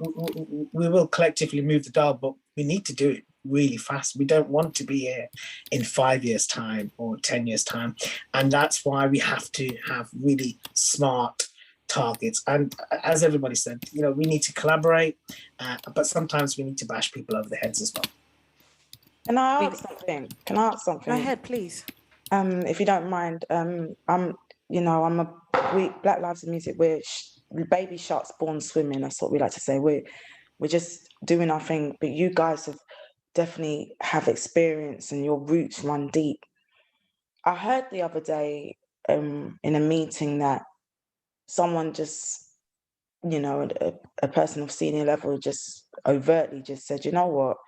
will collectively move the dial, but we need to do it really fast. We don't want to be here in 5 years' time or 10 years' time, and that's why we have to have really smart targets. And as everybody said, you know, we need to collaborate, but sometimes we need to bash people over the heads as well. Can I ask something? Go ahead, please. If you don't mind, Black Lives in Music, we're baby sharks born swimming. That's what we like to say. We're just doing our thing, but you guys definitely have experience and your roots run deep. I heard the other day in a meeting that someone just, a person of senior level just overtly just said, you know what,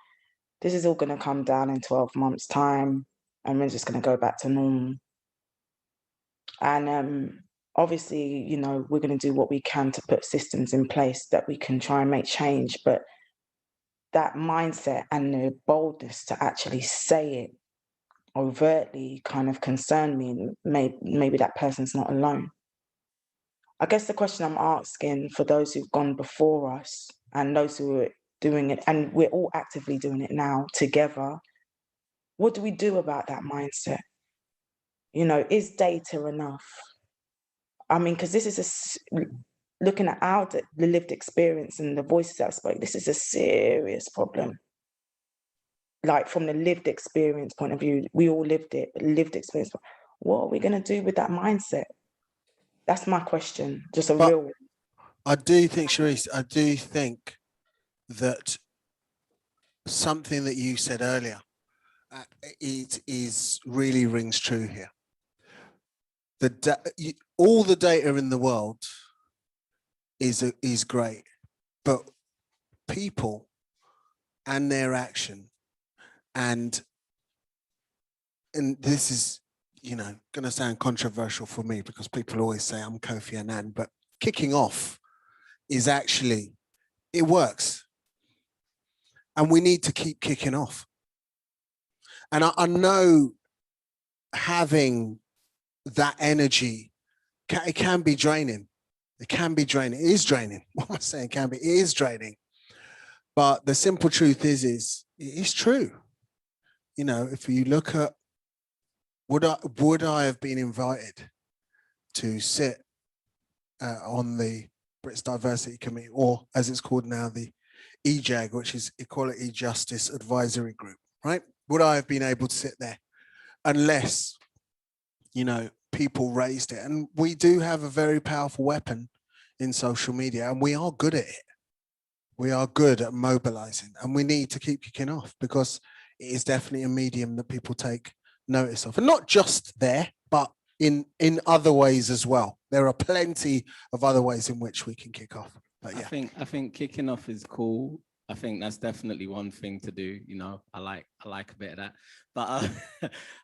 this is all going to come down in 12 months' time, and we're just going to go back to normal. And obviously, we're going to do what we can to put systems in place that we can try and make change. But that mindset and the boldness to actually say it overtly kind of concerned me. And maybe that person's not alone. I guess the question I'm asking for those who've gone before us and those who are doing it, and we're all actively doing it now together, what do we do about that mindset? Is data enough? I mean, because this is looking at the lived experience and the voices that spoke, this is a serious problem. Like from the lived experience point of view, we all lived it, but lived experience. What are we going to do with that mindset? That's my question. Just a real. I do think, Sharice, that something that you said earlier, it is really rings true here. All the data in the world is great, but people and their action, and this is, going to sound controversial for me because people always say I'm Kofi Annan, but kicking off is actually, it works. And we need to keep kicking off. And I know having that energy, it can be draining. It can be draining. It is draining. What am I saying? It is draining. But the simple truth is it is true. If you look at, would I have been invited to sit on the Brits Diversity Committee, or as it's called now, the EJAG, which is Equality Justice Advisory Group, right? Would I have been able to sit there unless, people raised it? And we do have a very powerful weapon in social media, and we are good at it. We are good at mobilizing, and we need to keep kicking off because it is definitely a medium that people take notice of, and not just there, but in other ways as well. There are plenty of other ways in which we can kick off. But yeah, I think kicking off is cool. I think that's definitely one thing to do. I like a bit of that, but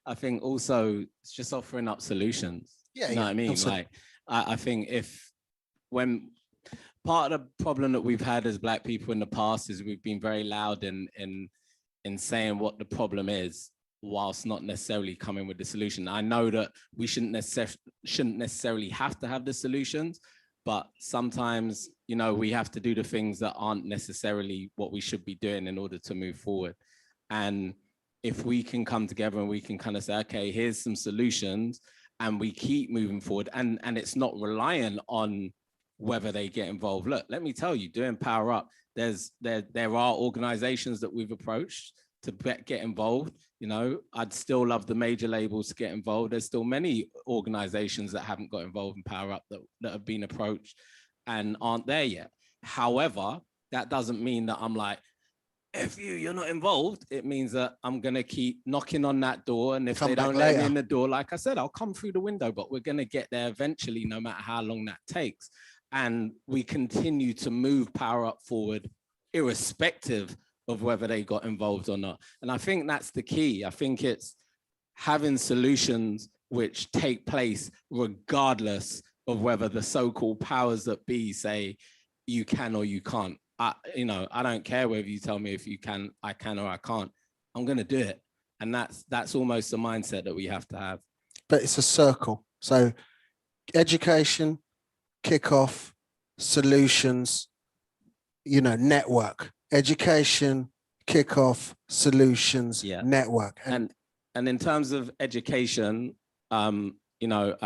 I think also it's just offering up solutions. Yeah, you know what I mean? Absolutely. Like I think when part of the problem that we've had as Black people in the past is we've been very loud in saying what the problem is, whilst not necessarily coming with the solution. I know that we shouldn't necessarily have to have the solutions, but sometimes, we have to do the things that aren't necessarily what we should be doing in order to move forward. And if we can come together and we can kind of say, okay, here's some solutions, and we keep moving forward, and it's not reliant on whether they get involved. Look, let me tell you, doing Power Up, there are organizations that we've approached to get involved. I'd still love the major labels to get involved. There's still many organizations that haven't got involved in Power Up that have been approached and aren't there yet. However, that doesn't mean that I'm like, if you're not involved. It means that I'm going to keep knocking on that door. And if they don't let me in the door, like I said, I'll come through the window, but we're going to get there eventually, no matter how long that takes. And we continue to move Power Up forward, irrespective of whether they got involved or not. And I think that's the key. I think it's having solutions which take place regardless of whether the so-called powers that be say you can or you can't. I don't care whether you tell me if you can, I can or I can't. I'm going to do it. And that's almost the mindset that we have to have. But it's a circle. So education, kickoff, solutions, network. Education, kickoff, solutions, network. And in terms of education, I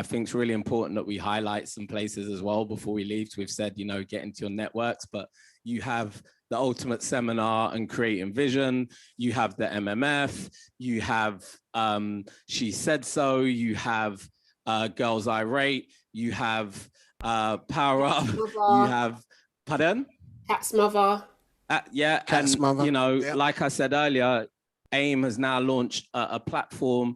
think it's really important that we highlight some places as well before we leave. So we've said, get into your networks, but you have the Ultimate Seminar and Creating Vision, you have the MMF, you have She Said So, you have Girls Irate, you have Power Up, you have, pardon? Cat's Mother. Cat's Mother. Like I said earlier, AIM has now launched a platform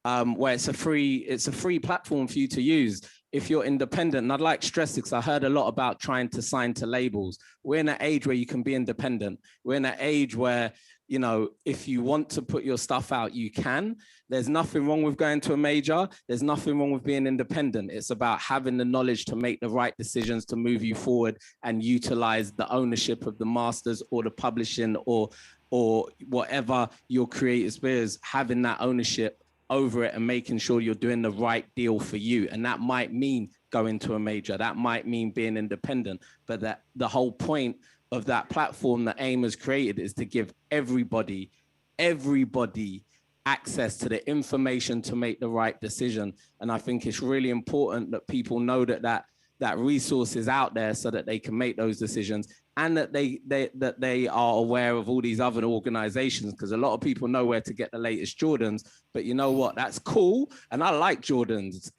where it's a free platform for you to use if you're independent. And I'd like to stress this, because I heard a lot about trying to sign to labels. We're in an age where you can be independent. We're in an age where, if you want to put your stuff out, you can. There's nothing wrong with going to a major. There's nothing wrong with being independent. It's about having the knowledge to make the right decisions to move you forward and utilize the ownership of the masters or the publishing or whatever your creative is, having that ownership over it and making sure you're doing the right deal for you. And that might mean going to a major, that might mean being independent, but that the whole point of that platform that AIM has created is to give everybody access to the information to make the right decision. And I think it's really important that people know that resource is out there so that they can make those decisions, and that they are aware of all these other organizations, because a lot of people know where to get the latest Jordans. But you know what? That's cool. And I like Jordans,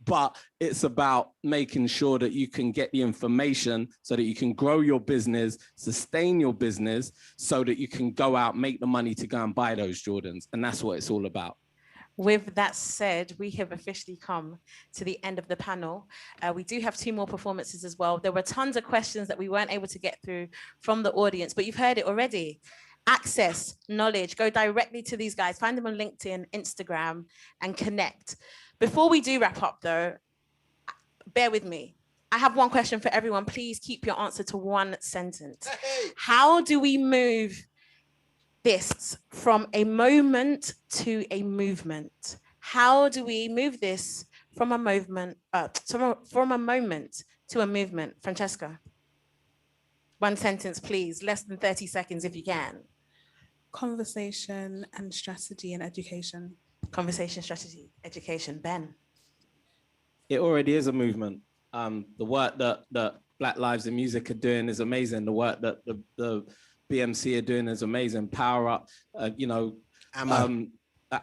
but it's about making sure that you can get the information so that you can grow your business, sustain your business, so that you can go out, make the money to go and buy those Jordans. And that's what it's all about. With that said, we have officially come to the end of the panel. We do have 2 more performances as well. There were tons of questions that we weren't able to get through from the audience, but you've heard it already. Access, knowledge, go directly to these guys, find them on LinkedIn, Instagram, and connect. Before we do wrap up though, bear with me. I have one question for everyone. Please keep your answer to 1 sentence. How do we move this from a moment to a movement? How do we move this from a movement from a moment to a movement? Francesca, 1 sentence, please. Less than 30 seconds if you can. Conversation and strategy and education. Conversation, strategy, education. Ben. It already is a movement. The work that Black Lives in Music are doing is amazing. The work that the BMC are doing is amazing. Power Up,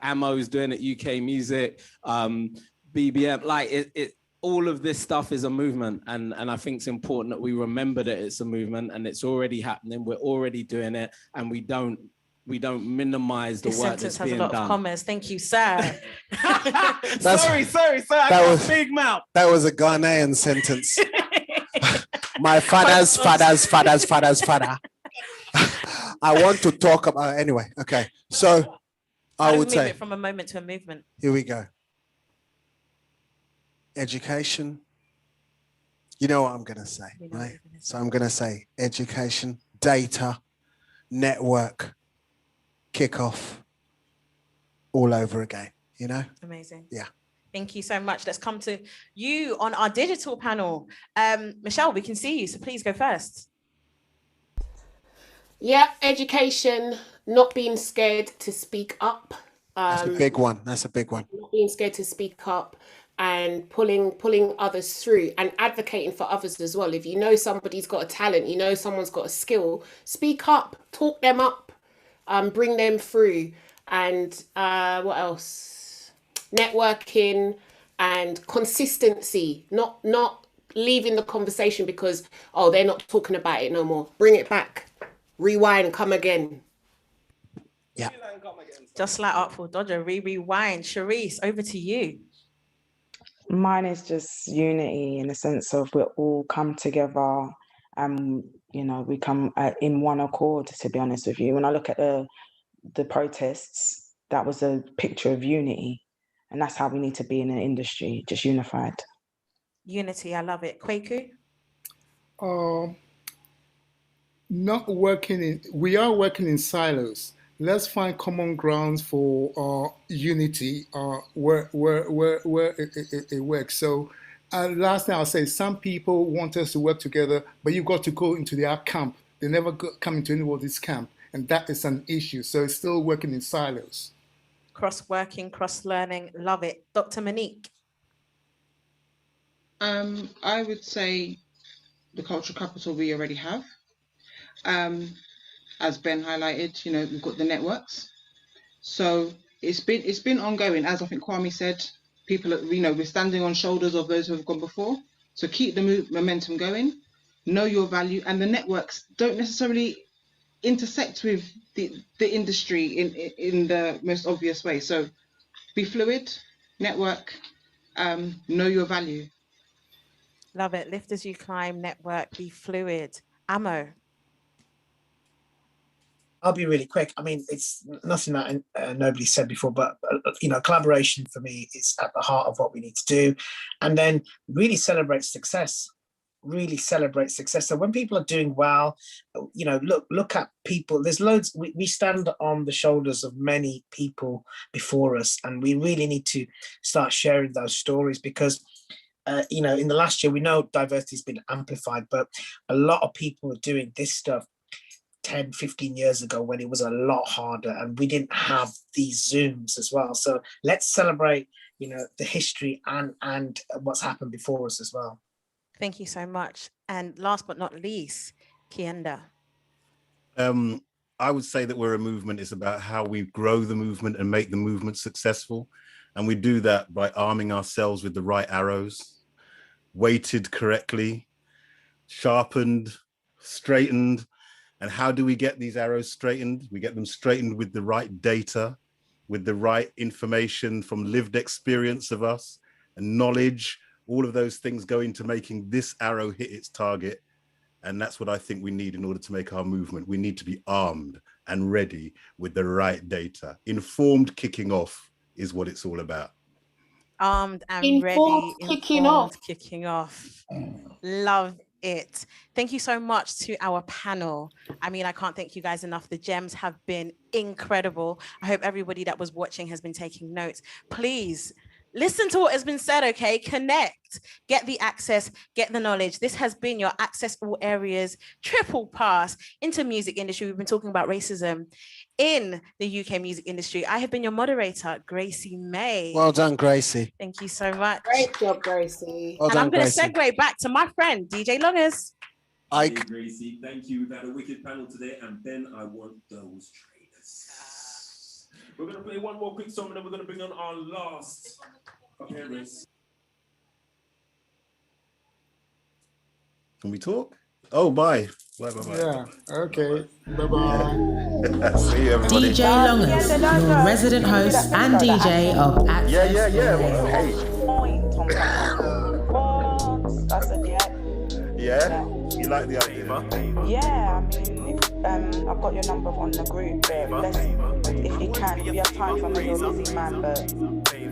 Ammo is doing it, UK Music, BBM, like all of this stuff is a movement. And I think it's important that we remember that it's a movement and it's already happening. We're already doing it, and we don't minimize the work that's being done. This sentence has a lot of commas. Thank you, sir. Sorry, I got a big mouth. That was a Ghanaian sentence. My father. I want to talk about, anyway, okay. So I would say, from a moment to a movement. Here we go. Education. You know what I'm going to say, right? So I'm going to say education, data, network, kickoff, all over again, Amazing. Yeah. Thank you so much. Let's come to you on our digital panel. Michelle, we can see you, so please go first. Yeah, education, not being scared to speak up. That's a big one. Not being scared to speak up and pulling others through and advocating for others as well. If you know somebody's got a talent, someone's got a skill, speak up, talk them up, bring them through. And what else? Networking and consistency, not leaving the conversation because, they're not talking about it no more. Bring it back. Rewind, come again. Yeah. Just like Artful Dodger, rewind. Sharice, over to you. Mine is just unity in the sense of we're all come together and, we come in one accord, to be honest with you. When I look at the protests, that was a picture of unity. And that's how we need to be in an industry, just unified. Unity, I love it. Kwaku? We are working in silos, let's find common grounds for unity where it works. So last thing I'll say, some people want us to work together, but you've got to go into their camp. They never come into anybody's camp, and that is an issue. So it's still working in silos. Cross-working, cross-learning, love it. Dr. Monique. I would say the cultural capital we already have. As Ben highlighted, we've got the networks. So it's been ongoing. As I think Kwame said, people, we're standing on shoulders of those who have gone before. So keep the momentum going, know your value, and the networks don't necessarily intersect with the industry in the most obvious way. So be fluid, network, know your value. Love it. Lift as you climb, network, be fluid. Amo. I'll be really quick. I mean, it's nothing that nobody said before, but collaboration for me is at the heart of what we need to do, and then really celebrate success. Really celebrate success. So when people are doing well, look at people. There's loads. We stand on the shoulders of many people before us, and we really need to start sharing those stories because. In the last year, we know diversity has been amplified, but a lot of people are doing this stuff 10, 15 years ago when it was a lot harder and we didn't have these Zooms as well. So let's celebrate, the history and what's happened before us as well. Thank you so much. And last but not least, Kienda. I would say that we're a movement. It's about how we grow the movement and make the movement successful. And we do that by arming ourselves with the right arrows, weighted correctly, sharpened, straightened. And how do we get these arrows straightened? We get them straightened with the right data, with the right information from lived experience of us and knowledge. All of those things go into making this arrow hit its target. And that's what I think we need in order to make our movement. We need to be armed and ready with the right data. Informed kicking off is what it's all about. Armed and Informed ready. kicking off. Kicking off. Love it. Thank you so much to our panel. I mean, I can't thank you guys enough. The gems have been incredible. I hope everybody that was watching has been taking notes. Please listen to what has been said, okay? Connect, get the access, get the knowledge. This has been your Access All Areas triple pass into music industry. We've been talking about racism in the UK music industry. I have been your moderator, Gracie May. Well done, Gracie. Thank you so much. Great job, Gracie. Well and done, I'm going to Gracie. segue back to my friend, DJ Longers. Hey, Gracie, thank you. We've had a wicked panel today. And Ben, I want those trainers. We're going to play one more quick song and then we're going to bring on our last appearance. Can we talk? Oh, bye. Bye. Yeah, okay. Bye-bye. See you, everybody. DJ Longers, your resident host and DJ of Access. Yeah. Well, hey. Yeah? You like the idea? Yeah, I mean, I've got your number on the group, but if you can, if you have time for me, you're a busy man, but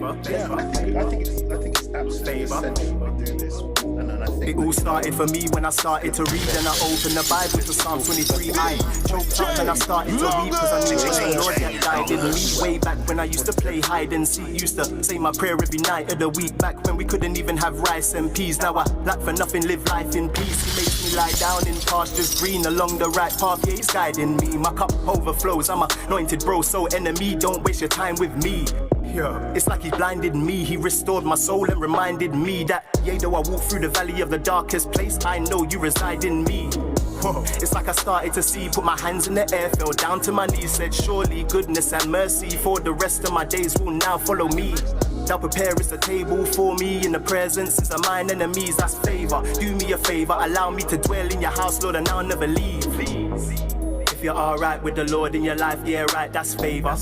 Yeah, I think it's absolutely essential we do this. And I think it all started for me when I started to read and I opened the Bible to Psalm 23. I choked up and I started to weep because I knew it was the Lord that guided me. Way back when I used to play hide and seek, used to say my prayer every night of the week. Back when we couldn't even have rice and peas. Now I lack for nothing, live life in peace. He makes me lie down in pastures green along the right path. Yeah, he's guiding me. My cup overflows. I'm anointed, bro. So enemy, don't waste your time with me. Yeah, it's like he blinded me. He restored my soul and reminded me that, yeah, though I walk through the valley of the darkest place, I know you reside in me. Whoa. It's like I started to see, put my hands in the air, fell down to my knees, said, surely goodness and mercy for the rest of my days will now follow me. Thou preparest a table for me in the presence of mine enemies. That's favor. Do me a favor, allow me to dwell in your house, Lord, and I'll never leave. Please. If you're alright with the Lord in your life, yeah, right, that's favor.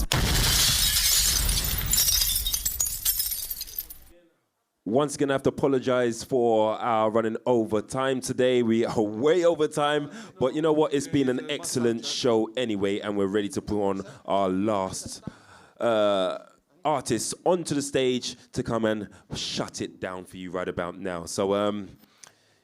Once again, I have to apologize for our running over time today. We are way over time, but you know what? It's been an excellent show anyway, and we're ready to put on our last artists onto the stage to come and shut it down for you right about now. So,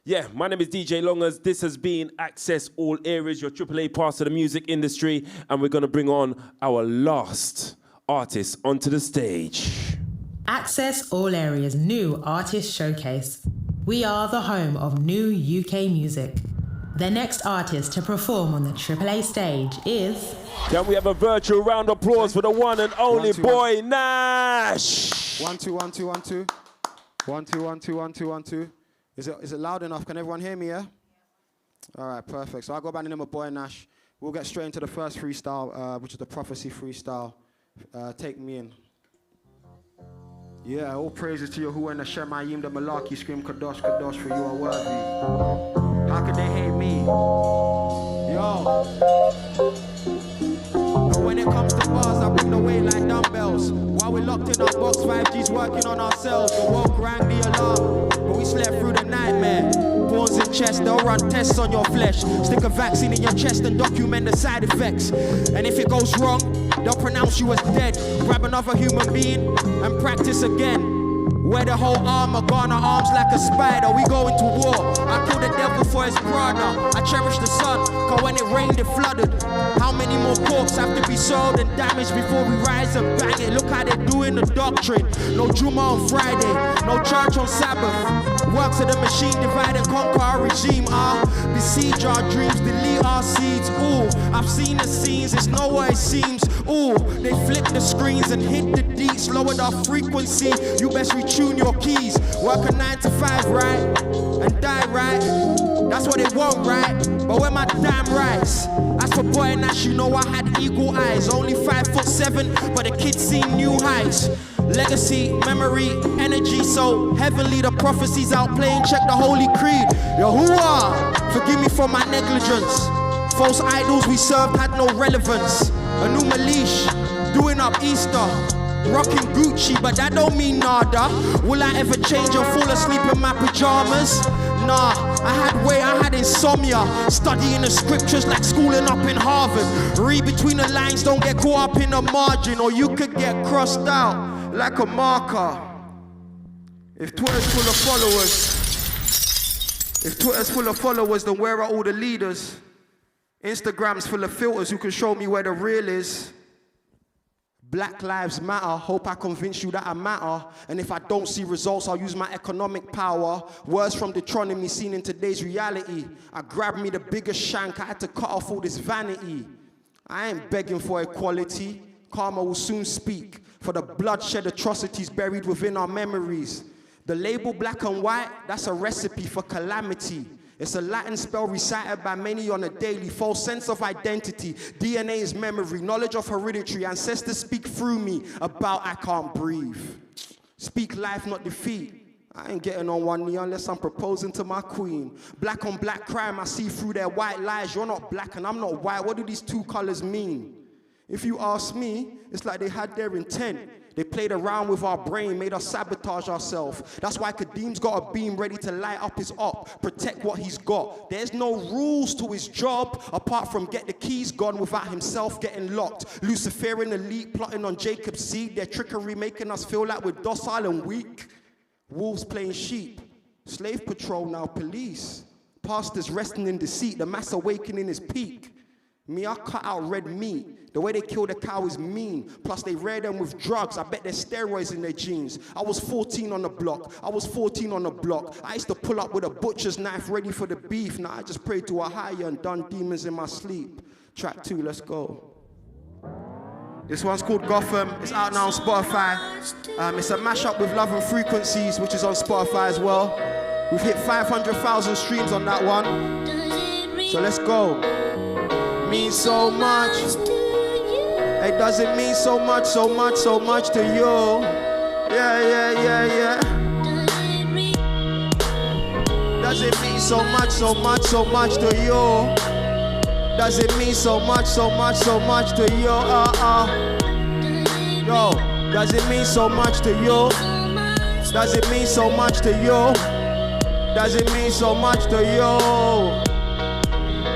Yeah, my name is DJ Longers. This has been Access All Areas, your AAA pass to the music industry, and we're going to bring on our last artist onto the stage. Access All Areas New Artist Showcase. We are the home of new UK music. The next artist to perform on the AAA stage is... Can we have a virtual round of applause for the one and only Boy Nash? 1 2 1 2 1 2 1 2 1 2 1 2 1 2. Is it loud enough? Can everyone hear me, yeah? All right, perfect. So I go by the name of Boy Nash. We'll get straight into the first freestyle, which is the Prophecy freestyle. Take me in. Yeah, all praises to Yahuwah and Hashem. Ayim the Malaki scream Kadosh, Kadosh, for you are worthy. How could they hate me? Yo. But when it comes to bars, I bring the weight like dumbbells. While we're locked in our box, 5G's working on ourselves. The world rang the alarm, but we slept through the nightmare. Pawns in chest, they'll run tests on your flesh. Stick a vaccine in your chest and document the side effects. And if it goes wrong, they'll pronounce you as dead. Grab another human being and practice again. Wear the whole armor, garner arms like a spider. We go into war. I kill the devil for his brother. I cherish the sun, cause when it rained, it flooded. How many more corpses have to be sold and damaged before we rise and bang it? Look how they doing the doctrine. No Juma on Friday, no church on Sabbath. Works of the machine, divide and conquer our regime. Besiege our dreams, delete our seeds. Ooh, I've seen the scenes, it's not what it seems. Ooh, they flip the screens and hit the deets, lowered our frequency. You best retune your keys. Work a 9 to 5, right? And die, right? That's what they want, right? But where my damn rights? As for Boy Nash, you know I had eagle eyes. Only 5'7", but the kid seen new heights. Legacy, memory, energy, so heavenly. The prophecies outplaying, check the Holy Creed. Yahuwah, forgive me for my negligence. False idols we served had no relevance. A new Malish, doing up Easter. Rocking Gucci, but that don't mean nada. Will I ever change and fall asleep in my pajamas? Nah, I had insomnia. Studying the scriptures like schooling up in Harvard. Read between the lines, don't get caught up in the margin, or you could get crossed out like a marker. If Twitter's full of followers, then where are all the leaders? Instagram's full of filters who can show me where the real is. Black lives matter, hope I convince you that I matter. And if I don't see results, I'll use my economic power. Words from Deuteronomy seen in today's reality. I grabbed me the biggest shank, I had to cut off all this vanity. I ain't begging for equality, karma will soon speak. For the bloodshed atrocities buried within our memories. The label black and white, that's a recipe for calamity. It's a Latin spell recited by many on a daily. False sense of identity. DNA is memory. Knowledge of hereditary. Ancestors speak through me about I can't breathe. Speak life, not defeat. I ain't getting on one knee unless I'm proposing to my queen. Black on black crime, I see through their white lies. You're not black and I'm not white. What do these two colors mean? If you ask me, it's like they had their intent. They played around with our brain, made us sabotage ourselves. That's why Kadeem's got a beam ready to light up his op, protect what he's got. There's no rules to his job, apart from get the keys gone without himself getting locked. Luciferian elite plotting on Jacob's seed, their trickery making us feel like we're docile and weak. Wolves playing sheep, slave patrol now police. Pastors resting in deceit, the mass awakening is peak. Me, I cut out red meat. The way they kill the cow is mean. Plus they rear them with drugs. I bet there's steroids in their genes. I was 14 on the block. I used to pull up with a butcher's knife ready for the beef. Now I just prayed to a higher and done demons in my sleep. Track 2, let's go. This one's called Gotham. It's out now on Spotify. It's a mashup with Love and Frequencies, which is on Spotify as well. We've hit 500,000 streams on that one. So let's go. Means so much. It doesn't mean so much to you. Yeah. Doesn't mean so much to you. Doesn't mean so much to you. Yo, doesn't mean so much to you. Doesn't mean so much to you. Doesn't mean so much to you.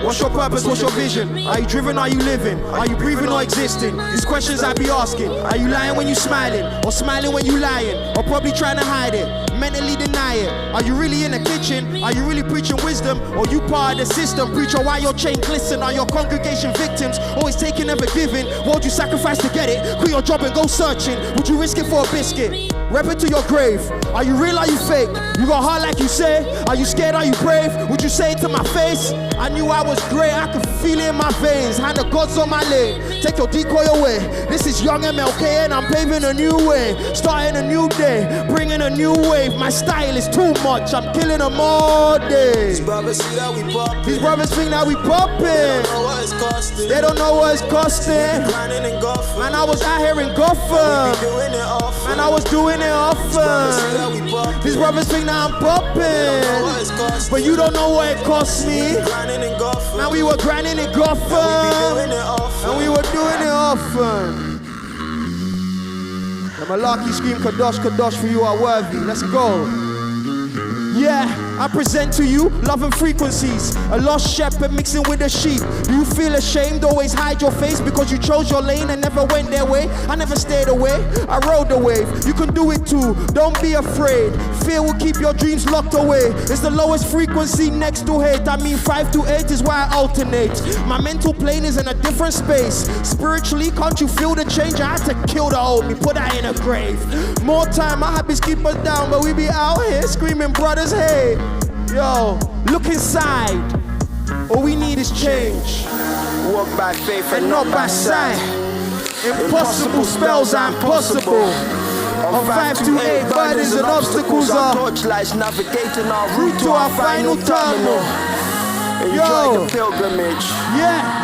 What's your purpose? What's your vision? Are you driven? Are you living? Are you breathing or existing? These questions I be asking. Are you lying when you smiling? Or smiling when you lying? Or probably trying to hide it? Mentally deny it. Are you really in the kitchen? Are you really preaching wisdom? Or you part of the system? Preacher, why your chain glisten? Are your congregation victims? Always taking, never giving. What would you sacrifice to get it? Quit your job and go searching. Would you risk it for a biscuit? Rep it to your grave. Are you real? Are you fake? You got heart like you say? Are you scared? Are you brave? Would you say it to my face? I knew I was great. I could feel it in my veins. Hand of God's on my lane. Take your decoy away. This is young MLK and I'm paving a new way. Starting a new day. Bringing a new wave. My style is too much. I'm killing them all day. These brothers see that we poppin'. These brothers think that we poppin'. They don't know what it's costing. They don't know what it's costing. Grinding in Gotham. Man, I was out here in Gotham. Doing it often. Man, I was doing it often. These brothers think that I'm poppin'. But you don't know what it cost me. Man, we were grinding in Gotham. And we were doing it often. The Malaki scream Kadosh, Kadosh, for you are worthy. Let's go. Yeah, I present to you love and frequencies. A lost shepherd mixing with the sheep. Do you feel ashamed? Always hide your face because you chose your lane and never went their way. I never stayed away. I rode the wave. You can do it too. Don't be afraid. Fear will keep your dreams locked away. It's the lowest frequency next to hate. I mean 5 to 8 is why I alternate. My mental plane is in a different space. Spiritually, can't you feel the change? I had to kill the old me, put that in a grave. More time, my habits keep us down, but we be out here screaming, brothers, hey. Yo, look inside. All we need is change. Walk by faith and not by sight. Impossible spells are impossible. On 5 to 8, burdens and obstacles are torchlights navigating our route to our final terminal. Enjoy the pilgrimage. Yeah.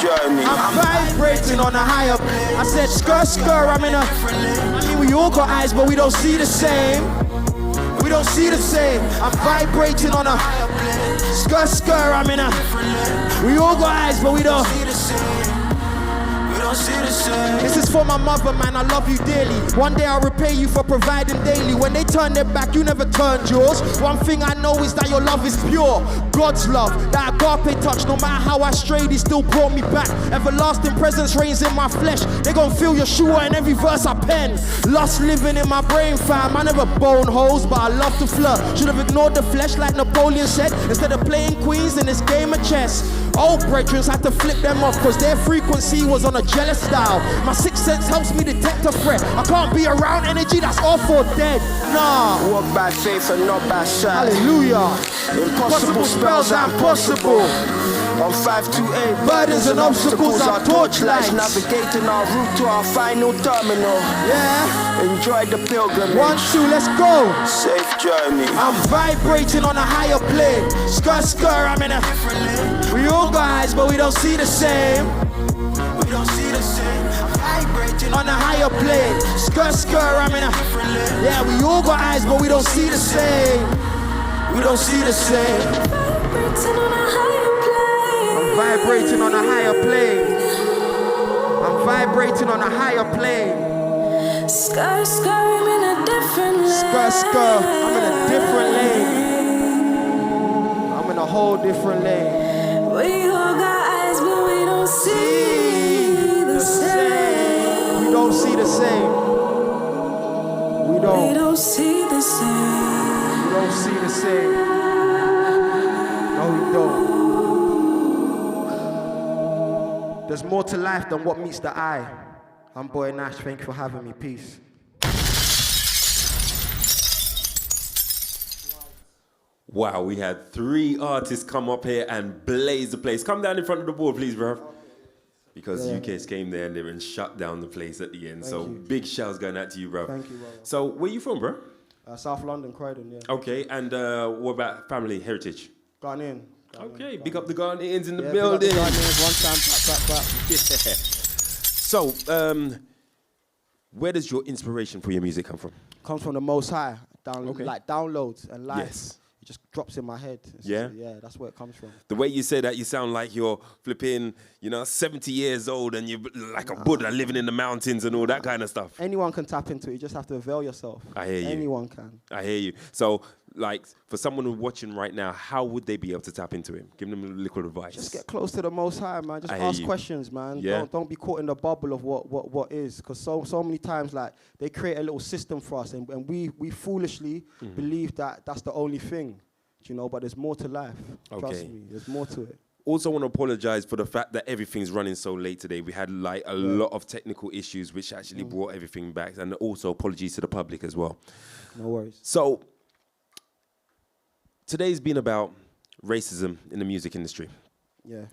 Journey. I'm vibrating on a higher. I said skr, I'm in a. I mean, we all got eyes, but we don't see the same. We don't see the same. I'm vibrating on a skr, I'm in a. We all got eyes, but we don't see the same. This is for my mother, man, I love you dearly. One day I'll repay you for providing daily. When they turn their back, you never turned yours. One thing I know is that your love is pure. God's love, that agape touch. No matter how I strayed, he still brought me back. Everlasting presence reigns in my flesh. They gon' feel Yeshua in every verse I pen. Lust living in my brain, fam. I never bone hoes, but I love to flirt. Should have ignored the flesh like Napoleon said, instead of playing queens in this game of chess. Old brethren had to flip them off, cause their frequency was on a jealous style. My sixth sense helps me detect a threat. I can't be around energy that's off or dead. Nah. Walk by faith and not by sight. Hallelujah. Impossible spells are impossible. On 5 to 8, burdens and obstacles are torchlights navigating our route to our final terminal. Yeah. Enjoy the pilgrimage. 1, 2, let's go. Safe journey. I'm vibrating on a higher plane. Skr, I'm in a. We all got eyes, but we don't see the same. We don't see the same. I'm vibrating on a higher plane. Skr, I'm in a. Yeah, we all got eyes, but we don't see the same. We don't see the same. I'm vibrating on a higher plane. I'm vibrating on a higher plane. Skr, I'm in a different lane. Skr, I'm in a different lane. I'm in a whole different lane. We all got eyes, but we don't see the same. We don't see the same. We don't see the same. We don't see the same. No, we don't. There's more to life than what meets the eye. I'm Boy Nash. Thank you for having me. Peace. Wow, we had 3 artists come up here and blaze the place. Come down in front of the board, please, bro. Because UK's came there and they and shut down the place at the end. So big shouts going out to you, bro. Thank you, bro. So where you from, bro? South London, Croydon, yeah. Okay, and what about family heritage? Ghanaian. Okay, big up the Ghanaians in the Yeah, building. big up the Ghanaians, one time, back. Yeah. So, where does your inspiration for your music come from? Comes from the Most High, like downloads and live. Yes. It just drops in my head. Yeah? Yeah, that's where it comes from. The way you say that, you sound like you're flipping, 70 years old and you're like a Buddha living in the mountains and all that kind of stuff. Anyone can tap into it. You just have to avail yourself. I hear you. Anyone can. I hear you. So, like for someone who's watching right now, how would they be able to tap into him? Give them a little advice. Just get close to the Most High, man. Just ask questions, man. Yeah. Don't be caught in the bubble of what is, because so many times like they create a little system for us, and we foolishly believe that that's the only thing, you know. But there's more to life. Trust me, there's more to it. Also want to apologize for the fact that everything's running so late today. We had like a lot of technical issues which actually brought everything back, and also apologies to the public as well. No worries. So today's been about racism in the music industry. Yeah.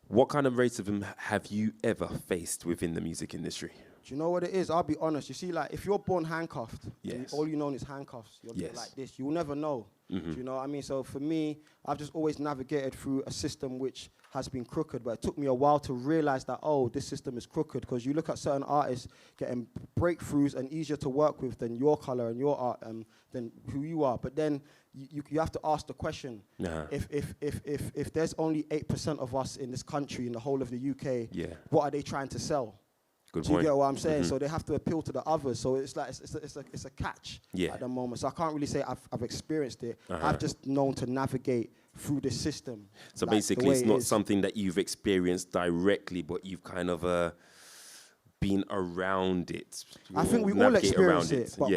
What kind of racism have you ever faced within the music industry? Do you know what it is? I'll be honest. You see, like, if you're born handcuffed, Yes. and all you know is handcuffs, you're Yes. like this, you'll never know. Do you know what I mean? So for me, I've just always navigated through a system which has been crooked, but it took me a while to realize that, oh, this system is crooked, because you look at certain artists getting breakthroughs and easier to work with than your color and your art, than who you are. But then you have to ask the question, if there's only 8% of us in this country, in the whole of the UK, what are they trying to sell? Good Do you point. get what I'm saying? So they have to appeal to the others. So it's like it's a catch at the moment. So I can't really say I've experienced it. I've just known to navigate through this system. So like, basically, it's not something that you've experienced directly, but you've kind of been around it. I think we all navigate experience around it, but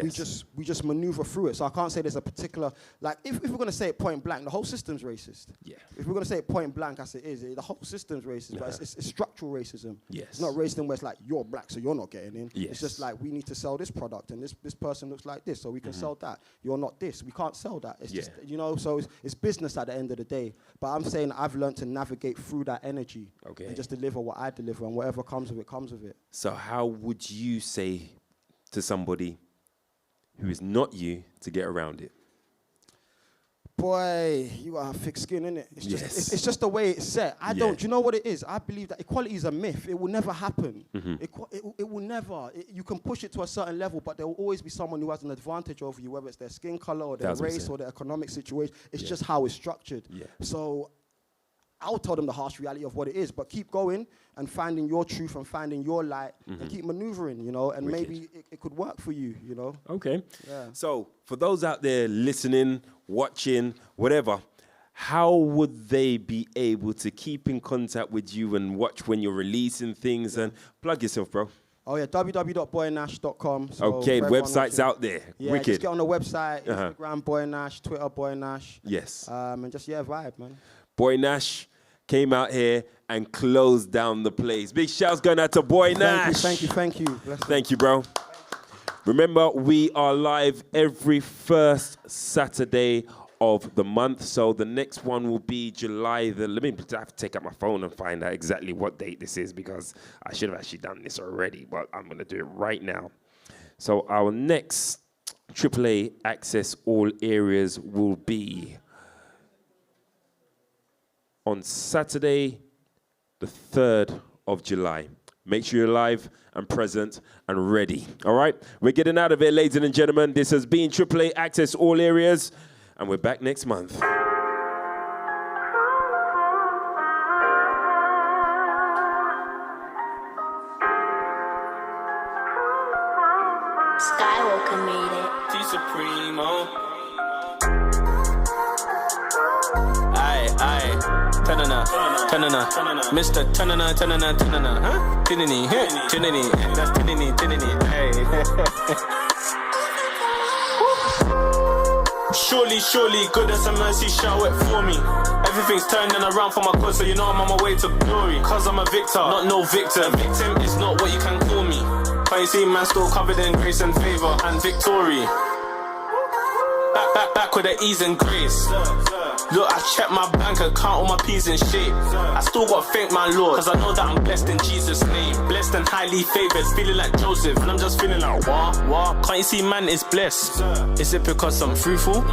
we just maneuver through it. So I can't say there's a particular, like, if we're going to say it point blank, the whole system's racist. Yeah. If we're going to say it point blank as it is, the whole system's racist, but it's structural racism. Yes. It's not racism where it's like, you're black, so you're not getting in. Yes. It's just like, we need to sell this product, and this person looks like this, so we can sell that. You're not this. We can't sell that. It's just, you know, so it's business at the end of the day. But I'm saying I've learned to navigate through that energy and just deliver what I deliver, and whatever comes with it, comes with it. So how would you say to somebody who is not you to get around it? Boy, you got a thick skin, innit? It's just the way it's set. Do you know what it is? I believe that equality is a myth. It will never happen. It will never. You can push it to a certain level, but there will always be someone who has an advantage over you, whether it's their skin color or their race or their economic situation. It's just how it's structured. So I'll tell them the harsh reality of what it is, but keep going and finding your truth and finding your light and keep maneuvering, you know, and maybe it could work for you, you know. Okay. Yeah. So for those out there listening, watching, whatever, how would they be able to keep in contact with you and watch when you're releasing things? And plug yourself, bro. Oh, yeah, www.boynash.com. So okay, the website's out there. Yeah, Wicked. just get on the website, Instagram, Boy Nash, Twitter, Boy Nash. Yes. And just, vibe, man. Boy Nash came out here and closed down the place. Big shouts going out to Boy Nash. Thank you. Thank you, bro. Remember, we are live every first Saturday of the month. So the next one will be July. Let me have to take out my phone and find out exactly what date this is, because I should have actually done this already, but I'm going to do it right now. So our next AAA Access All Areas will be on Saturday, the 3rd of July. Make sure you're live and present and ready. All right? We're getting out of here, ladies and gentlemen. This has been AAA Access All Areas, and we're back next month. Skywalker made it. T-Supremo. Aye, Tanana, Mr. Tanana, huh? Tinini, that's Tinini, Surely, goodness and mercy shall work for me. Everything's turning around for my cause, so you know I'm on my way to glory. Cause I'm a victor, not no victim. A victim is not what you can call me. But you see, man, still covered in grace and favor and victory. Back with the ease and grace. Look, I checked my bank account, all my P's in shape. I still gotta thank my Lord, cause I know that I'm blessed in Jesus' name. Blessed and highly favored, feeling like Joseph, and I'm just feeling like, what? Can't you see man is blessed? Is it because I'm fruitful?